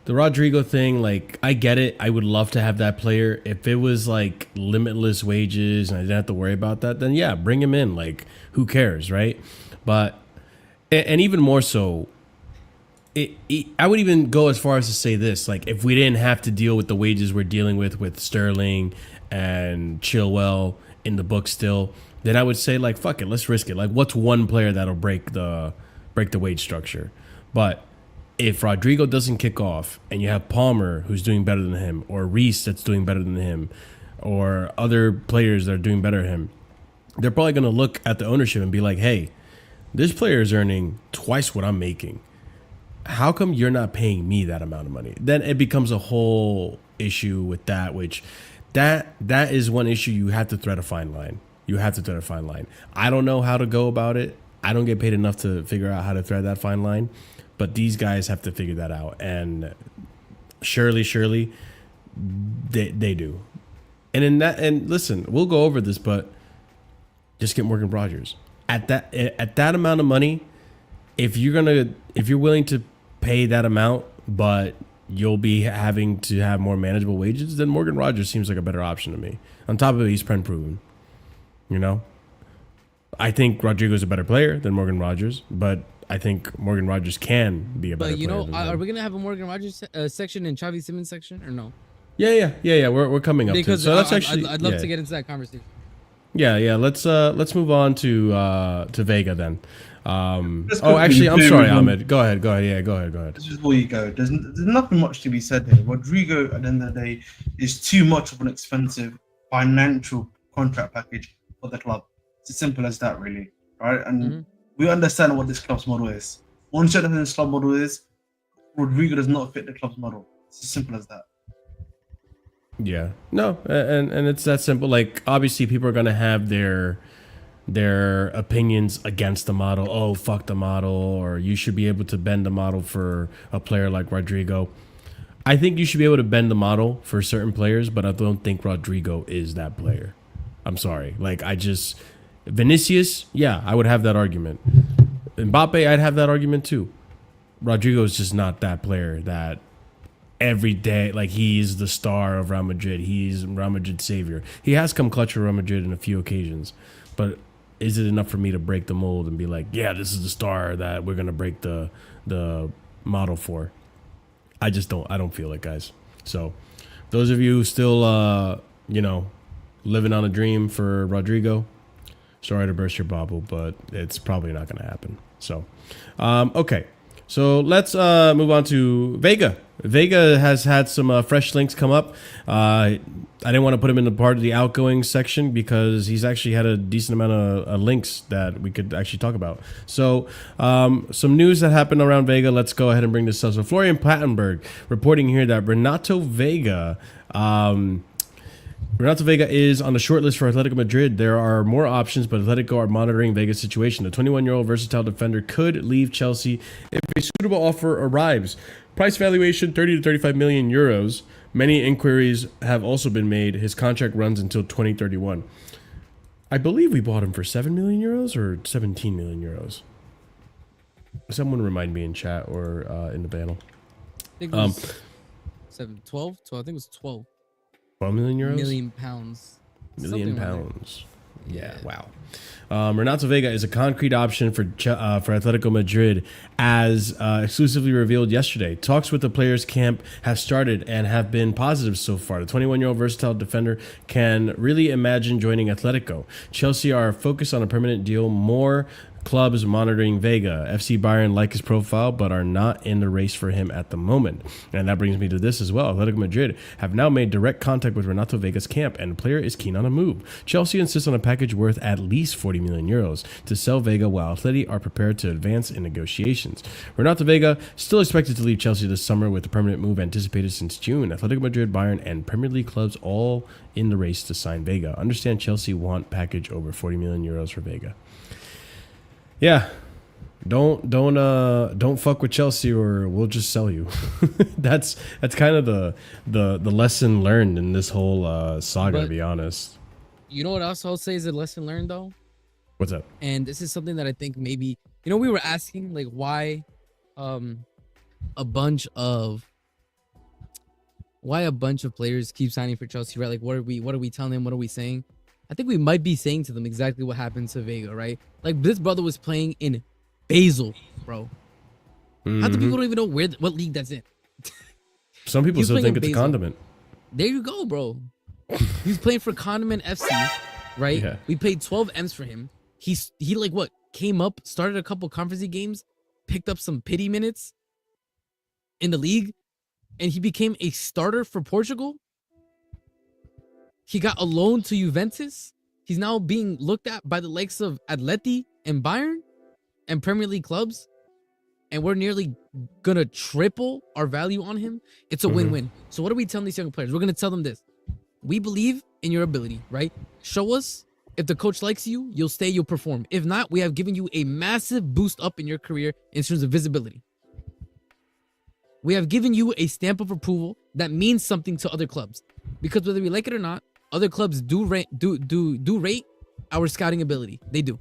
S1: the Rodrygo thing, like I get it. I would love to have that player. If it was like limitless wages and I didn't have to worry about that, then yeah, bring him in. Like who cares, right? But and even more so, I would even go as far as to say this: like if we didn't have to deal with the wages we're dealing with Sterling and Chilwell in the book still, then I would say like fuck it, let's risk it. Like what's one player that'll break the wage structure? But if Rodrygo doesn't kick off and you have Palmer who's doing better than him, or Reece that's doing better than him, or other players that are doing better than him, they're probably going to look at the ownership and be like, hey, this player is earning twice what I'm making. How come you're not paying me that amount of money? Then it becomes a whole issue with that, which that is one issue you have to thread a fine line. You have to thread a fine line. I don't know how to go about it. I don't get paid enough to figure out how to thread that fine line, but these guys have to figure that out. And surely they do. And listen, we'll go over this, but just get Morgan Rogers at that amount of money. If you're willing to pay that amount, but you'll be having to have more manageable wages, then Morgan Rogers seems like a better option to me. On top of it, he's Prem proven. You know, I think Rodrygo's a better player than Morgan Rogers, but I think Morgan Rogers can be a better
S4: But you
S1: player
S4: know,
S1: than
S4: are
S1: him.
S4: we gonna have a Morgan Rogers section and Xavi Simons section or no?
S1: Yeah. We're coming up
S4: Because
S1: to it. So that's
S4: I'd love
S1: yeah.
S4: to get into that conversation.
S1: Yeah. Let's move on to Veiga then.
S2: Let's
S1: Oh,
S2: quickly
S1: actually, I'm
S2: do,
S1: sorry,
S2: um,
S1: Ahmed. Go ahead. Yeah, go ahead.
S2: This is before you go. There's nothing much to be said here. Rodrygo, at the end of the day, is too much of an expensive financial contract package for the club. It's as simple as that, really. Right? And we understand what this club's model is. Once you understand this club model is, Rodrygo does not fit the club's model. It's as simple as that.
S1: Yeah. No, and it's that simple. Like, obviously, people are gonna have their opinions against the model. Oh, fuck the model, or you should be able to bend the model for a player like Rodrygo. I think you should be able to bend the model for certain players, but I don't think Rodrygo is that player. I'm sorry. Like, Vinicius, yeah, I would have that argument. Mbappe, I'd have that argument too. Rodrygo is just not that player that every day, like, he's the star of Real Madrid. He's Real Madrid's savior. He has come clutch for Real Madrid in a few occasions, but is it enough for me to break the mold and be like, yeah, this is the star that we're gonna break the model for? I don't feel it, guys. So those of you still living on a dream for Rodrygo, sorry to burst your bubble, but it's probably not gonna happen. So okay, so let's move on to Veiga. Veiga has had some fresh links come up. I didn't want to put him in the part of the outgoing section because he's actually had a decent amount of links that we could actually talk about. So some news that happened around Veiga. Let's go ahead and bring this up. So Florian Plattenberg reporting here that Renato Veiga is on the short list for Atletico Madrid. There are more options, but Atletico are monitoring Veiga's situation. The 21-year-old versatile defender could leave Chelsea if a suitable offer arrives. Price valuation, 30 to 35 million euros. Many inquiries have also been made. His contract runs until 2031. I believe we bought him for 7 million euros or 17 million euros. Someone remind me in chat or in the panel.
S4: I think it was 12? I think it was 12.
S1: 12 million euros?
S4: Million pounds.
S1: Million pounds. Yeah, wow. Renato Veiga is a concrete option for Atletico Madrid, as exclusively revealed yesterday. Talks with the players' camp have started and have been positive so far. The 21-year-old versatile defender can really imagine joining Atletico. Chelsea are focused on a permanent deal. More clubs monitoring Veiga. FC Bayern like his profile, but are not in the race for him at the moment. And that brings me to this as well. Atletico Madrid have now made direct contact with Renato Veiga's camp, and the player is keen on a move. Chelsea insists on a package worth at least 40 million euros to sell Veiga, while Atleti are prepared to advance in negotiations. Renato Veiga still expected to leave Chelsea this summer, with the permanent move anticipated since June. Atletico Madrid, Bayern, and Premier League clubs all in the race to sign Veiga. Understand Chelsea want package over 40 million euros for Veiga. Yeah, don't fuck with Chelsea or we'll just sell you. that's kind of the lesson learned in this whole saga, to be honest.
S4: You know what else I'll say is a lesson learned though?
S1: What's up?
S4: And this is something that I think maybe, we were asking like why a bunch of players keep signing for Chelsea, right? Like what are we telling them? What are we saying? I think we might be saying to them exactly what happened to Veiga, right? Like, this brother was playing in Basel, bro. Half the people don't even know what league that's in.
S1: Some people still think it's a condiment.
S4: There you go, bro. He's playing for Condiment FC, right?
S1: Yeah.
S4: We paid 12 M's for him. He like what? Came up, started a couple conference games, picked up some pity minutes in the league, and he became a starter for Portugal. He got a loan to Juventus. He's now being looked at by the likes of Atleti and Bayern and Premier League clubs. And we're nearly going to triple our value on him. It's a win-win. So what are we telling these young players? We're going to tell them this. We believe in your ability, right? Show us. If the coach likes you, you'll stay, you'll perform. If not, we have given you a massive boost up in your career in terms of visibility. We have given you a stamp of approval that means something to other clubs. Because whether we like it or not, other clubs do rate our scouting ability. They do.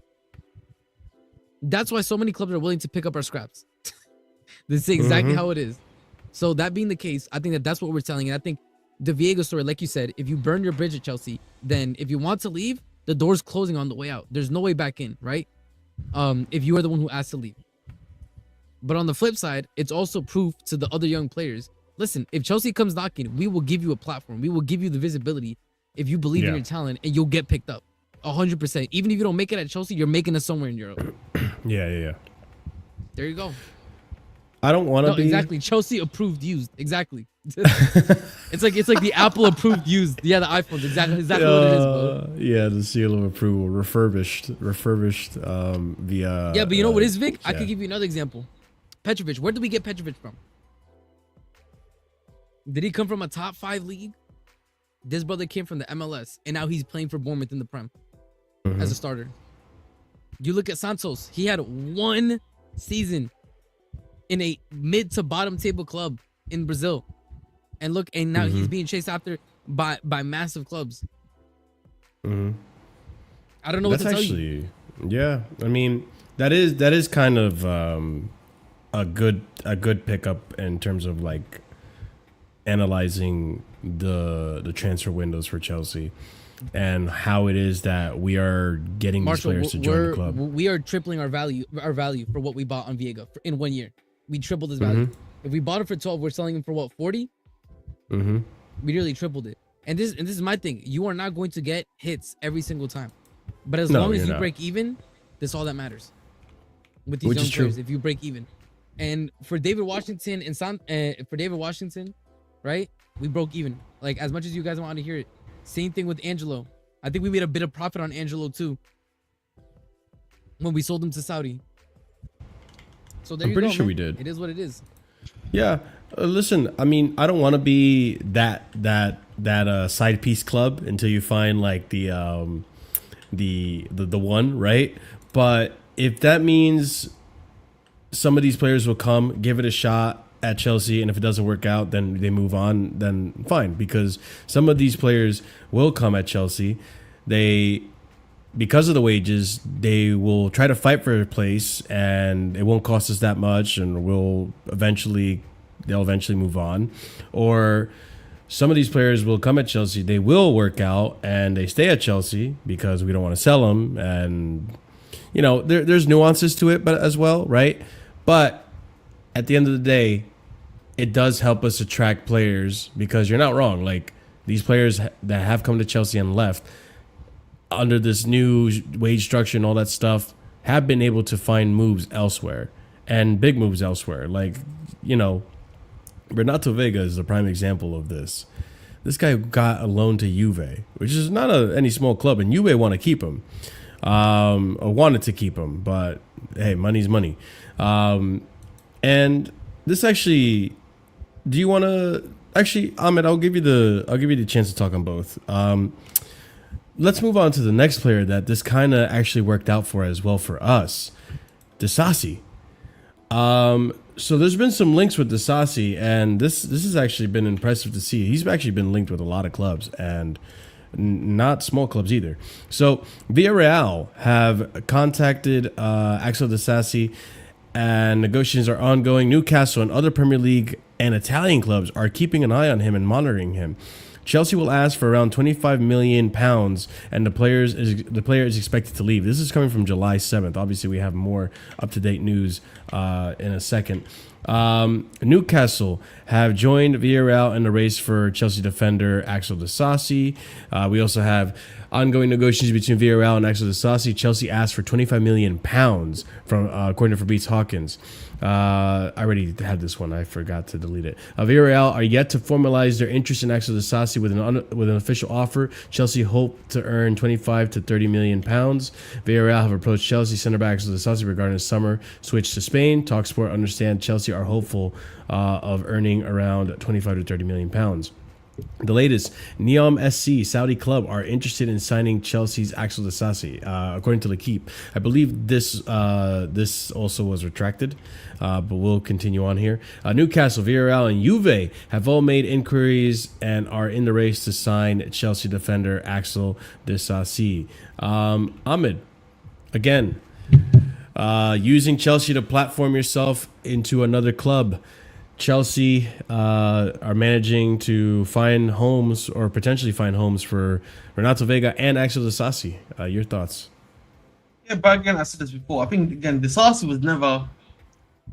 S4: That's why so many clubs are willing to pick up our scraps. This is exactly how it is. So that being the case, I think that's what we're telling. And I think the Veiga story, like you said, if you burn your bridge at Chelsea, then if you want to leave, the door's closing on the way out. There's no way back in, right? If you are the one who asked to leave. But on the flip side, it's also proof to the other young players. Listen, if Chelsea comes knocking, we will give you a platform. We will give you the visibility if you believe in your talent, and you'll get picked up 100%. Even if you don't make it at Chelsea, you're making it somewhere in Europe. Yeah. There you go.
S1: I don't want to be...
S4: Exactly. Chelsea approved used. Exactly. It's like the Apple approved used. Yeah, the iPhones. Exactly what it is, bro.
S1: Yeah, the seal of approval, refurbished. Via.
S4: Yeah, but you know what is Vic? I
S1: yeah.
S4: could give you another example. Petrovic. Where did we get Petrovic from? Did he come from a top 5 league? This brother came from the MLS, and now he's playing for Bournemouth in the Prem as a starter. You look at Santos. He had 1 season in a mid to bottom table club in Brazil, and now he's being chased after by massive clubs. I don't know what to tell you.
S1: Yeah, I mean that is kind of a good pickup in terms of like analyzing the transfer windows for Chelsea and how it is that we are getting
S4: Marshall,
S1: these players to join the club.
S4: We are tripling our value for what we bought on Veiga in 1 year. We tripled his value. If we bought it for 12, we're selling him for what, 40? We nearly tripled it. And this is my thing. You are not going to get hits every single time, but as long as you break even, that's all that matters. With these young players, if you break even, and for David Washington right? We broke even. Like, as much as you guys want to hear it. Same thing with Angelo. I think we made a bit of profit on Angelo too when we sold him to Saudi. So there
S1: I'm
S4: you
S1: pretty
S4: go,
S1: sure
S4: man.
S1: we did.
S4: It is what it is.
S1: Yeah. Listen, I mean, I don't want to be that side piece club until you find like the one, right? But if that means some of these players will come, give it a shot at Chelsea, and if it doesn't work out, then they move on, then fine, because some of these players will come at Chelsea. Because of the wages, they will try to fight for a place, and it won't cost us that much, and they'll eventually move on. Or some of these players will come at Chelsea, they will work out, and they stay at Chelsea because we don't want to sell them, and you know, there's nuances to it, but as well, right? But at the end of the day, it does help us attract players, because you're not wrong. Like, these players that have come to Chelsea and left under this new wage structure and all that stuff have been able to find moves elsewhere, and big moves elsewhere. Like, you know, Renato Veiga is a prime example of this. This guy got a loan to Juve, which is not any small club, and Juve want to keep him, or wanted to keep him, but hey, money's money. And this actually, do you want to actually, Ahmed? I'll give you the chance to talk on both. Let's move on to the next player that this kind of actually worked out for as well for us, Disasi. So there's been some links with Disasi, and this has actually been impressive to see. He's actually been linked with a lot of clubs, and not small clubs either. So Villarreal have contacted Axel Disasi, and negotiations are ongoing. Newcastle and other Premier League and Italian clubs are keeping an eye on him and monitoring him. Chelsea will ask for around £25 million, and the player is expected to leave. This is coming from July 7th. Obviously, we have more up-to-date news in a second. Newcastle have joined Villarreal in the race for Chelsea defender Axel Disasi. We also have ongoing negotiations between Villarreal and Axel Disasi. Chelsea asked for £25 million from according to Fabrice Hawkins. I already had this one. I forgot to delete it. Villarreal are yet to formalize their interest in Axel Disasi with an official offer. Chelsea hope to earn 25 to 30 million pounds. Villarreal have approached Chelsea center back Axel Disasi regarding his summer switch to Spain. Talksport understand Chelsea are hopeful of earning around 25 to 30 million pounds. The latest, Neom SC, Saudi club, are interested in signing Chelsea's Axel Disasi, according to L'Equipe. I believe this also was retracted, but we'll continue on here. Newcastle, Villarreal, and Juve have all made inquiries and are in the race to sign Chelsea defender Axel Disasi. Ahmed, again, using Chelsea to platform yourself into another club. Chelsea are managing to find homes, or potentially find homes, for Renato Veiga and Axel Disasi. Your thoughts?
S2: Yeah, but again, I said this before. I think, again, Disasi was never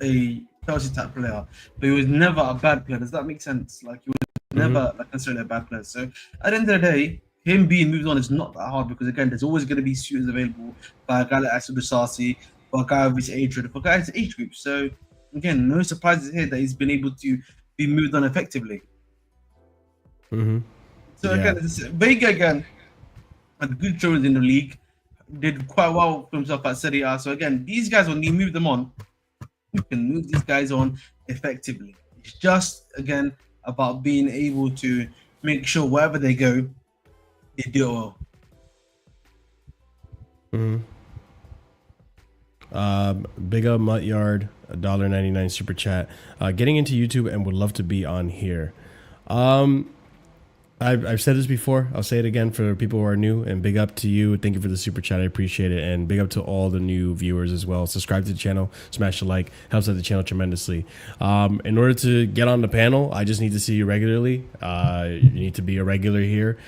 S2: a Chelsea type player, but he was never a bad player. Does that make sense? Like, he was never necessarily a bad player. So at the end of the day, him being moved on is not that hard, because again, there's always going to be suitors available by a guy like Axel Disasi, for a guy of his age group, for a guy of his age group. So again, no surprises here that he's been able to be moved on effectively.
S1: Mm-hmm.
S2: So
S1: Yeah.
S2: again, Veiga again had good showings in the league, did quite well for himself at Serie A. So again, these guys, when you move them on, you can move these guys on effectively. It's just again about being able to make sure wherever they go, they do it well.
S1: Big up Mutt Yard, $1.99 super chat. Getting into YouTube and would love to be on here. I've said this before. I'll say it again for people who are new. And big up to you. Thank you for the super chat. I appreciate it. And big up to all the new viewers as well. Subscribe to the channel. Smash the like. Helps out the channel tremendously. In order to get on the panel, I just need to see you regularly. You need to be a regular here.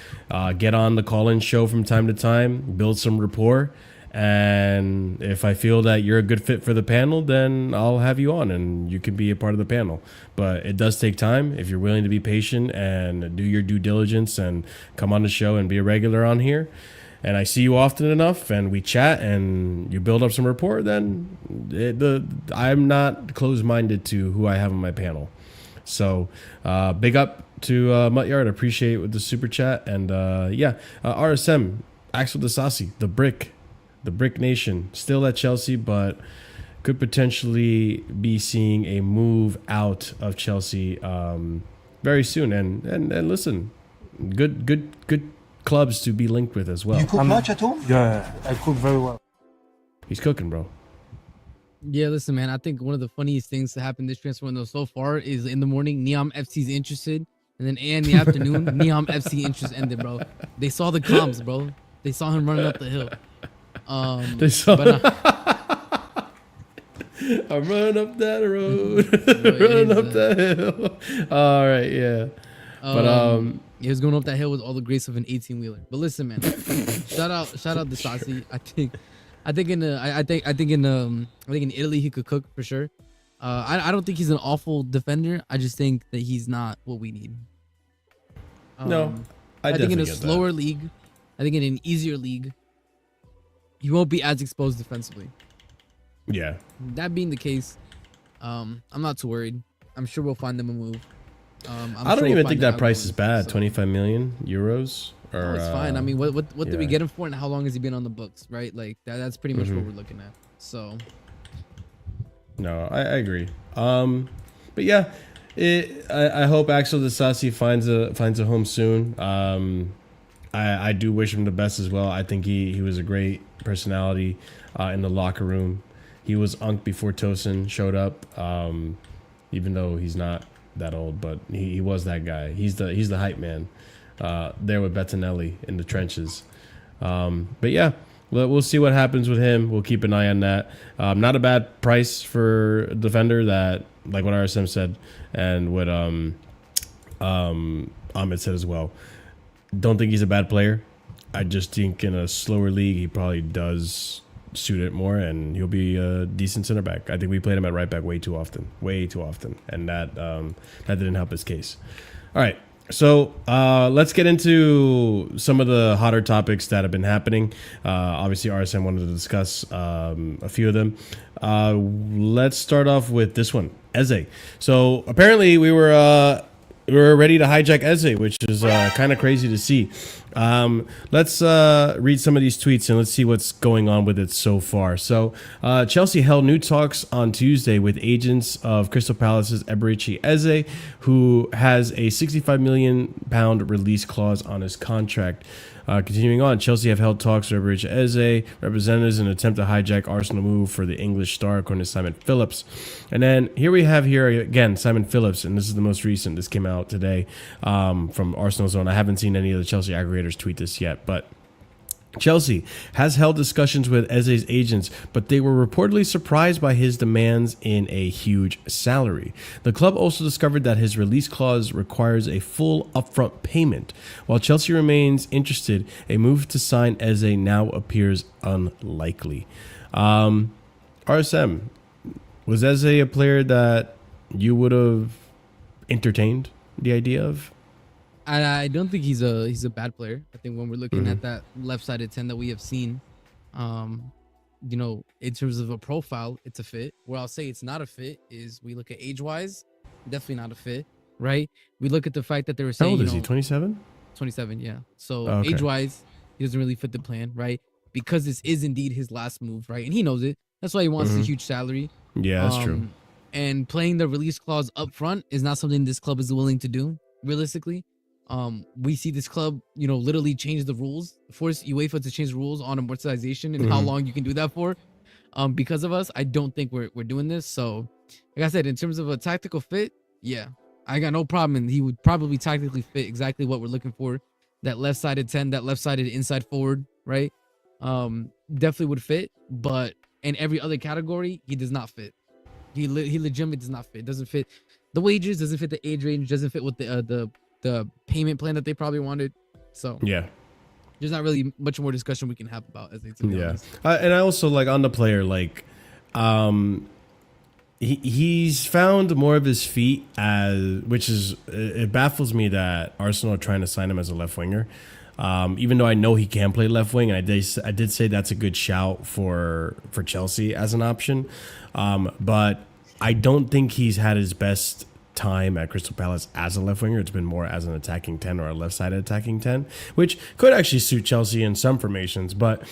S1: Get on the call-in show from time to time. Build some rapport. And if I feel that you're a good fit for the panel, then I'll have you on and you can be a part of the panel. But it does take time. If you're willing to be patient and do your due diligence and come on the show and be a regular on here, and I see you often enough and we chat and you build up some rapport, then I'm not closed-minded to who I have on my panel. So big up to Mutt Yard. I appreciate it with the super chat. And RSM, Axel Disasi, the Brick Nation, still at Chelsea, but could potentially be seeing a move out of Chelsea very soon. And listen, good clubs to be linked with as well.
S7: You cook much at home?
S8: Yeah, I cook very well.
S1: He's cooking, bro.
S4: Yeah, listen, man. I think one of the funniest things to happen this transfer window so far is in the morning, Neom FC's interested, and then in the afternoon, Neom FC interest ended, bro. They saw the comms, bro. They saw him running up the hill.
S1: They saw. I'm running up that road, running up that hill. All right, yeah.
S4: He was going up that hill with all the grace of an 18-wheeler. But listen, man, shout out Disasi. I think in Italy he could cook for sure. I don't think he's an awful defender. I just think that he's not what we need.
S1: No,
S4: I think in a slower league, I think in an easier league, he won't be as exposed defensively.
S1: Yeah.
S4: That being the case, I'm not too worried. I'm sure we'll find them a move.
S1: I don't even think that price is bad. So. 25 million euros. Or,
S4: no, it's fine. I mean, what did we get him for, and how long has he been on the books? Right, like that's pretty much what we're looking at. So.
S1: No, I agree. But yeah, I hope Axel Disasi finds a home soon. I do wish him the best as well. I think he was a great personality in the locker room. He was Unk before Tosin showed up, even though he's not that old, but he was that guy. He's the hype man there with Bettinelli in the trenches. But yeah, we'll see what happens with him. We'll keep an eye on that. Not a bad price for a defender that, like what RSM said, and what Ahmed said as well. Don't think he's a bad player. I just think in a slower league, he probably does suit it more, and he'll be a decent center back. I think we played him at right back way too often, and that didn't help his case. All right, so let's get into some of the hotter topics that have been happening. Obviously, RSM wanted to discuss a few of them. Let's start off with this one, Eze. So apparently we were ready to hijack Eze, which is kind of crazy to see. Let's read some of these tweets and let's see what's going on with it so far. So Chelsea held new talks on Tuesday with agents of Crystal Palace's Eberechi Eze, who has a £65 million release clause on his contract. Continuing on, Chelsea have held talks with Rodrygo Eze representatives in an attempt to hijack Arsenal move for the English star, according to Simon Phillips. And then here again Simon Phillips, and this is the most recent. This came out today from Arsenal Zone. I haven't seen any of the Chelsea aggregators tweet this yet, but Chelsea has held discussions with Eze's agents, but they were reportedly surprised by his demands in a huge salary. The club also discovered that his release clause requires a full upfront payment. While Chelsea remains interested, a move to sign Eze now appears unlikely. RSM, was Eze a player that you would have entertained the idea of?
S4: I don't think he's a bad player. I think when we're looking at that left-sided 10 that we have seen, in terms of a profile, it's a fit. Where I'll say it's not a fit is we look at age-wise, definitely not a fit. right? We look at the fact that they were
S1: How
S4: saying,
S1: old
S4: you
S1: is he?
S4: know,
S1: 27?
S4: 27, yeah. So
S1: Okay.
S4: age-wise, he doesn't really fit the plan, right? Because this is indeed his last move, right? And he knows it. That's why he wants the huge salary.
S1: Yeah, that's true.
S4: And playing the release clause up front is not something this club is willing to do, realistically. We see this club, you know, literally change the rules, force UEFA to change the rules on amortization and how long you can do that for. Because of us, I don't think we're doing this. So, like I said, in terms of a tactical fit, yeah, I got no problem, and he would probably tactically fit exactly what we're looking for. That left-sided 10, that left-sided inside forward, right? Definitely would fit, but in every other category, he does not fit. He legitimately does not fit. Doesn't fit the wages, doesn't fit the age range, doesn't fit with the payment plan that they probably wanted. So
S1: Yeah.
S4: there's not really much more discussion we can have about as to be honest.
S1: And I also like on the player, like, he's found more of his feet as, which is, it baffles me that Arsenal are trying to sign him as a left winger. Even though I know he can play left wing, and I did say that's a good shout for Chelsea as an option. But I don't think he's had his best time at Crystal Palace as a left winger. It's been more as an attacking 10 or a left-sided attacking 10, which could actually suit Chelsea in some formations. But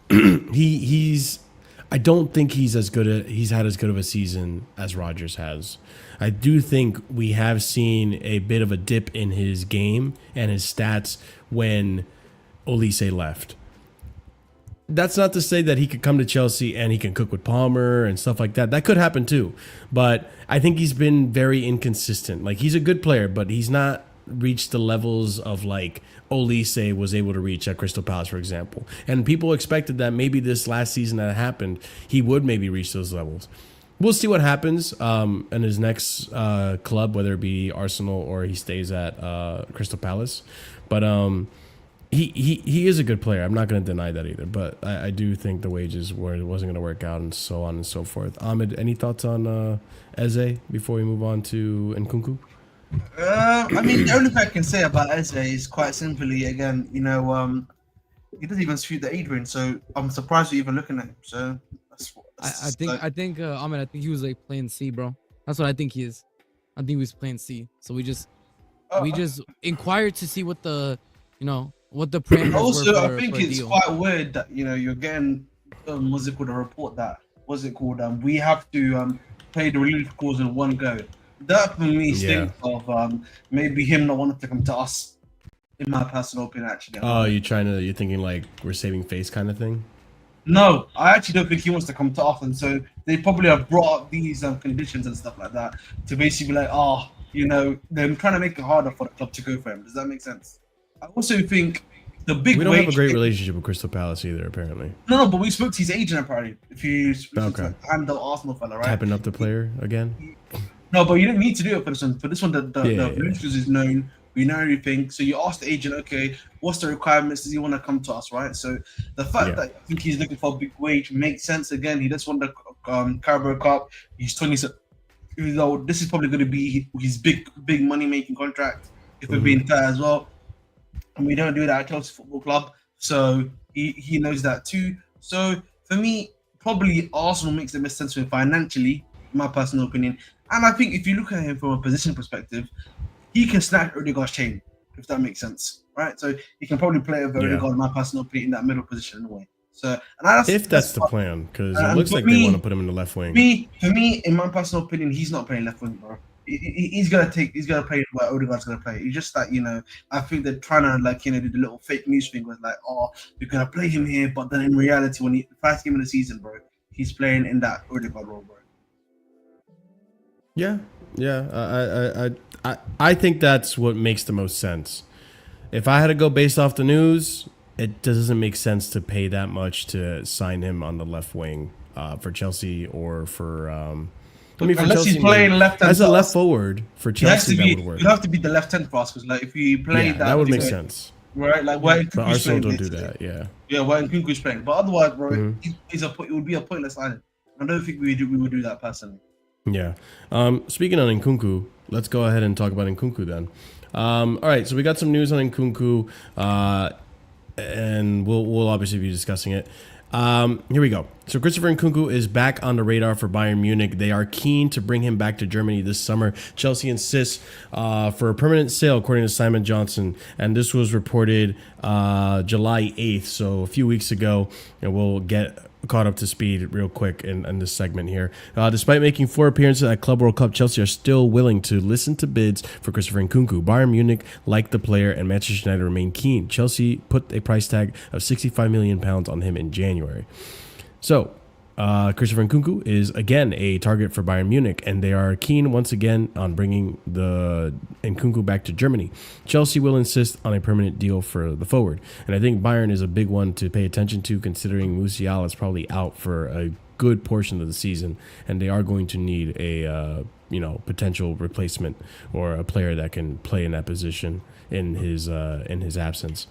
S1: I don't think he's had as good of a season as Rodgers has. I do think we have seen a bit of a dip in his game and his stats when Olise left. That's not to say that he could come to Chelsea and he can cook with Palmer and stuff like that. That could happen too. But I think he's been very inconsistent. Like, he's a good player, but he's not reached the levels of like Olise was able to reach at Crystal Palace, for example. And people expected that maybe this last season that happened, he would maybe reach those levels. We'll see what happens in his next club, whether it be Arsenal or he stays at Crystal Palace. But he is a good player. I'm not going to deny that either. But I do think the wages wasn't going to work out and so on and so forth. Ahmed, any thoughts on Eze before we move on to Nkunku?
S2: I mean, the only thing I can say about Eze is quite simply, again, you know, he doesn't even suit the age range, so I'm surprised you're even looking at him. So
S4: I think Ahmed, I think he was like playing C, bro. That's what I think he is. I think he was playing C. So we just inquired to see what the, you know, what the parameters
S2: also,
S4: were for,
S2: I think
S4: for a
S2: it's
S4: deal.
S2: quite weird that, you know, you're getting what's it called, a report that we have to pay the relief clause in one go. That for me stinks of maybe him not wanting to come to us, in my personal opinion, actually.
S1: Oh, you're thinking like we're saving face kind of thing?
S2: No, I actually don't think he wants to come to us, and so they probably have brought up these conditions and stuff like that to basically be like, you know, they're trying to make it harder for the club to go for him. Does that make sense? I also think the big
S1: we don't have a great relationship with Crystal Palace either, apparently.
S2: No, but we spoke to his agent apparently. If you spoke
S1: Okay.
S2: to the Arsenal fella, right?
S1: Tapping up the player again?
S2: No, but you didn't need to do it for this one. For this one, the relief clause is known. We know everything. So you ask the agent, okay, what's the requirements? Does he want to come to us, right? So the fact that I think he's looking for a big wage makes sense. Again, he just won the Carabao Cup. He's 27. This is probably going to be his big money making contract if we're being fair as well. And we don't do that at Chelsea Football Club, so he knows that too. So for me, probably Arsenal makes the most sense for him financially, in my personal opinion. And I think if you look at him from a position perspective, he can snatch Odegaard's chain, if that makes sense, right? So he can probably play with Odegaard, in my personal opinion, in that middle position in a way. So, and
S1: if that's the plan, because it looks like they want to put him in the left wing.
S2: For me, in my personal opinion, he's not playing left wing, bro. He's gonna play where Odegaard's gonna play. It's just that, you know, I think they're trying to, like, you know, do the little fake news thing with like, we're gonna play him here, but then in reality, when the first game of the season, bro, he's playing in that Odegaard role, bro.
S1: Yeah. I think that's what makes the most sense. If I had to go based off the news, it doesn't make sense to pay that much to sign him on the left wing for Chelsea or for.
S2: Unless he's playing left
S1: as a left forward for Chelsea, that would work.
S2: You have to be the left hand for us, because like if you play
S1: that would make sense,
S2: right? Like where
S1: but Arsenal don't do that. Yeah,
S2: where Nkunku's playing, but otherwise, bro, it would be a pointless signing. I don't think we would do that personally.
S1: Yeah. Speaking on Nkunku, let's go ahead and talk about Nkunku then. All right, so we got some news on Nkunku, and we'll obviously be discussing it. Here we go. So Christopher Nkunku is back on the radar for Bayern Munich. They are keen to bring him back to Germany this summer. Chelsea insists for a permanent sale, according to Simon Johnson. And this was reported July 8th, so a few weeks ago. And we'll get caught up to speed real quick in this segment here. Despite making 4 appearances at Club World Cup, Chelsea are still willing to listen to bids for Christopher Nkunku. Bayern Munich like the player, and Manchester United remain keen. Chelsea put a price tag of £65 million on him in January. So, Christopher Nkunku is again a target for Bayern Munich, and they are keen once again on bringing the Nkunku back to Germany. Chelsea will insist on a permanent deal for the forward, and I think Bayern is a big one to pay attention to, considering Musiala is probably out for a good portion of the season, and they are going to need a potential replacement or a player that can play in that position in his absence.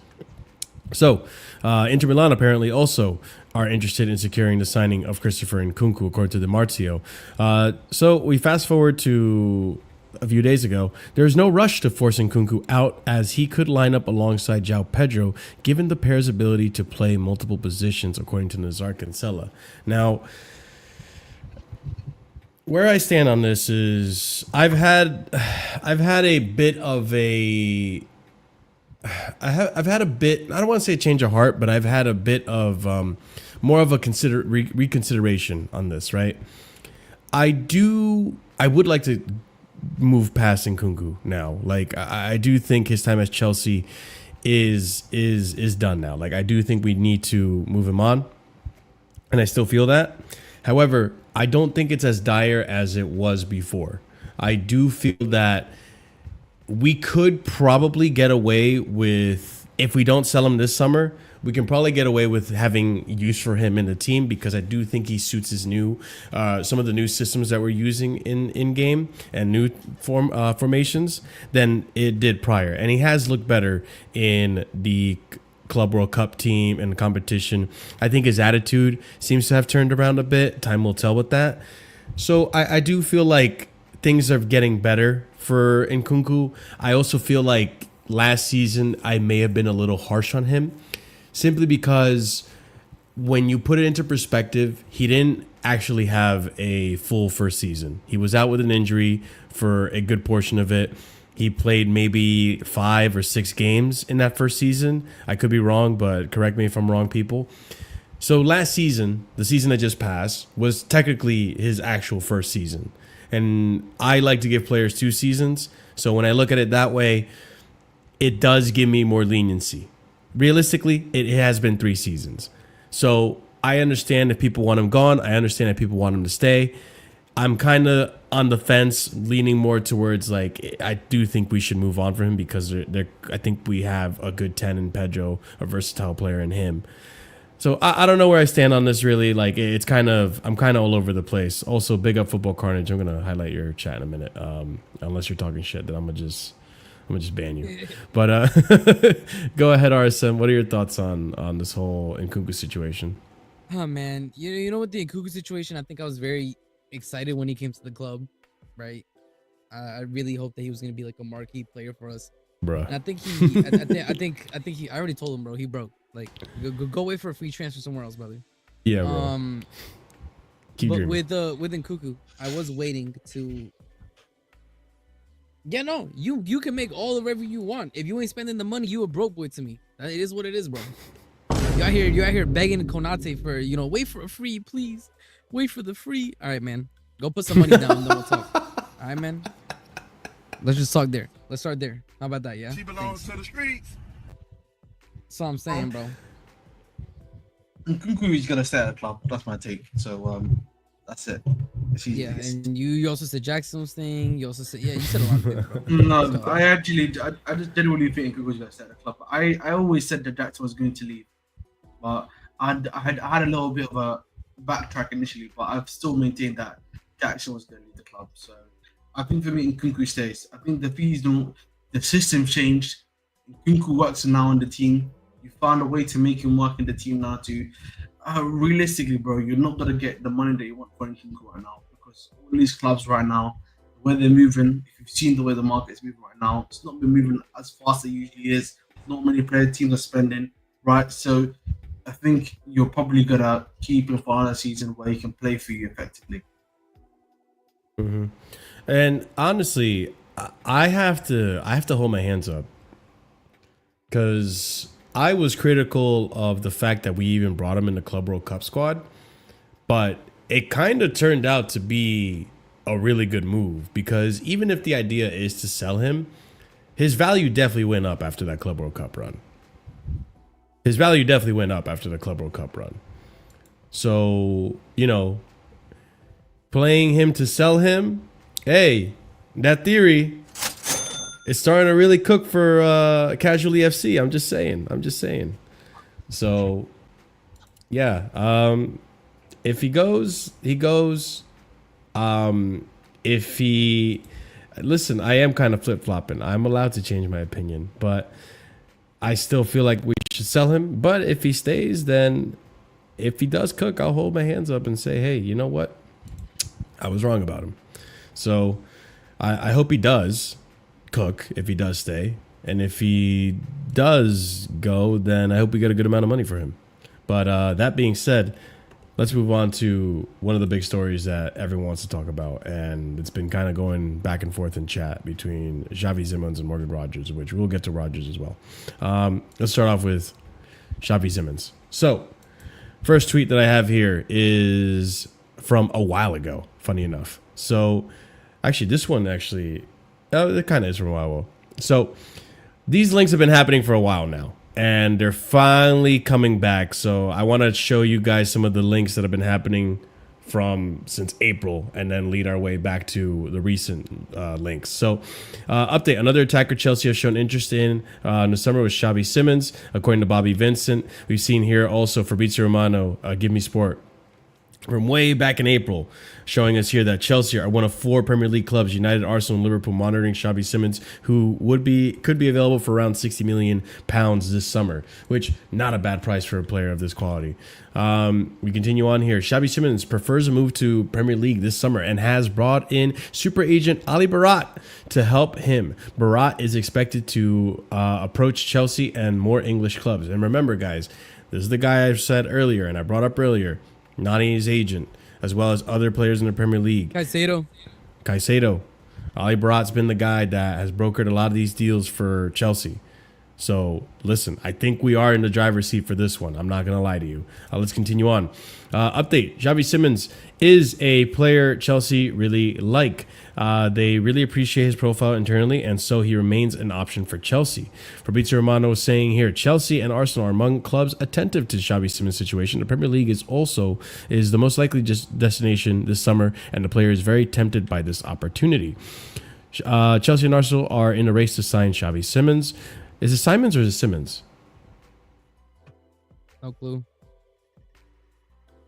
S1: So, Inter Milan apparently also are interested in securing the signing of Christopher Nkunku, according to the Marzio. So we fast forward to a few days ago. There is no rush to force Nkunku out, as he could line up alongside João Pedro, given the pair's ability to play multiple positions, according to Nazar Cancela. Now, where I stand on this is I've had a bit of a I've had a bit, I don't want to say a change of heart, but I've had a bit of more of a reconsideration on this, right? I would like to move past Nkunku now. Like, I do think his time at Chelsea is done now. Like, I do think we need to move him on, and I still feel that. However, I don't think it's as dire as it was before. I do feel that we could probably get away with, if we don't sell him this summer, we can probably get away with having use for him in the team, because I do think he suits his new, some of the new systems that we're using in game and new formations than it did prior. And he has looked better in the Club World Cup team and competition. I think his attitude seems to have turned around a bit. Time will tell with that. So I do feel like things are getting better for Nkunku. I also feel like last season I may have been a little harsh on him, simply because when you put it into perspective, he didn't actually have a full first season. He was out with an injury for a good portion of it. He played maybe 5 or 6 games in that first season. I could be wrong, but correct me if I'm wrong, people. So last season, the season that just passed, was technically his actual first season. And I like to give players 2 seasons. So when I look at it that way, it does give me more leniency. Realistically, it has been 3 seasons. So I understand if people want him gone. I understand if people want him to stay. I'm kind of on the fence, leaning more towards, like, I do think we should move on for him, because I think we have a good 10 in Pedro, a versatile player in him. So I don't know where I stand on this, really. Like, I'm kind of all over the place. Also, big up Football Carnage. I'm gonna highlight your chat in a minute. Unless you're talking shit, then I'm gonna just ban you. But go ahead, RSM. What are your thoughts on this whole Nkunku situation?
S4: Oh man, you know what, the Nkunku situation, I think I was very excited when he came to the club, right? I really hoped that he was gonna be like a marquee player for us,
S1: Bruh.
S4: and I think I already told him, bro, he broke. Like, go wait for a free transfer somewhere else, brother.
S1: Yeah, bro. Keep
S4: but
S1: dreaming.
S4: with Nkunku, I was waiting to. Yeah, no, you can make all the revenue you want. If you ain't spending the money, you a broke boy to me. It is what it is, bro. You out here begging Konate for, wait for a free, please. Wait for the free. All right, man. Go put some money down and then we'll talk. All right, man. Let's just talk there. Let's start there. How about that, yeah?
S5: She belongs to the streets.
S4: That's all I'm saying, bro.
S2: Nkunku is gonna stay at the club. That's my take. So that's it.
S4: Yeah, and you also said Jackson's thing. You also said, you said a lot of things, bro.
S2: No, I just genuinely think Nkunku was gonna stay at the club. I always said that Jackson was going to leave, but I had a little bit of a backtrack initially, but I've still maintained that Jackson was going to leave the club. So I think for me, Nkunku stays. I think the fees don't, the system changed. Nkunku works now in the team. You found a way to make him work in the team now too. Realistically, bro, you're not gonna get the money that you want for Nkunku right now, because all these clubs right now, where they're moving, if you've seen the way the market is moving right now, it's not been moving as fast as it usually is. Not many player teams are spending, right? So I think you're probably gonna keep him for another season where he can play for you effectively.
S1: Hmm. And honestly, I have to hold my hands up because I was critical of the fact that we even brought him in the Club World Cup squad, but it kind of turned out to be a really good move because even if the idea is to sell him, his value definitely went up after that Club World Cup run. His value definitely went up after the Club World Cup run. So, you know, playing him to sell him, hey, that theory is starting to really cook for Casually FC. I'm just saying. So, yeah. If he goes, he goes. If he... Listen, I am kind of flip-flopping. I'm allowed to change my opinion, but I still feel like we should sell him. But if he stays, then if he does cook, I'll hold my hands up and say, hey, you know what? I was wrong about him. So I hope he does cook if he does stay. And if he does go, then I hope we get a good amount of money for him. But that being said, let's move on to one of the big stories that everyone wants to talk about. And it's been kind of going back and forth in chat between Xavi Simons and Morgan Rogers, which we'll get to Rogers as well. Let's start off with Xavi Simons. So first tweet that I have here is from a while ago, funny enough. So actually, this one actually, it kind of is from a while ago. So these links have been happening for a while now, and they're finally coming back. So I want to show you guys some of the links that have been happening since April, and then lead our way back to the recent links. So update, another attacker Chelsea has shown interest in the summer was Xavi Simons, according to Bobby Vincent. We've seen here also Fabrizio Romano, Give Me Sport, from way back in April, showing us here that Chelsea are one of 4 Premier League clubs, United, Arsenal, and Liverpool, monitoring Xavi Simons, who could be available for around £60 million this summer, which not a bad price for a player of this quality. We continue on here. Xavi Simons prefers a move to Premier League this summer and has brought in super agent Ali Barat to help him. Barat is expected to approach Chelsea and more English clubs. And remember, guys, this is the guy I said earlier and I brought up earlier, Noni's agent, as well as other players in the Premier League. Caicedo. Ali Barat's been the guy that has brokered a lot of these deals for Chelsea. So, listen, I think we are in the driver's seat for this one. I'm not going to lie to you. Let's continue on. Update. Xavi Simons is a player Chelsea really like. They really appreciate his profile internally, and so he remains an option for Chelsea. Fabrizio Romano is saying here, Chelsea and Arsenal are among clubs attentive to Xavi Simons' situation. The Premier League is the most likely destination this summer, and the player is very tempted by this opportunity. Chelsea and Arsenal are in a race to sign Xavi Simons. Is it Simons or is it Simmons?
S4: No clue.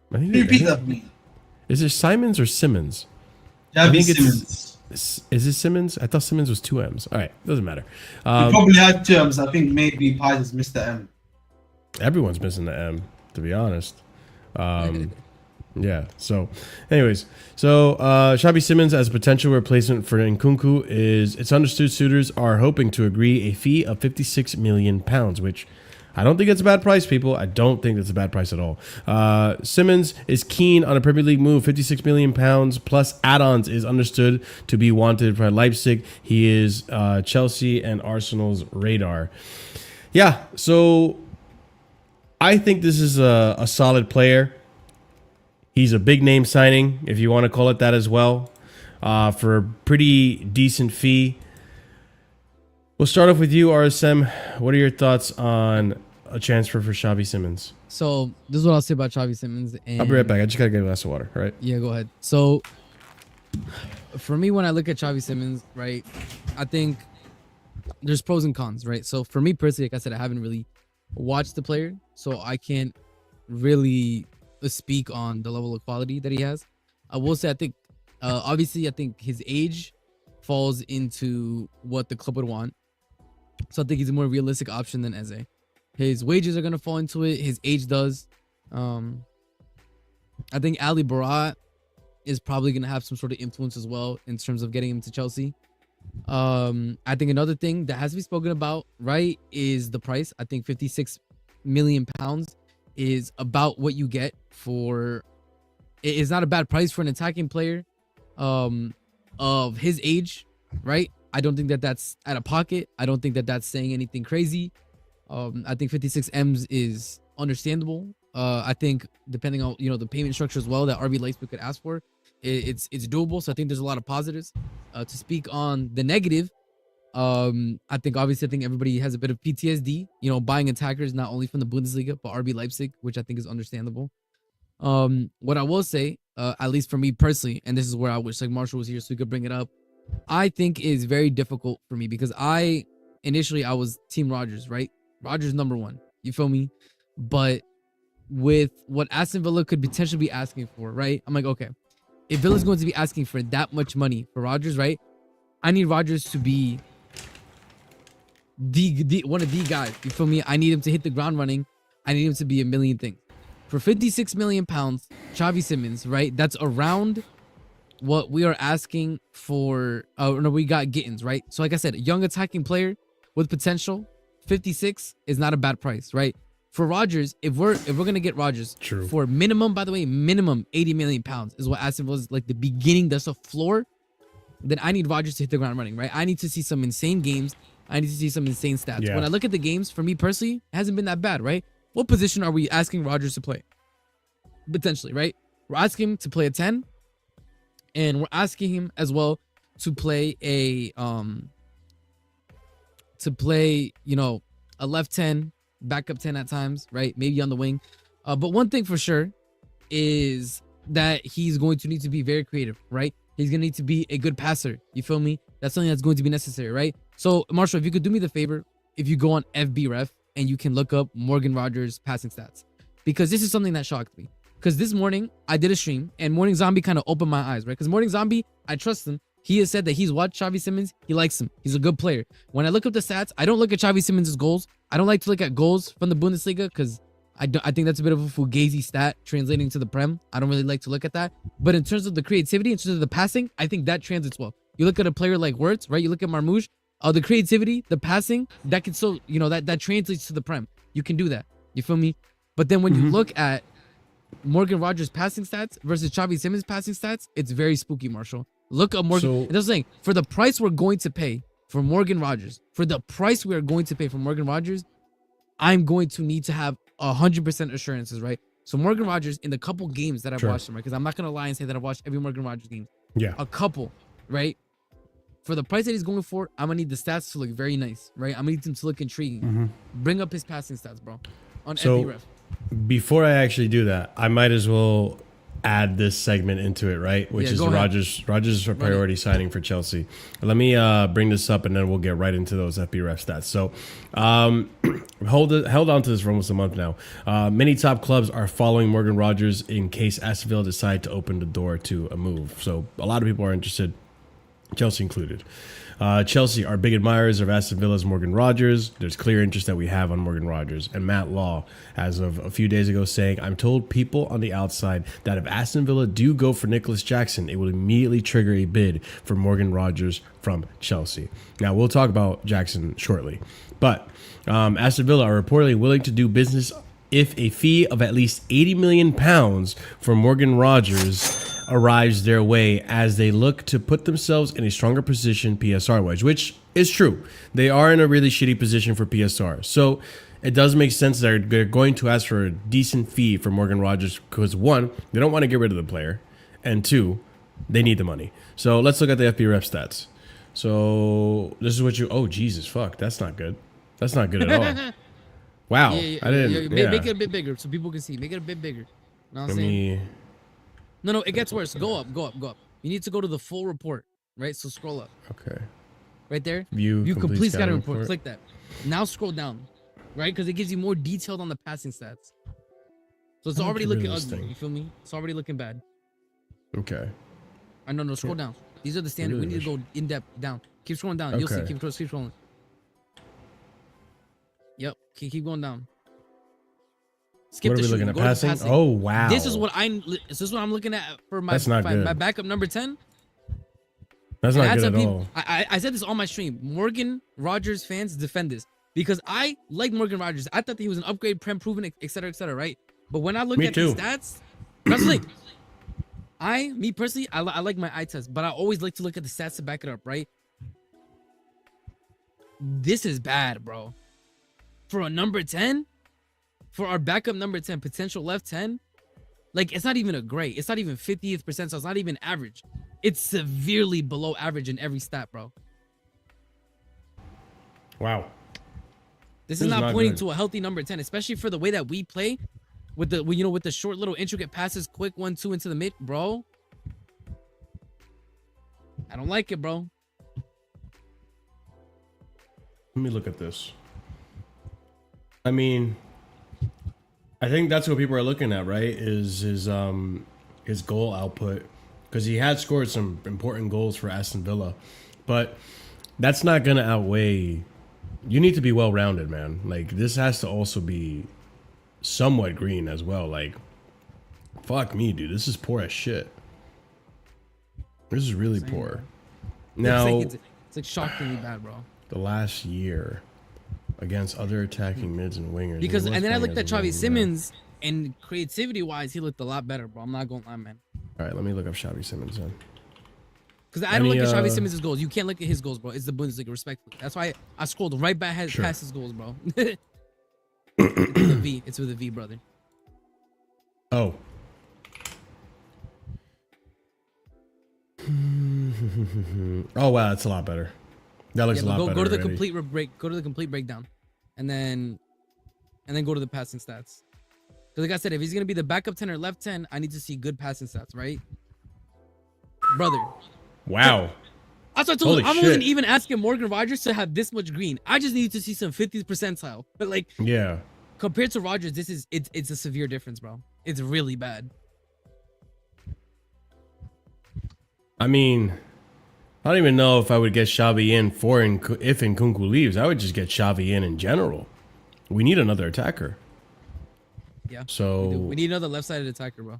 S2: Repeat that for me.
S1: Is it Simons or Simmons?
S2: Xavi Simons.
S1: Is it Simmons? I thought Simmons was 2 M's. All right, doesn't matter.
S2: He probably had terms. I think maybe Pies has missed the M.
S1: Everyone's missing the M, to be honest. Yeah. So, anyways, Xavi Simons as a potential replacement for Nkunku it's understood suitors are hoping to agree a fee of £56 million, which I don't think it's a bad price, people. I don't think it's a bad price at all. Simons is keen on a Premier League move. £56 million plus add-ons is understood to be wanted by Leipzig. He is Chelsea and Arsenal's radar. Yeah, so I think this is a solid player. He's a big name signing, if you want to call it that as well, for a pretty decent fee. We'll start off with you, RSM. What are your thoughts on a transfer for Xavi Simons?
S4: So this is what I'll say about Xavi Simons. And
S1: I'll be right back. I just got to get a glass of water, all right?
S4: Yeah, go ahead. So for me, when I look at Xavi Simons, right, I think there's pros and cons, right? So for me personally, like I said, I haven't really watched the player, so I can't really speak on the level of quality that he has. I will say, I think, obviously, I think his age falls into what the club would want. So I think he's a more realistic option than Eze. His wages are going to fall into it. His age does. I think Ali Barat is probably going to have some sort of influence as well in terms of getting him to Chelsea. I think another thing that has to be spoken about, right, is the price. I think £56 million is about what you get for. It is not a bad price for an attacking player, of his age, right? I don't think that that's out of pocket. I don't think that that's saying anything crazy. I think 56 M's is understandable. I think depending on the payment structure as well that RB Leipzig could ask for, it's doable. So I think there's a lot of positives. To speak on the negative, I think everybody has a bit of PTSD. Buying attackers not only from the Bundesliga but RB Leipzig, which I think is understandable. What I will say, at least for me personally, and this is where I wish like Marshall was here so we could bring it up, I think is very difficult for me because initially I was Team Rodgers, right? Rodgers #1. You feel me? But with what Aston Villa could potentially be asking for, right? I'm like, okay, if Villa's going to be asking for that much money for Rodgers, right? I need Rodgers to be the one of the guys. You feel me? I need him to hit the ground running. I need him to be a million things. For 56 million pounds, Xavi Simons, right? That's around what we are asking for. No, we got Gittins, right? So like I said, a young attacking player with potential, 56 is not a bad price, right? For Rodgers, if we're gonna get Rodgers for minimum, by the way, minimum 80 million pounds is what Aston Villa's like the beginning. That's a floor. Then I need Rodgers to hit the ground running, right? I need to see some insane games. I need to see some insane stats.
S1: Yeah.
S4: When I look at the games, for me personally, it hasn't been that bad, right? What position are we asking Rodgers to play? Potentially, right? We're asking him to play a 10, and we're asking him as well to play a left 10, backup 10 at times, right? Maybe on the wing. But one thing for sure is that he's going to need to be very creative, right? He's going to need to be a good passer. You feel me? That's something that's going to be necessary, right? So, Marshall, if you could do me the favor, if you go on FBref and you can look up Morgan Rodgers passing stats, because this is something that shocked me. Because this morning I did a stream and Morning Zombie kind of opened my eyes, right? Because Morning Zombie, I trust him. He has said that he's watched Xavi Simons. He likes him. He's a good player. When I look up the stats, I don't look at Xavi Simons' goals. I don't like to look at goals from the Bundesliga because I think that's a bit of a fugazi stat translating to the Prem. I don't really like to look at that. But in terms of the creativity, in terms of the passing, I think that translates well. You look at a player like Wirtz, right? You look at Marmoush, the creativity, the passing, that can still, that translates to the Prem. You can do that. You feel me? But then when you look at Morgan Rodgers' passing stats versus Xavi Simons' passing stats, it's very spooky, Marshall. Look at Morgan. And that's saying, for the price we're going to pay for Morgan Rodgers, I'm going to need to have 100% assurances, right? So Morgan Rodgers, in the couple games that I've watched him, right? Because I'm not going to lie and say that I've watched every Morgan Rodgers game.
S1: Yeah.
S4: A couple, right? For the price that he's going for, I'm going to need the stats to look very nice, right? I'm going to need him to look intriguing. Bring up his passing stats, bro. On FBref.
S1: Before I actually do that, I might as well add this segment into it, right? Which is Rodgers' priority signing for Chelsea. Let me bring this up and then we'll get right into those FBref stats. So held on to this for almost a month now. Many top clubs are following Morgan Rodgers in case Aston Villa decide to open the door to a move. So a lot of people are interested, Chelsea included. Chelsea are big admirers of Aston Villa's Morgan Rodgers. There's clear interest that we have on Morgan Rodgers. And Matt Law, as of a few days ago, saying, I'm told people on the outside that if Aston Villa do go for Nicolas Jackson, it will immediately trigger a bid for Morgan Rodgers from Chelsea. Now, we'll talk about Jackson shortly. But Aston Villa are reportedly willing to do business if a fee of at least £80 million for Morgan Rodgers arrives their way as they look to put themselves in a stronger position PSR-wise, which is true. They are in a really shitty position for PSR. So it does make sense that they're going to ask for a decent fee for Morgan Rodgers because, one, they don't want to get rid of the player, and two, they need the money. So let's look at the FBref stats. So this is what oh, Jesus, fuck, that's not good. That's not good at all. Wow. I didn't.
S4: Make it a bit bigger so people can see. Make it a bit bigger. You know what I'm saying? No, it gets worse. Go up. You need to go to the full report, right? So scroll up.
S1: Okay.
S4: Right there.
S1: View
S4: complete scouting report. Click that. Now scroll down, right? Because it gives you more detailed on the passing stats. So it's already looking ugly. You feel me? It's already looking bad.
S1: Okay.
S4: No, scroll down. These are the standard. We need to go in depth down. Keep scrolling down. You'll see. Keep scrolling. Yep. Keep going down. Skip
S1: what are we looking at? Passing? Oh wow!
S4: This is what I'm looking at for my backup number 10.
S1: That's not good at all.
S4: I said this on my stream. Morgan Rodgers fans defend this because I like Morgan Rodgers. I thought that he was an upgrade, Prem proven, etc., right? But when I look
S1: Me
S4: at
S1: too.
S4: the stats, that's like, me personally, I like my eye test, but I always like to look at the stats to back it up, right? This is bad, bro. For a number 10, for our backup number 10, potential left 10, like, it's not even a great. It's not even 50th percentile. It's not even average. It's severely below average in every stat, bro.
S1: Wow.
S4: This is not pointing
S1: good.
S4: to a healthy number 10, especially for the way that we play with the, you know, with the short little intricate passes, quick 1-2 into the mid, bro. I don't like it, bro.
S1: Let me look at this. I mean, I think that's what people are looking at, right? Is his goal output, because he had scored some important goals for Aston Villa, but that's not gonna outweigh. You need to be well-rounded, man. Like, this has to also be somewhat green as well. Like, fuck me, dude. This is poor as shit. This is really poor. Now,
S4: it's like shockingly bad, bro.
S1: the last year against other attacking mids and wingers.
S4: Because,
S1: he was
S4: and then I
S1: playing
S4: looked
S1: as
S4: at
S1: a
S4: Xavi
S1: wing,
S4: Simmons, and creativity-wise, he looked a lot better, bro. I'm not gonna lie, man.
S1: All right, let me look up Xavi Simmons then.
S4: Because I don't look at
S1: Any,
S4: Xavi Simmons' goals. You can't look at his goals, bro. It's the Bundesliga, respectfully. That's why I scrolled right back past his goals, bro. It's with a V. It's with a V, brother.
S1: Oh. Oh wow, that's a lot better. That looks a lot better.
S4: Go to the
S1: already.
S4: complete breakdown, and then go to the passing stats. Because like I said, if he's gonna be the backup 10 or left 10, I need to see good passing stats, right, brother?
S1: Wow.
S4: That's what I told him. I
S1: Holy
S4: wasn't
S1: shit.
S4: even asking Morgan Rogers to have this much green. I just needed to see some 50th percentile. But like,
S1: Yeah.
S4: compared to Rogers, it's a severe difference, bro. It's really bad.
S1: I mean, I don't even know if I would get Xavi in if Nkunku leaves. I would just get Xavi in general. We need another attacker.
S4: Yeah.
S1: So
S4: We need another left-sided attacker, bro.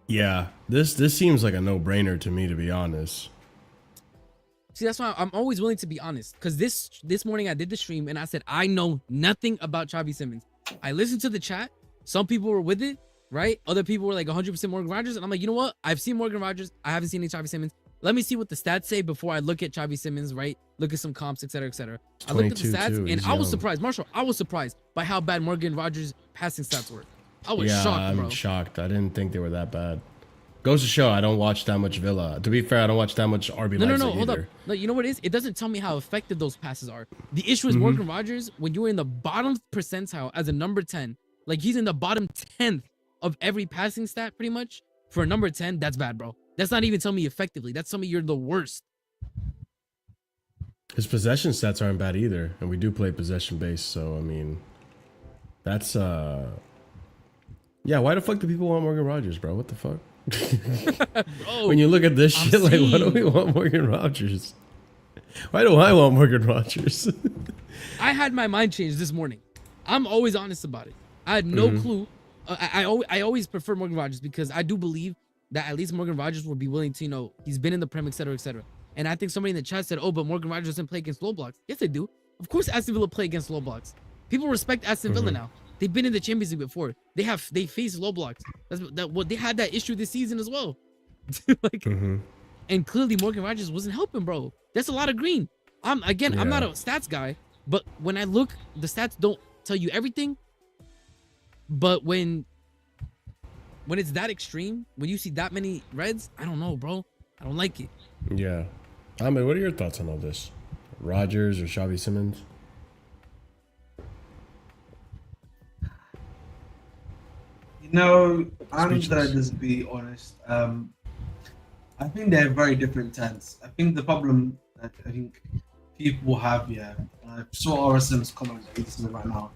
S1: yeah, this seems like a no-brainer to me, to be honest.
S4: See, that's why I'm always willing to be honest. Because this morning I did the stream and I said I know nothing about Xavi Simmons. I listened to the chat. Some people were with it, right? Other people were like 100% Morgan Rogers. And I'm like, you know what? I've seen Morgan Rogers. I haven't seen any Xavi Simmons. Let me see what the stats say before I look at Xavi Simmons, right? Look at some comps, etc., etc. I looked at the
S1: 22
S4: stats
S1: too.
S4: and
S1: He's
S4: I was
S1: young.
S4: surprised. Marshall, I was surprised by how bad Morgan Rogers' passing stats were. I was
S1: Yeah,
S4: shocked, bro.
S1: I'm shocked. I didn't think they were that bad. Goes to show I don't watch that much Villa. To be fair, I don't watch that much RB
S4: No,
S1: Leipzig
S4: hold up.
S1: either.
S4: No, you know what it is? It doesn't tell me how effective those passes are. The issue is Morgan Rogers, when you're in the bottom percentile as a number 10, like he's in the bottom 10th of every passing stat pretty much. For a number 10, that's bad, bro. That's not even telling me effectively. That's telling me you're the worst.
S1: His possession stats aren't bad either, and we do play possession based. So I mean, that's yeah. Why the fuck do people want Morgan Rogers, bro? What the fuck?
S4: Bro,
S1: When you look at this
S4: I'm
S1: shit, like, why do
S4: seeing-
S1: we want Morgan Rogers? Why do I want Morgan Rogers?
S4: I had my mind changed this morning. I'm always honest about it. I had no clue. I always prefer Morgan Rogers because I do believe that at least Morgan Rogers will be willing to, you know, he's been in the Prem, etc., etc. And I think somebody in the chat said, oh, but Morgan Rogers doesn't play against low blocks. Yes, they do. Of course, Aston Villa play against low blocks. People respect Aston Villa now. They've been in the Champions League before. They face low blocks. They had that issue this season as well. Like, and clearly Morgan Rogers wasn't helping, bro. That's a lot of green. I'm not a stats guy, but when I look, the stats don't tell you everything. But when it's that extreme, when you see that many reds, I don't know, bro. I don't like it.
S1: Yeah. Ahmed, what are your thoughts on all this? Rogers or Xavi Simmons?
S2: You know, I'm gonna
S1: Speechless.
S2: just be honest. I think they're very different tents. I think the problem that I think people have, yeah, I saw RSM's comment that he's listening right now.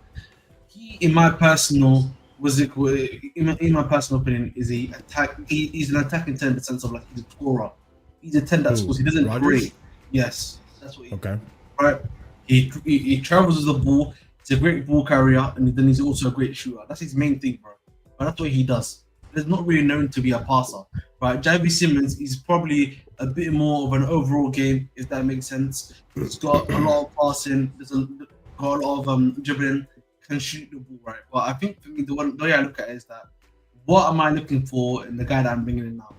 S2: He, in my personal opinion, is he's an attacking 10 in the sense of like he's a scorer. He's a 10 that
S1: Who,
S2: scores. He doesn't
S1: Rogers?
S2: create. Yes, that's what he
S1: Okay.
S2: right. He travels with the ball. He's a great ball carrier, and then he's also a great shooter. That's his main thing, bro. But that's what he does. He's not really known to be a passer, right? Xavi Simmons is probably a bit more of an overall game, if that makes sense. He's got a lot of passing. Got a lot of dribbling, can shoot the ball, right? But I think for me, the way I look at it is that what am I looking for in the guy that I'm bringing in now?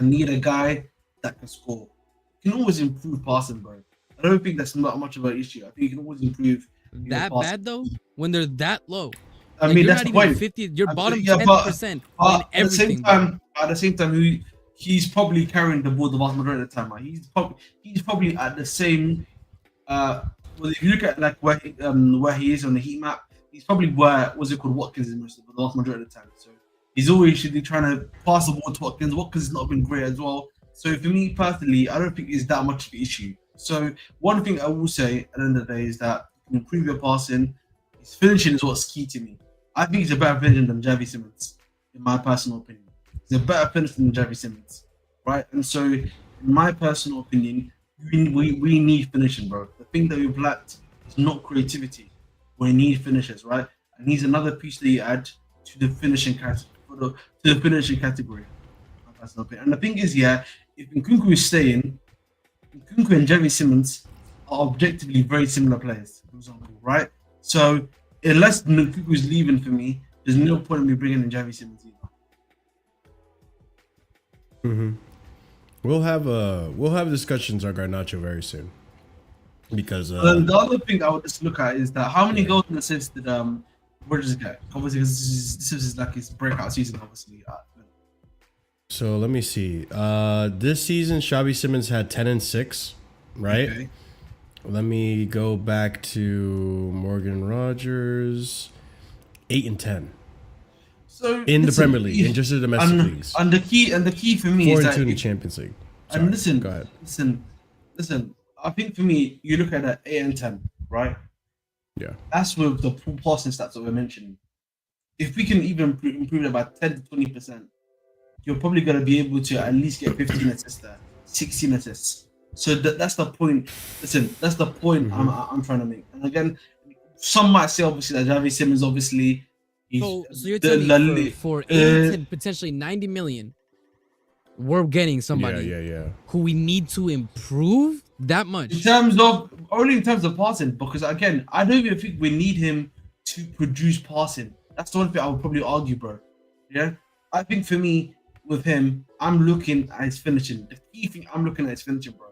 S2: I need a guy that can score. You can always improve passing, bro. I don't think that's not much of an issue. I think you can always improve.
S4: That bad though? When they're that low?
S2: I
S4: Like,
S2: mean,
S4: you're
S2: that's
S4: not
S2: the
S4: even
S2: point.
S4: 50. You're bottom
S2: Yeah,
S4: 10% in
S2: at
S4: everything.
S2: the same time, he's probably carrying the ball the vast majority of the time. Right? He's probably at the same. Well, if you look at like where he is on the heat map, he's probably where Watkins is most of the vast majority of the time. So he's always should be trying to pass the ball to Watkins. Watkins has not been great as well. So for me personally, I don't think it's that much of an issue. So one thing I will say at the end of the day is that you can improve your passing. His finishing is what's key to me. I think he's a better finisher than Xavi Simmons, in my personal opinion. He's a better finisher than Xavi Simmons, right? And so, in my personal opinion, we need finishing, bro. The thing that we've lacked is not creativity. We need finishers, right? And he's another piece that you add to the finishing category. My personal opinion. And the thing is, yeah, if Nkunku is staying, Nkunku and Xavi Simmons are objectively very similar players, for example, right? So unless Nkunku is leaving for me, there's no point in me bringing in Xavi Simmons either.
S1: Mm-hmm. We'll have discussions on Garnacho very soon, because
S2: the other thing I would just look at is that how many goals and assists did Rodrygo get? Obviously, because this is like his breakout season, obviously.
S1: So let me see. This season, Xavi Simmons had 10 and 6, right?
S2: Okay.
S1: Let me go back to Morgan Rogers, 8 and 10
S2: So
S1: in the Premier League, in just the domestic leagues.
S2: And the key for me
S1: 4
S2: is
S1: and 2
S2: that
S1: in the Champions League. Sorry,
S2: and listen,
S1: go ahead.
S2: listen. I think for me, you look at that 8 and 10, right?
S1: Yeah.
S2: That's with the passing stats that we're mentioning. If we can even improve it by 10 to 20%, you're probably going to be able to at least get 15 assists there, 16 assists. So that's the point. Listen, that's the point I'm trying to make. And again, some might say obviously that Xavi Simmons obviously.
S4: So you're telling me for 80 to potentially 90 million, we're getting somebody who we need to improve that much.
S2: In terms of passing, because again, I don't even think we need him to produce passing. That's the one thing I would probably argue, bro. Yeah, I think for me with him, I'm looking at his finishing. The key thing I'm looking at is finishing, bro.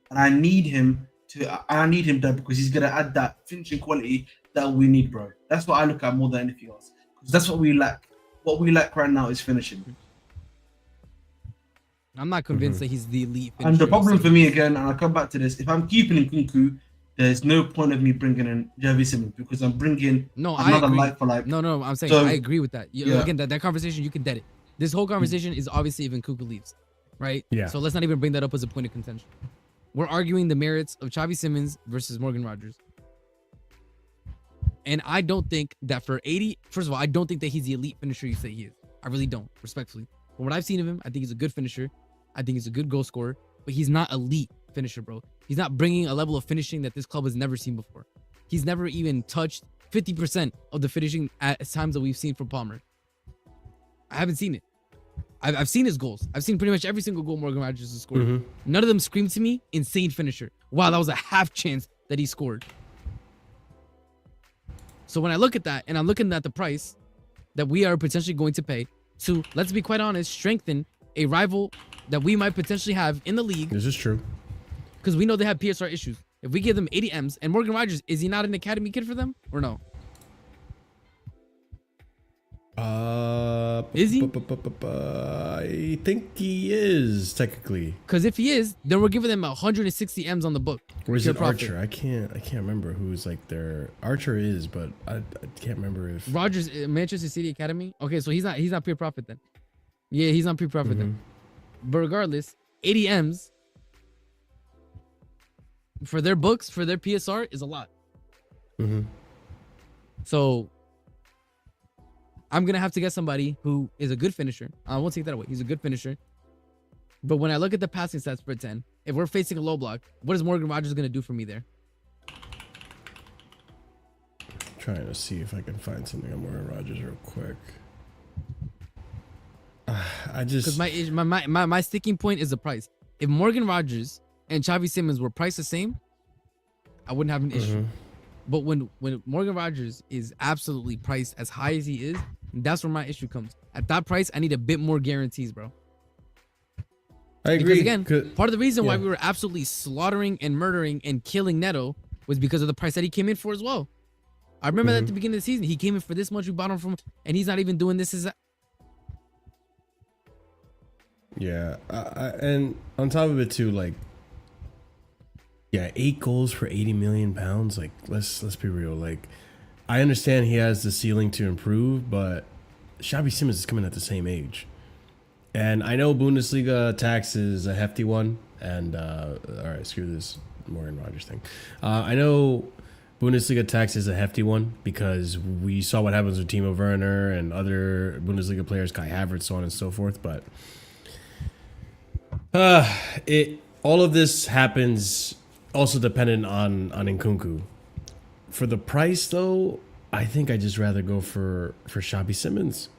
S2: And I need him there because he's gonna add that finishing quality that we need, bro. That's what I look at more than anything else. Because that's what we lack. What we lack right now is finishing.
S4: I'm not convinced that he's the elite finisher.
S2: And the problem for me again, and I'll come back to this, if I'm keeping Nkunku, there's no point of me bringing in Xavi Simmons because I'm bringing another like for like.
S4: No, I'm saying I agree with that. Again, that conversation, you can dead it. This whole conversation is obviously if Nkunku leaves, right?
S1: Yeah.
S4: So let's not even bring that up as a point of contention. We're arguing the merits of Xavi Simmons versus Morgan Rogers. And I don't think that for 80, first of all, I don't think that he's the elite finisher you say he is. I really don't, respectfully. From what I've seen of him, I think he's a good finisher. I think he's a good goal scorer, but he's not elite finisher, bro. He's not bringing a level of finishing that this club has never seen before. He's never even touched 50% of the finishing at times that we've seen from Palmer. I haven't seen it. I've seen his goals. I've seen pretty much every single goal Morgan Rogers has scored. None of them scream to me insane finisher. Wow, that was a half chance that he scored. So when I look at that and I'm looking at the price that we are potentially going to pay to, let's be quite honest, strengthen a rival that we might potentially have in the league.
S1: This is true.
S4: Because we know they have PSR issues. If we give them 80 M's and Morgan Rogers, is he not an academy kid for them or no? Is he?
S1: I think he is technically.
S4: Because if he is, then we're giving them 160 M's on the book.
S1: Or is it Archer? I can't remember who's like their Archer is, but I can't remember if
S4: Rogers, Manchester City Academy. Okay, so he's not pure profit then. Yeah, he's not pure profit then. But regardless, 80 M's for their books, for their PSR is a lot. So I'm going to have to get somebody who is a good finisher. I won't take that away. He's a good finisher. But when I look at the passing stats for 10, if we're facing a low block, what is Morgan Rogers going to do for me there?
S1: Trying to see if I can find something on Morgan Rogers real quick. I just...
S4: Because my sticking point is the price. If Morgan Rogers and Xavi Simmons were priced the same, I wouldn't have an issue. But when Morgan Rogers is absolutely priced as high as he is, that's where my issue comes. At that price, I need a bit more guarantees, bro.
S1: I agree.
S4: Because again, part of the reason why
S1: yeah.
S4: we were absolutely slaughtering and murdering and killing Neto was because of the price that he came in for as well. I remember that at the beginning of the season, he came in for this much, we bought him from, and he's not even doing this as.
S1: Yeah, and on top of it too, like, yeah, 8 goals for 80 million pounds. Like, let's be real. Like, I understand he has the ceiling to improve, but Xavi Simons is coming at the same age, and I know Bundesliga tax is a hefty one. And all right, screw this Morgan Rogers thing. I know Bundesliga tax is a hefty one because we saw what happens with Timo Werner and other Bundesliga players, Kai Havertz, so on and so forth. But all of this happens also dependent on Nkunku. For the price, though, I think I just rather go for Xavi Simons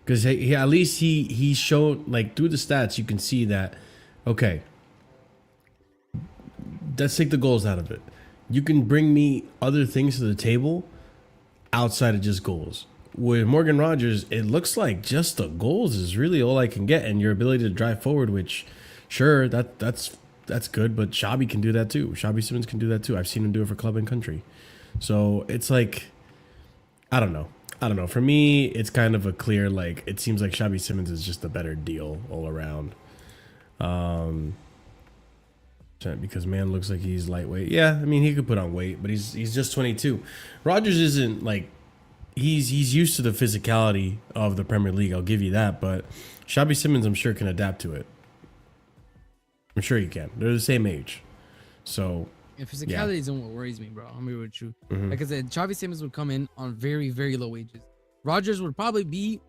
S1: because he at least he showed, like, through the stats you can see that, okay, let's take the goals out of it. You can bring me other things to the table outside of just goals. With Morgan Rogers, it looks like just the goals is really all I can get, and your ability to drive forward, which, sure, that's good, but Xavi can do that too. Xavi Simons can do that too. I've seen him do it for club and country. So it's like, I don't know. For me, it's kind of a clear, like, it seems like Xavi Simons is just a better deal all around. Because man looks like he's lightweight. Yeah, I mean, he could put on weight, but he's just 22. Rogers isn't like, he's used to the physicality of the Premier League. I'll give you that, but Xavi Simons, I'm sure, can adapt to it. I'm sure he can. They're the same age, so
S4: physicality isn't what worries me, bro. I'm gonna be with you.
S1: Mhm.
S4: Like I said, Xavi Simons would come in on very, very low wages. Rogers would probably be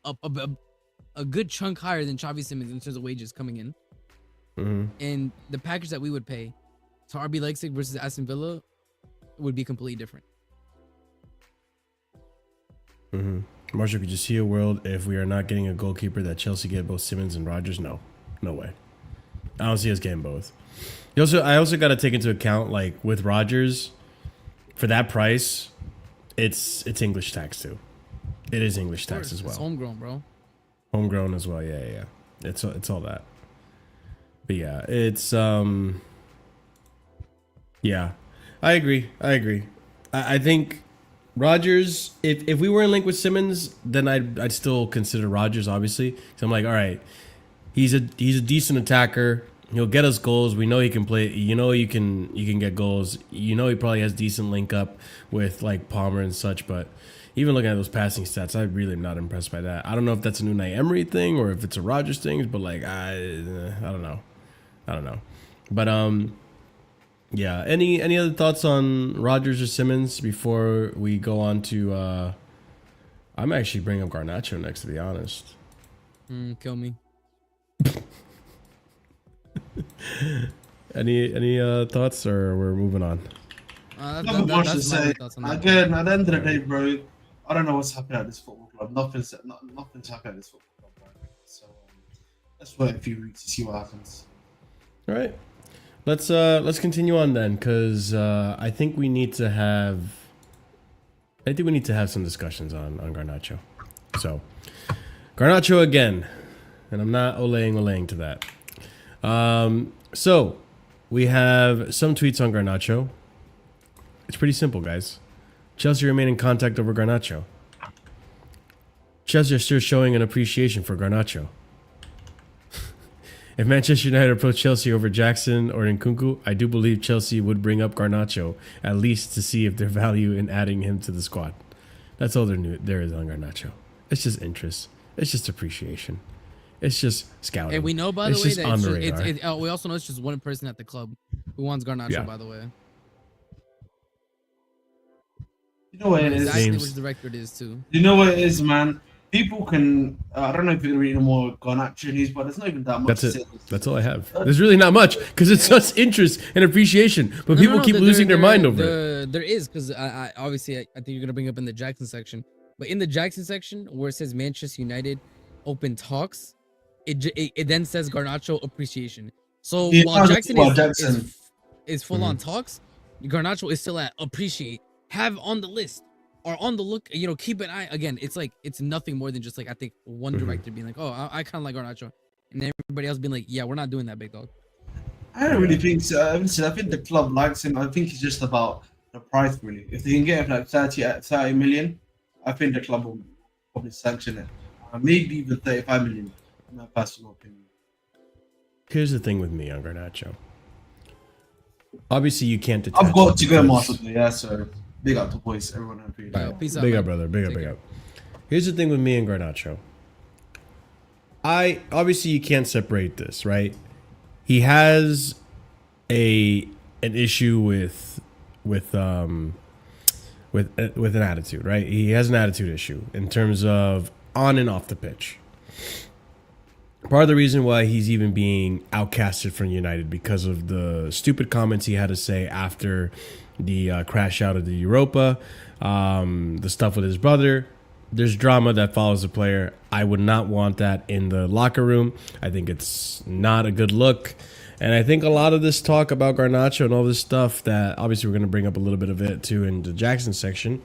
S4: a good chunk higher than Xavi Simons in terms of wages coming in. And the package that we would pay to RB Leipzig versus Aston Villa would be completely different.
S1: Marshall, could you see a world if we are not getting a goalkeeper that Chelsea get both Simons and Rogers? No way. I don't see us getting both. I also got to take into account, like, with Rogers, for that price, it's English tax too. It is English tax as well.
S4: It's homegrown, bro.
S1: Homegrown as well. Yeah. It's all that. But yeah, it's yeah, I agree. I think Rogers, if we were in link with Simons, then I'd still consider Rogers, obviously. So I'm like, all right, he's a decent attacker. He'll get us goals. We know he can play. You know, you can get goals. You know, he probably has decent link up with, like, Palmer and such. But even looking at those passing stats, I really am not impressed by that. I don't know if that's a Unai Emery thing or if it's a Rogers thing, but, like, I don't know. But yeah. Any other thoughts on Rogers or Simons before we go on to? I'm actually bringing up Garnacho next, to be honest.
S4: Kill me.
S1: Any thoughts, or we're moving on?
S2: Nothing much to say. Again, at the end of the day, bro, I don't know what's happening at this football club. Nothing's happening at this football club right now. So let's wait a few weeks to see what happens.
S1: All right, let's continue on then, because I think we need to have some discussions on Garnacho. So Garnacho again, and I'm not olaying to that. So we have some tweets on Garnacho. It's pretty simple, guys. Chelsea remain in contact over Garnacho. Chelsea are still showing an appreciation for Garnacho. If Manchester United approach Chelsea over Jackson or Nkunku, I do believe Chelsea would bring up Garnacho, at least to see if there's value in adding him to the squad. That's all there is on Garnacho. It's just interest. It's just appreciation. It's just scouting.
S4: And we know, by the way,
S1: just
S4: that
S1: on the radar.
S4: we also know it's just one person at the club who wants Garnacho,
S1: Yeah.
S4: by the way.
S2: You know what it is?
S4: Exactly
S1: Names.
S4: which director it is, too.
S2: You know what it is, man? People can. I don't know if you're reading more Garnacho news, but there's not even that much.
S1: That's it. That's all I have. There's really not much, because it's such interest and appreciation, but people keep losing their mind over it.
S4: There is, because I obviously I think you're gonna bring up in the Jackson section, but in the Jackson section where it says Manchester United open talks, it then says Garnacho appreciation. So
S2: Yeah,
S4: while Jackson
S2: Jackson.
S4: is full on talks, Garnacho is still at appreciate, have on the list, or on the look, you know, keep an eye. Again, it's like, it's nothing more than just like, I think one director being like, oh, I kind of like Garnacho. And everybody else being like, yeah, we're not doing that, big dog.
S2: I don't really think so. I think the club likes him. I think it's just about the price, really. If they can get him for like 30 million, I think the club will probably sanction it. Maybe even 35 million, in my personal opinion.
S1: Here's the thing with me on Garnacho. Obviously, you can't detach.
S2: I've got to go,
S1: because-
S2: Marshall. Yeah, so big up to boys. Everyone happy.
S4: Peace out,
S1: Big
S4: man.
S1: up, brother. Big up,
S4: Take
S1: big
S4: care.
S1: up. Here's the thing with me and Garnacho. Obviously you can't separate this, right? He has an issue with an attitude, right? He has an attitude issue in terms of on and off the pitch. Part of the reason why he's even being outcasted from United because of the stupid comments he had to say after the crash out of the Europa, the stuff with his brother. There's drama that follows the player. I would not want that in the locker room. I think it's not a good look. And I think a lot of this talk about Garnacho and all this stuff that obviously we're going to bring up a little bit of it too in the Jackson section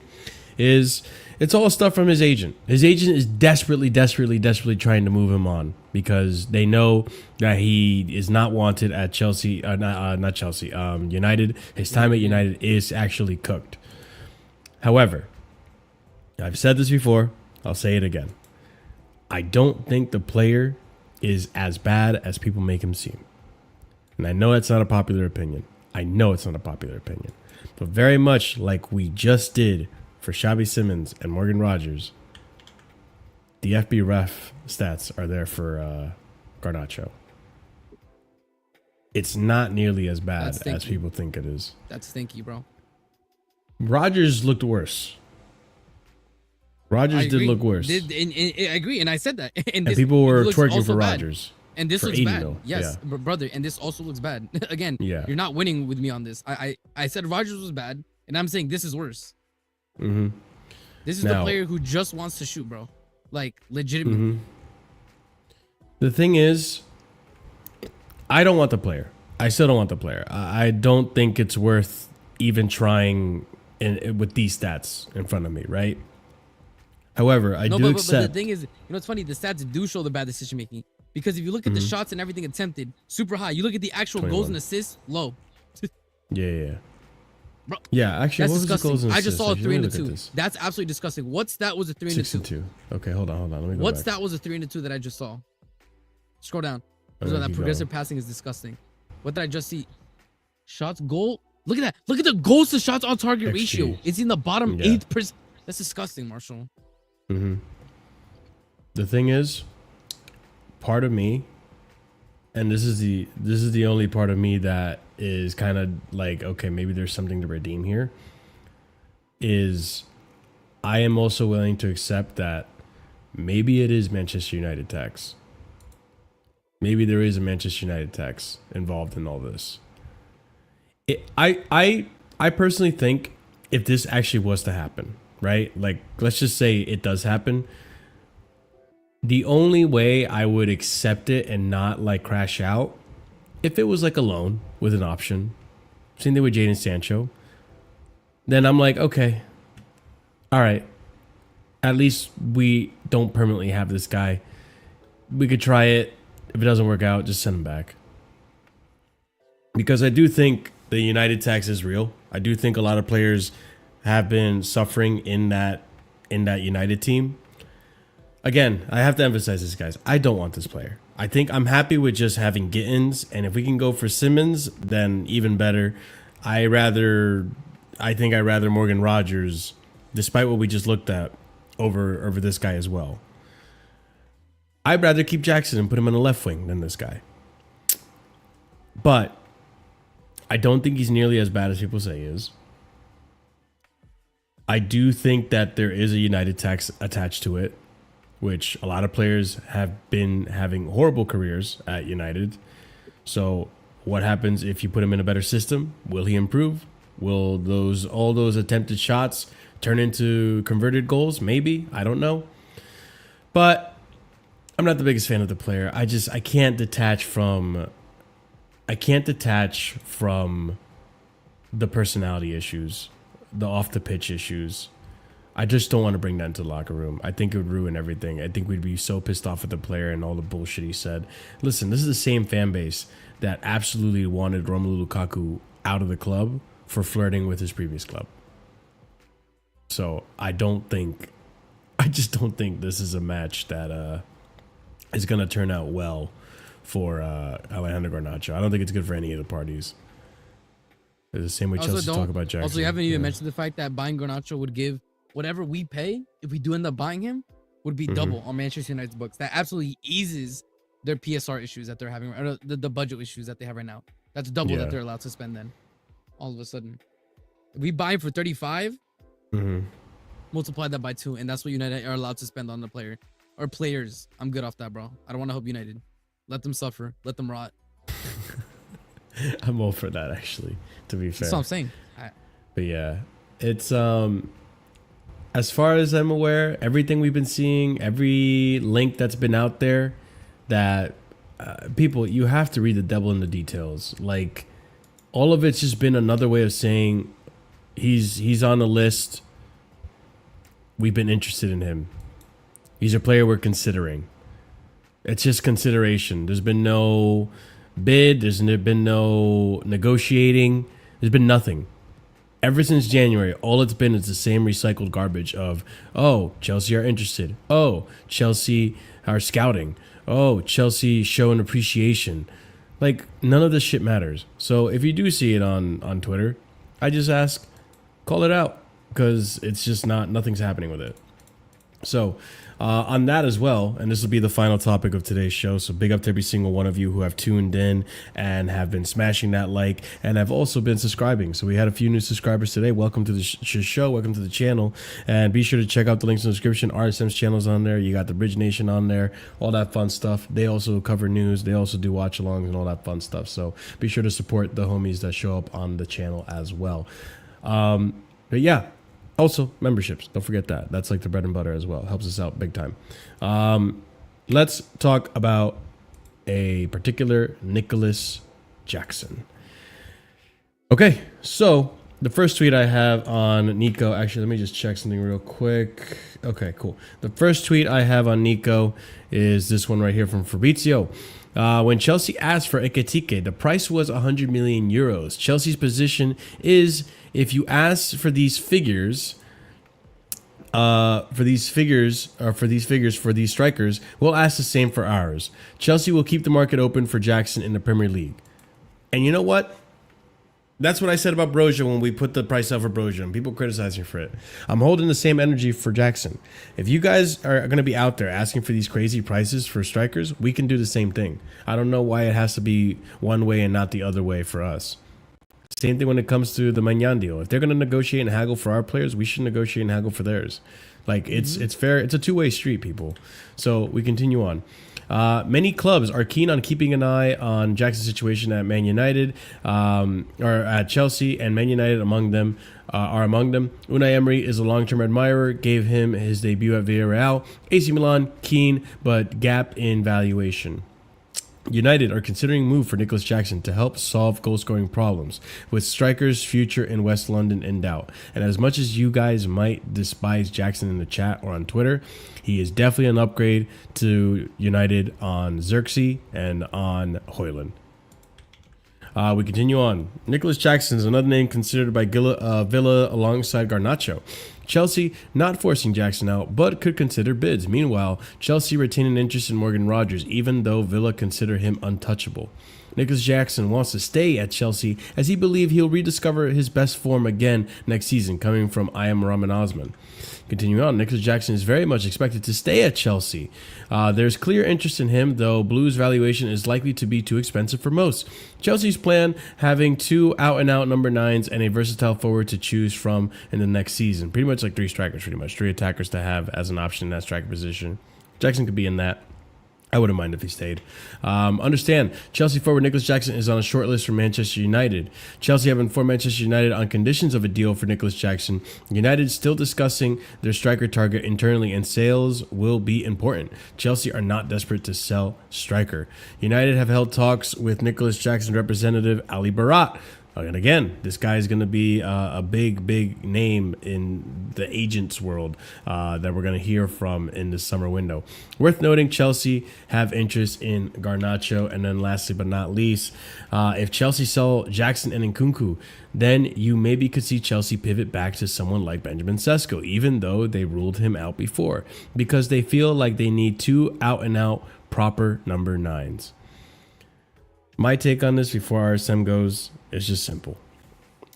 S1: is it's all stuff from his agent. His agent is desperately trying to move him on because they know that he is not wanted at Chelsea, not Chelsea, United. His time at United is actually cooked. However, I've said this before, I'll say it again. I don't think the player is as bad as people make him seem. And I know that's not a popular opinion. But very much like we just did for Xavi Simons and Morgan Rogers, the FB ref stats are there for Garnacho. It's not nearly as bad as people think it is.
S4: That's stinky, bro.
S1: Rogers looked worse. Rogers did look worse.
S4: I agree, and I said that.
S1: And people were twerking
S4: also
S1: for
S4: bad.
S1: Rogers.
S4: And this
S1: for
S4: looks
S1: 80
S4: bad.
S1: mil.
S4: Yes,
S1: Yeah.
S4: brother, and this also looks bad. Again,
S1: Yeah.
S4: you're not winning with me on this. I said Rogers was bad, and I'm saying this is worse.
S1: Mm-hmm.
S4: This is the player who just wants to shoot, bro. Like, legitimately.
S1: Mm-hmm. The thing is, I don't want the player. I still don't want the player. I don't think it's worth even trying with these stats in front of me, right? However, I do accept.
S4: But the thing is, you know, it's funny. The stats do show the bad decision making because if you look at the shots and everything attempted, super high. You look at the actual
S1: 21.
S4: goals and assists, low.
S1: Yeah.
S4: Bro,
S1: Yeah, actually,
S4: that's
S1: what was the
S4: disgusting.
S1: goals and
S4: I just saw a
S1: assists?
S4: 3 and a
S1: Let me
S4: 2.
S1: look at this.
S4: That's absolutely disgusting. What stat was a 3 and a
S1: 6
S4: 2?
S1: and 2. Okay, hold on. Let me go
S4: What
S1: back.
S4: stat was a 3 and a 2 that I just saw? Scroll down.
S1: Okay,
S4: That
S1: keep
S4: progressive
S1: going.
S4: passing is disgusting. What did I just see? Shots, goal. Look at that. Look at the goals to shots on target
S1: XG.
S4: ratio. It's in the bottom
S1: Yeah.
S4: 8%. That's disgusting, Marshall.
S1: Mm-hmm. The thing is, part of me, and this is the only part of me that is kind of like, okay, maybe there's something to redeem here, is I am also willing to accept that maybe it is Manchester United tax. Maybe there is a Manchester United tax involved in all this. I personally think if this actually was to happen, right? Like, let's just say it does happen. The only way I would accept it and not like crash out, if it was like a loan with an option, same thing with Jadon Sancho, then I'm like, okay, all right, at least we don't permanently have this guy. We could try it. If it doesn't work out, just send him back. Because I do think the United tax is real. I do think a lot of players have been suffering in that United team. Again, I have to emphasize this, guys. I don't want this player. I think I'm happy with just having Gittins, and if we can go for Simmons, then even better. I think I'd rather Morgan Rogers, despite what we just looked at, over this guy as well. I'd rather keep Jackson and put him on the left wing than this guy. But I don't think he's nearly as bad as people say he is. I do think that there is a United tax attached to it, which a lot of players have been having horrible careers at United. So what happens if you put him in a better system? Will he improve? Will all those attempted shots turn into converted goals? Maybe. I don't know. But I'm not the biggest fan of the player. I can't detach from the personality issues, the off the pitch issues. I just don't want to bring that into the locker room. I think it would ruin everything. I think we'd be so pissed off at the player and all the bullshit he said. Listen, this is the same fan base that absolutely wanted Romelu Lukaku out of the club for flirting with his previous club. So I just don't think this is a match that is going to turn out well for Alejandro Garnacho. I don't think it's good for any of the parties. It's the same way Chelsea talk about Jackson.
S4: Also, you haven't even mentioned the fact that buying Garnacho would give whatever we pay, if we do end up buying him, would be double on Manchester United's books. That absolutely eases their PSR issues that they're having, or the budget issues that they have right now. That's double that they're allowed to spend then. All of a sudden. If we buy him for 35, multiply that by 2, and that's what United are allowed to spend on the player. Or players. I'm good off that, bro. I don't want to help United. Let them suffer. Let them rot.
S1: I'm all for that, actually, to be fair.
S4: That's what I'm saying.
S1: But yeah, it's as far as I'm aware, everything we've been seeing, every link that's been out there, that people, you have to read the devil in the details. Like, all of it's just been another way of saying he's on the list. We've been interested in him. He's a player we're considering. It's just consideration. There's been no bid. There's been no negotiating. There's been nothing. Ever since January, all it's been is the same recycled garbage of, oh, Chelsea are interested. Oh, Chelsea are scouting. Oh, Chelsea showing appreciation. Like, none of this shit matters. So if you do see it on Twitter, I just ask, call it out, because it's just nothing's happening with it. So on that as well, and this will be the final topic of today's show, so big up to every single one of you who have tuned in and have been smashing that like, and have also been subscribing. So we had a few new subscribers today. Welcome to the show. Welcome to the channel. And be sure to check out the links in the description. RSM's channel's on there. You got the Bridge Nation on there. All that fun stuff. They also cover news. They also do watch-alongs and all that fun stuff. So be sure to support the homies that show up on the channel as well. But yeah. Also, memberships. Don't forget that. That's like the bread and butter as well. Helps us out big time. Let's talk about a particular Nicolas Jackson. Okay, so the first tweet I have on Nico, actually, let me just check something real quick. Okay, cool. The first tweet I have on Nico is this one right here from Fabrizio. When Chelsea asked for Ekitike, the price was 100 million euros. Chelsea's position is, if you ask for these figures, for these strikers, we'll ask the same for ours. Chelsea will keep the market open for Jackson in the Premier League. And you know what? That's what I said about Broja when we put the price out for Broja, and people criticize me for it. I'm holding the same energy for Jackson. If you guys are going to be out there asking for these crazy prices for strikers, we can do the same thing. I don't know why it has to be one way and not the other way for us. Same thing when it comes to the Maignan deal. If they're going to negotiate and haggle for our players, we should negotiate and haggle for theirs. Like, it's fair. It's a two-way street, people. So we continue on. Many clubs are keen on keeping an eye on Jackson's situation at Man United, or at Chelsea, and Man United among them are among them. Unai Emery is a long-term admirer, gave him his debut at Villarreal. AC Milan, keen, but gap in valuation. United are considering a move for Nicolas Jackson to help solve goal-scoring problems, with strikers' future in West London in doubt. And as much as you guys might despise Jackson in the chat or on Twitter, he is definitely an upgrade to United on Xerxes and on Højlund. We continue on. Nicolas Jackson is another name considered by Villa alongside Garnacho. Chelsea not forcing Jackson out, but could consider bids. Meanwhile, Chelsea retain an interest in Morgan Rogers, even though Villa consider him untouchable. Nicolas Jackson wants to stay at Chelsea as he believes he'll rediscover his best form again next season, coming from I Am Rahman Osman. Continuing on, Nicolas Jackson is very much expected to stay at Chelsea. There's clear interest in him, though Blues' valuation is likely to be too expensive for most. Chelsea's plan, having two out-and-out number 9s and a versatile forward to choose from in the next season. Pretty much like 3 strikers, three attackers to have as an option in that striker position. Jackson could be in that. I wouldn't mind if he stayed. Understand, Chelsea forward Nicolas Jackson is on a short list for Manchester United. Chelsea have informed Manchester United on conditions of a deal for Nicolas Jackson. United is still discussing their striker target internally, and sales will be important. Chelsea are not desperate to sell striker. United have held talks with Nicolas Jackson representative Ali Barat And again, this guy is going to be a big name in the agents world that we're going to hear from in this summer window. Worth noting, Chelsea have interest in Garnacho. And then lastly but not least, if Chelsea sell Jackson and Nkunku, then you maybe could see Chelsea pivot back to someone like Benjamin Sesko, even though they ruled him out before, because they feel like they need 2 out-and-out proper number 9s. My take on this before RSM goes is just simple.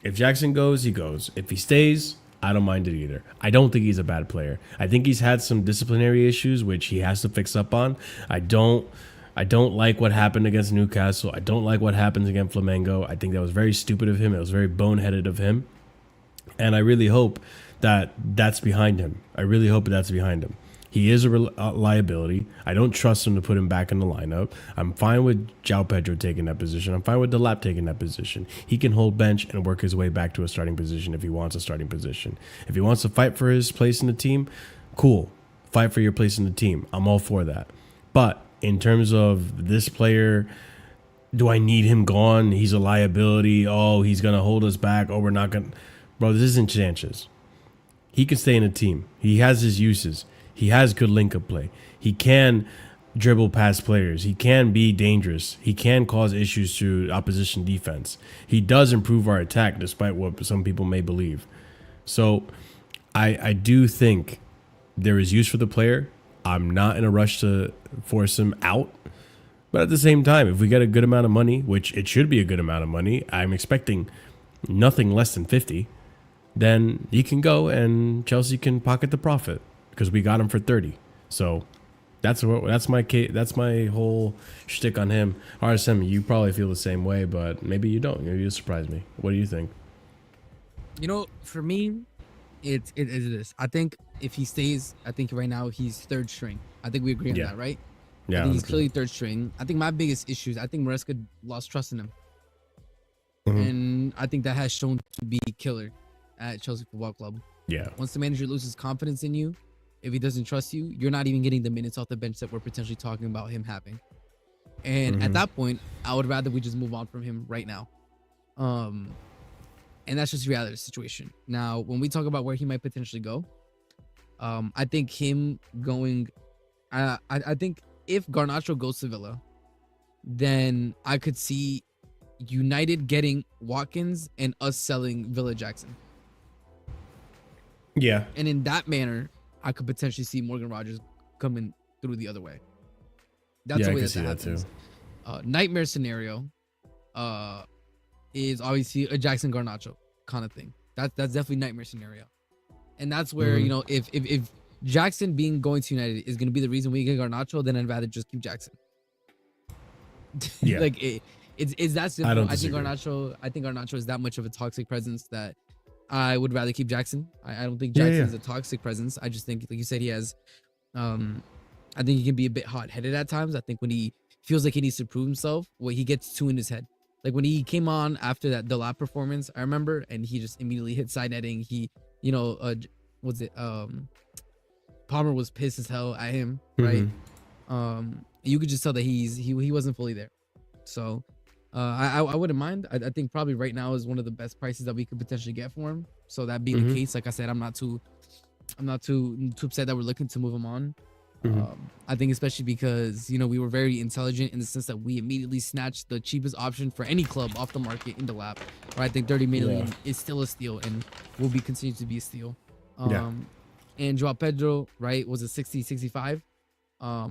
S1: If Jackson goes, he goes. If he stays, I don't mind it either. I don't think he's a bad player. I think he's had some disciplinary issues, which he has to fix up on. I don't like what happened against Newcastle. I don't like what happens against Flamengo. I think that was very stupid of him. It was very boneheaded of him. And I really hope that that's behind him. I really hope that's behind him. He is a liability. I don't trust him to put him back in the lineup. I'm fine with João Pedro taking that position. I'm fine with Delap taking that position. He can hold bench and work his way back to a starting position if he wants a starting position. If he wants to fight for his place in the team, cool. Fight for your place in the team. I'm all for that. But in terms of this player, do I need him gone? He's a liability. Oh, he's going to hold us back. Oh, we're not going to. Bro, this isn't Sanchez. He can stay in a team. He has his uses. He has good link-up play. He can dribble past players. He can be dangerous. He can cause issues to opposition defense. He does improve our attack, despite what some people may believe. So I do think there is use for the player. I'm not in a rush to force him out. But at the same time, if we get a good amount of money, which it should be a good amount of money, I'm expecting nothing less than 50, then he can go and Chelsea can pocket the profit, because we got him for 30. So that's my whole shtick on him. RSM, you probably feel the same way, but maybe you don't. Maybe you surprise me. What do you think?
S4: You know, for me, it is this. I think if he stays, I think right now he's third string. I think we agree on that, right?
S1: Yeah.
S4: I think he's
S1: 100%.
S4: clearly third string. I think my biggest issue is I think Maresca lost trust in him.
S1: Mhm.
S4: And I think that has shown to be killer at Chelsea Football Club.
S1: Yeah.
S4: Once the manager loses confidence in you, if he doesn't trust you, you're not even getting the minutes off the bench that we're potentially talking about him having. And at that point, I would rather we just move on from him right now. And that's just the reality of the situation. Now, when we talk about where he might potentially go, I think him going, I think if Garnacho goes to Villa, then I could see United getting Watkins and us selling Villa Jackson.
S1: Yeah.
S4: And in that manner, I could potentially see Morgan Rogers coming through the other way. That's the way that happens. Nightmare scenario is obviously a Jackson Garnacho kind of thing. That's definitely nightmare scenario. And that's where, you know, if Jackson going to United is going to be the reason we get Garnacho, then I'd rather just keep Jackson.
S1: Yeah.
S4: Like it's that simple.
S1: I don't
S4: I think
S1: disagree.
S4: Garnacho is that much of a toxic presence that I would rather keep Jackson. I don't think Jackson is a toxic presence. I just think, like you said, he has I think he can be a bit hot-headed at times. I think when he feels like he needs to prove himself, he gets too in his head. Like when he came on after that Delap performance, I remember, and he just immediately hit side netting. He, you know, Palmer was pissed as hell at him, right? You could just tell that he wasn't fully there. So I wouldn't mind. I think probably right now is one of the best prices that we could potentially get for him. So that being the case, like I said, I'm not too upset that we're looking to move him on. I think especially because, you know, we were very intelligent in the sense that we immediately snatched the cheapest option for any club off the market in the lap. Right? I think 30 million is still a steal and will be continued to be a steal. And João Pedro, right, was a 60, 65.
S1: I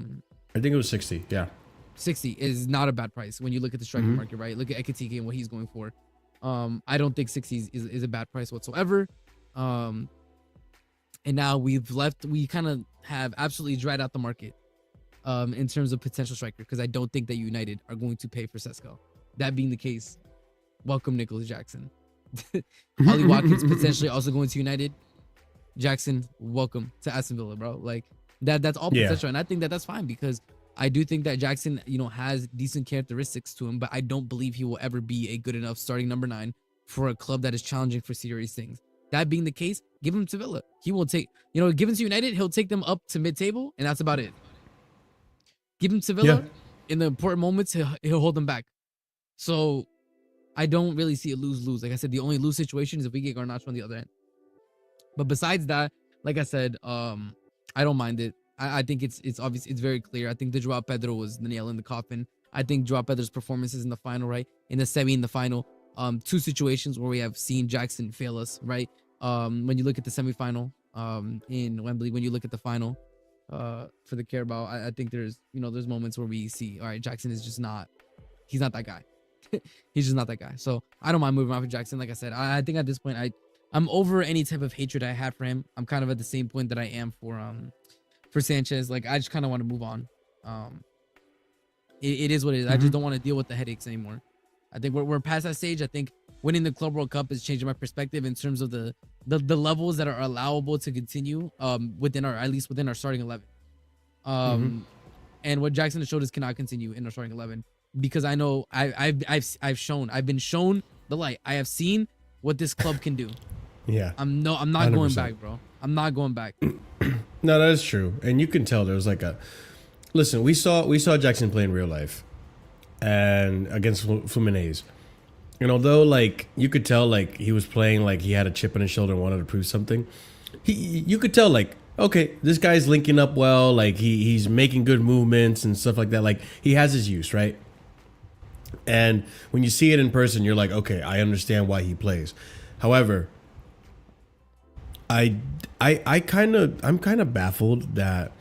S1: think it was 60. Yeah.
S4: 60 is not a bad price when you look at the striking market, right? Look at Ekitike and what he's going for. I don't think 60 is a bad price whatsoever. And now we kind of have absolutely dried out the market in terms of potential striker, because I don't think that United are going to pay for Sesko. That being the case, welcome Nicolas Jackson. Ollie Watkins potentially also going to United. Jackson, welcome to Aston Villa, bro. Like that's all potential, and I think that that's fine, because I do think that Jackson, you know, has decent characteristics to him, but I don't believe he will ever be a good enough starting number 9 for a club that is challenging for serious things. That being the case, give him to Villa. He will take, you know, give him to United, he'll take them up to mid-table, and that's about it. Give him to Villa, in the important moments, he'll hold them back. So I don't really see a lose-lose. Like I said, the only lose situation is if we get Garnacho on the other end. But besides that, like I said, I don't mind it. I think it's obvious, it's very clear. I think the Joao Pedro was the nail in the coffin. I think Joao Pedro's performances in the final, right? In the semi, in the final, two situations where we have seen Jackson fail us, right? When you look at the semifinal, in Wembley, when you look at the final, for the Carabao, I think there's moments where we see, all right, Jackson is just not, he's not that guy. He's just not that guy. So I don't mind moving off of Jackson. Like I said, I think at this point, I'm over any type of hatred I had for him. I'm kind of at the same point that I am for Sanchez. Like, I just kind of want to move on. It is what it is. I just don't want to deal with the headaches anymore. I think we're past that stage. I think winning the Club World Cup is changing my perspective in terms of the levels that are allowable to continue within our, at least within our starting 11. And what Jackson has showed us cannot continue in our starting 11, because I know I've been shown the light. I have seen what this club can do.
S1: Yeah.
S4: I'm not
S1: 100%.
S4: going back, bro. I'm not going back.
S1: No, that is true. And you can tell there was like a, listen, we saw Jackson play in real life and against Fluminense. And although like you could tell like he was playing like he had a chip on his shoulder and wanted to prove something, you could tell like, okay, this guy's linking up well, like he's making good movements and stuff like that. Like he has his use, right? And when you see it in person, you're like, okay, I understand why he plays. However, I'm kind of baffled that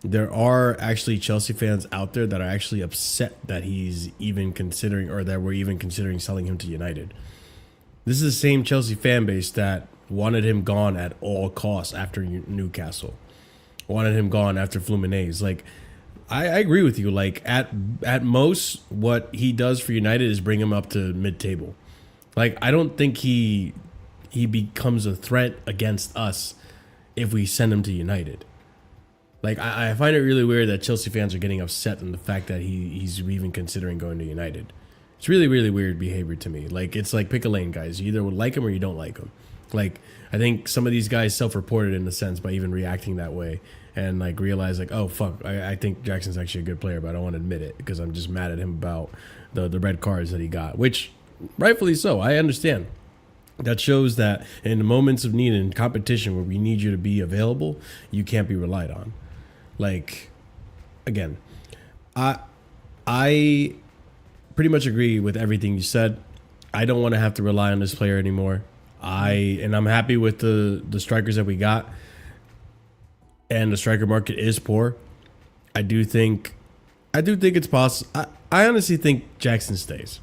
S1: there are actually Chelsea fans out there that are actually upset that he's even considering, or that we're even considering selling him to United. This is the same Chelsea fan base that wanted him gone at all costs after Newcastle, wanted him gone after Fluminense. Like, I agree with you. Like at most, what he does for United is bring him up to mid-table. Like, I don't think he becomes a threat against us if we send him to United. Like, I find it really weird that Chelsea fans are getting upset in the fact that he's even considering going to United. It's really, really weird behavior to me. Like, it's like pick a lane, guys. You either would like him or you don't like him. Like, I think some of these guys self-reported in a sense by even reacting that way, and like realize like, oh fuck, I think Jackson's actually a good player, but I don't want to admit it because I'm just mad at him about the red cards that he got, which rightfully so. I understand. That shows that in the moments of need and competition where we need you to be available, you can't be relied on. Like, again, I pretty much agree with everything you said. I don't want to have to rely on this player anymore. I'm happy with the strikers that we got. And the striker market is poor. I do think it's possible. I honestly think Jackson stays.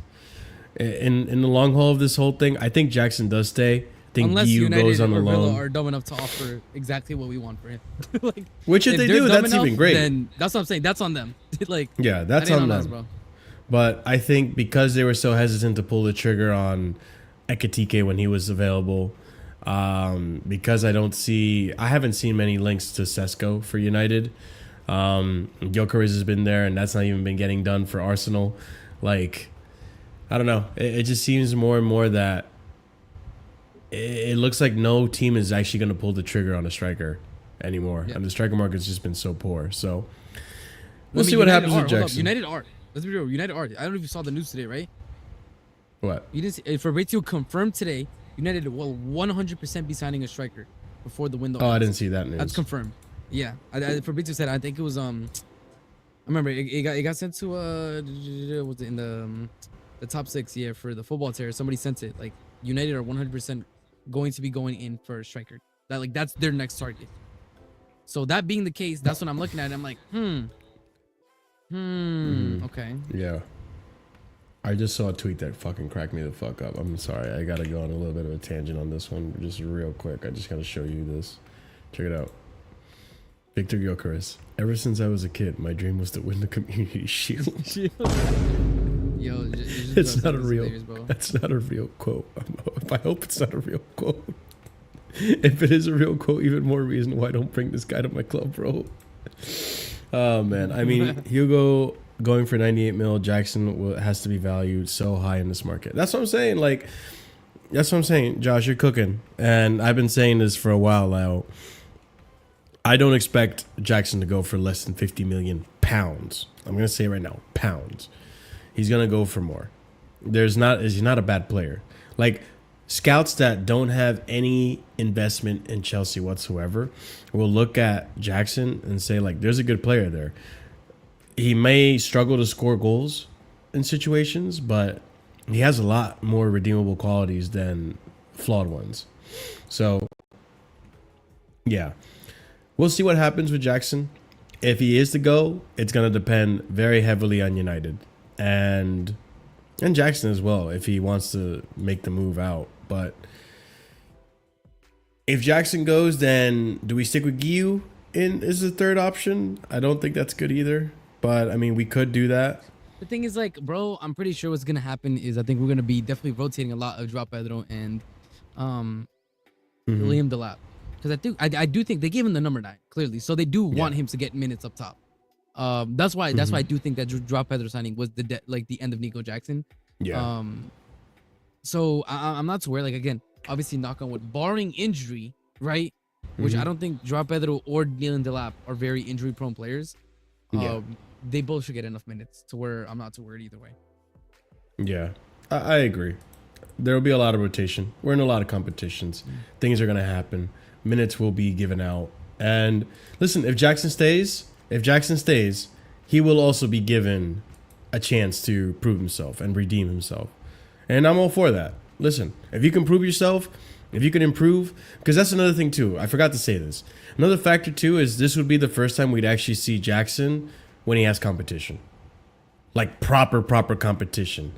S1: In the long haul of this whole thing, I think Jackson does stay. I think
S4: Unless
S1: Guiu
S4: United
S1: goes on the
S4: or Villa
S1: loan.
S4: are dumb enough to offer exactly what we want for him. Like,
S1: Which if they
S4: they're
S1: do,
S4: dumb
S1: that's
S4: enough,
S1: even great.
S4: Then that's what I'm saying. That's on them. Like,
S1: Yeah, that's
S4: that ain't
S1: on
S4: us,
S1: them.
S4: bro.
S1: But I think because they were so hesitant to pull the trigger on Ekitike when he was available, because I haven't seen many links to Sesko for United. Gyökeres has been there, and that's not even been getting done for Arsenal. Like, I don't know. It just seems more and more that it looks like no team is actually going to pull the trigger on a striker anymore.
S4: Yeah.
S1: And the striker market's just been so poor. So we'll
S4: I mean,
S1: see what
S4: United
S1: happens
S4: are,
S1: with
S4: hold up,
S1: Jackson.
S4: United are. Let's be real. United are. I don't know if you saw the news today, right?
S1: What?
S4: You didn't see, Fabrizio confirmed today United will 100% be signing a striker before the window.
S1: Oh, I
S4: ends.
S1: didn't see that news.
S4: That's confirmed. Yeah, Fabrizio said. I think it was I remember it got sent to was it in the top 6 for the football tier. Somebody sent it. Like, United are 100% going to be going in for a striker. That's their next target. So that being the case, that's what I'm looking at. I'm like, okay.
S1: Yeah. I just saw a tweet that fucking cracked me the fuck up. I'm sorry. I gotta go on a little bit of a tangent on this one, just real quick. I just gotta show you this. Check it out. Victor Gyökeres. Ever since I was a kid, my dream was to win the Community Shield.
S4: Yo,
S1: It's not a real. That's not a real quote. I hope it's not a real quote. If it is a real quote, even more reason why I don't bring this guy to my club, bro. Oh man, I mean, Hugo going for 98 mil. Jackson has to be valued so high in this market. That's what I'm saying. Like, that's what I'm saying, Josh. You're cooking, and I've been saying this for a while now. I don't expect Jackson to go for less than 50 million pounds. I'm gonna say right now, pounds. He's gonna go for more. he's not a bad player. Like scouts that don't have any investment in Chelsea whatsoever will look at Jackson and say like, there's a good player there. He may struggle to score goals in situations, but he has a lot more redeemable qualities than flawed ones. So yeah, we'll see what happens with Jackson. If he is to go, it's going to depend very heavily on United and Jackson as well, if he wants to make the move out. But if Jackson goes, then do we stick with Guiu in as the third option? I don't think that's good either. But I mean, we could do that.
S4: The thing is, like, bro, I'm pretty sure what's gonna happen is I think we're gonna be definitely rotating a lot of Joao Pedro and Liam Delap, because I do think they gave him the number 9 clearly, so they do want him to get minutes up top. That's why I do think that Joao Pedro signing was the end of Nico Jackson.
S1: Yeah.
S4: So I'm not to worry. Like, again, obviously, knock on wood, barring injury, right? Which I don't think Joao Pedro or Liam Delap are very injury prone players. They both should get enough minutes to where I'm not too worried either way.
S1: Yeah, I agree. There will be a lot of rotation. We're in a lot of competitions. Things are going to happen. Minutes will be given out. And listen, if Jackson stays, he will also be given a chance to prove himself and redeem himself. And I'm all for that. Listen, if you can prove yourself, if you can improve, because that's another thing too. I forgot to say this. Another factor too is this would be the first time we'd actually see Jackson when he has competition. Like proper competition.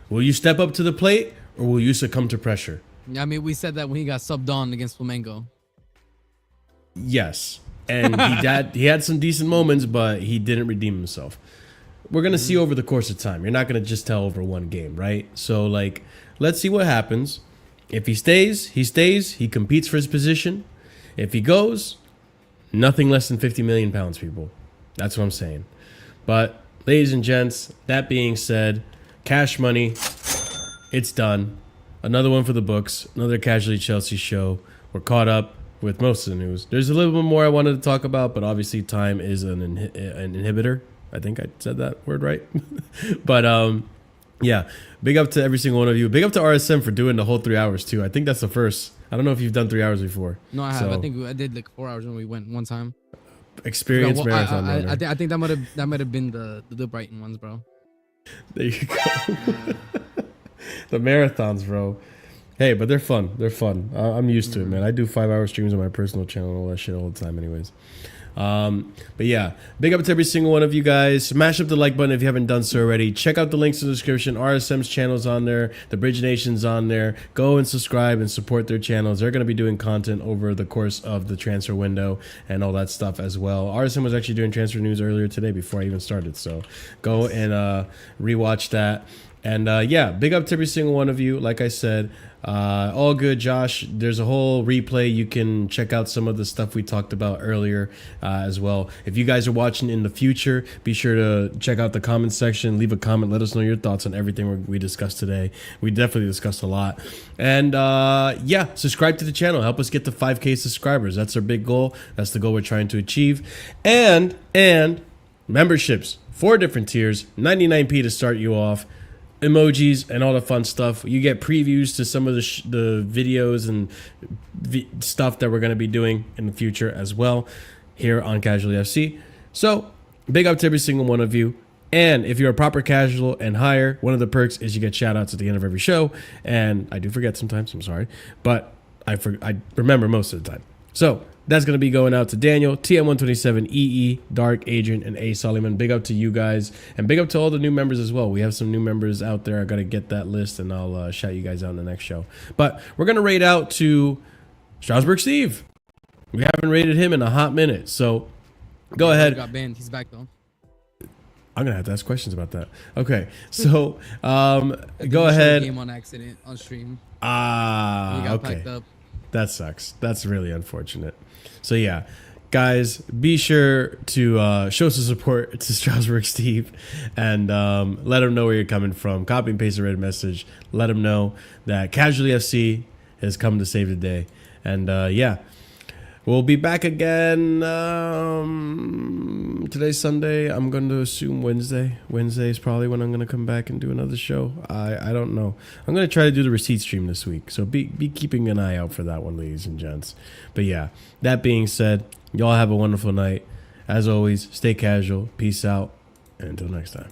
S1: Will you step up to the plate or will you succumb to pressure?
S4: I mean, we said that when he got subbed on against Flamengo.
S1: Yes. And he had some decent moments, but he didn't redeem himself. We're going to see over the course of time. You're not going to just tell over one game, right? So, like, let's see what happens. If he stays, he stays. He competes for his position. If he goes, nothing less than 50 million pounds, people. That's what I'm saying. But, ladies and gents, that being said, Cash Money, it's done. Another one for the books. Another Casually Chelsea show. We're caught up with most of the news. There's a little bit more I wanted to talk about, but obviously time is an inhibitor. I think I said that word right. But yeah, big up to every single one of you. Big up to RSM for doing the whole 3 hours too. I think that's the first. I don't know if you've done 3 hours before.
S4: No, I have. So, I think I did like 4 hours when we went one time.
S1: Experience marathon.
S4: I think that might have been the Brighton ones, bro.
S1: There you go. The marathons, bro. Hey, but they're fun. They're fun. I'm used to it, man. I do 5-hour streams on my personal channel and all that shit all the time anyways. But yeah, big up to every single one of you guys. Smash up the like button if you haven't done so already. Check out the links in the description. RSM's channel's on there. The Bridge Nation's on there. Go and subscribe and support their channels. They're going to be doing content over the course of the transfer window and all that stuff as well. RSM was actually doing transfer news earlier today before I even started. So go and rewatch that. And yeah, big up to every single one of you. Like I said, all good, Josh. There's a whole replay. You can check out some of the stuff we talked about earlier as well. If you guys are watching in the future, be sure to check out the comment section. Leave a comment. Let us know your thoughts on everything we discussed today. We definitely discussed a lot. And yeah, subscribe to the channel. Help us get to 5K subscribers. That's our big goal. That's the goal we're trying to achieve. And memberships, 4 different tiers, 99p to start you off. Emojis and all the fun stuff. You get previews to some of the videos and stuff that we're going to be doing in the future as well here on Casually FC. So big up to every single one of you. And if you're a proper casual and higher, one of the perks is you get shout outs at the end of every show. And I do forget sometimes, I'm sorry, but I remember most of the time. So that's going to be going out to Daniel, TM127, EE, Dark, Adrian, and A. Solomon. Big up to you guys. And big up to all the new members as well. We have some new members out there. I got to get that list, and I'll shout you guys out in the next show. But we're going to raid out to Strasbourg Steve. We haven't rated him in a hot minute. So go ahead.
S4: He got banned. He's back, though.
S1: I'm going to have to ask questions about that. Okay. So go ahead.
S4: Game on accident on stream. He
S1: okay.
S4: got packed up.
S1: That sucks. That's really unfortunate. So yeah, guys, be sure to show some support to Strasbourg Steve and let him know where you're coming from. Copy and paste the red message. Let him know that Casually FC has come to save the day. And yeah, we'll be back again today's Sunday. I'm going to assume Wednesday. Wednesday is probably when I'm going to come back and do another show. I don't know. I'm going to try to do the receipt stream this week. So be keeping an eye out for that one, ladies and gents. But yeah, that being said, y'all have a wonderful night. As always, stay casual. Peace out. And until next time.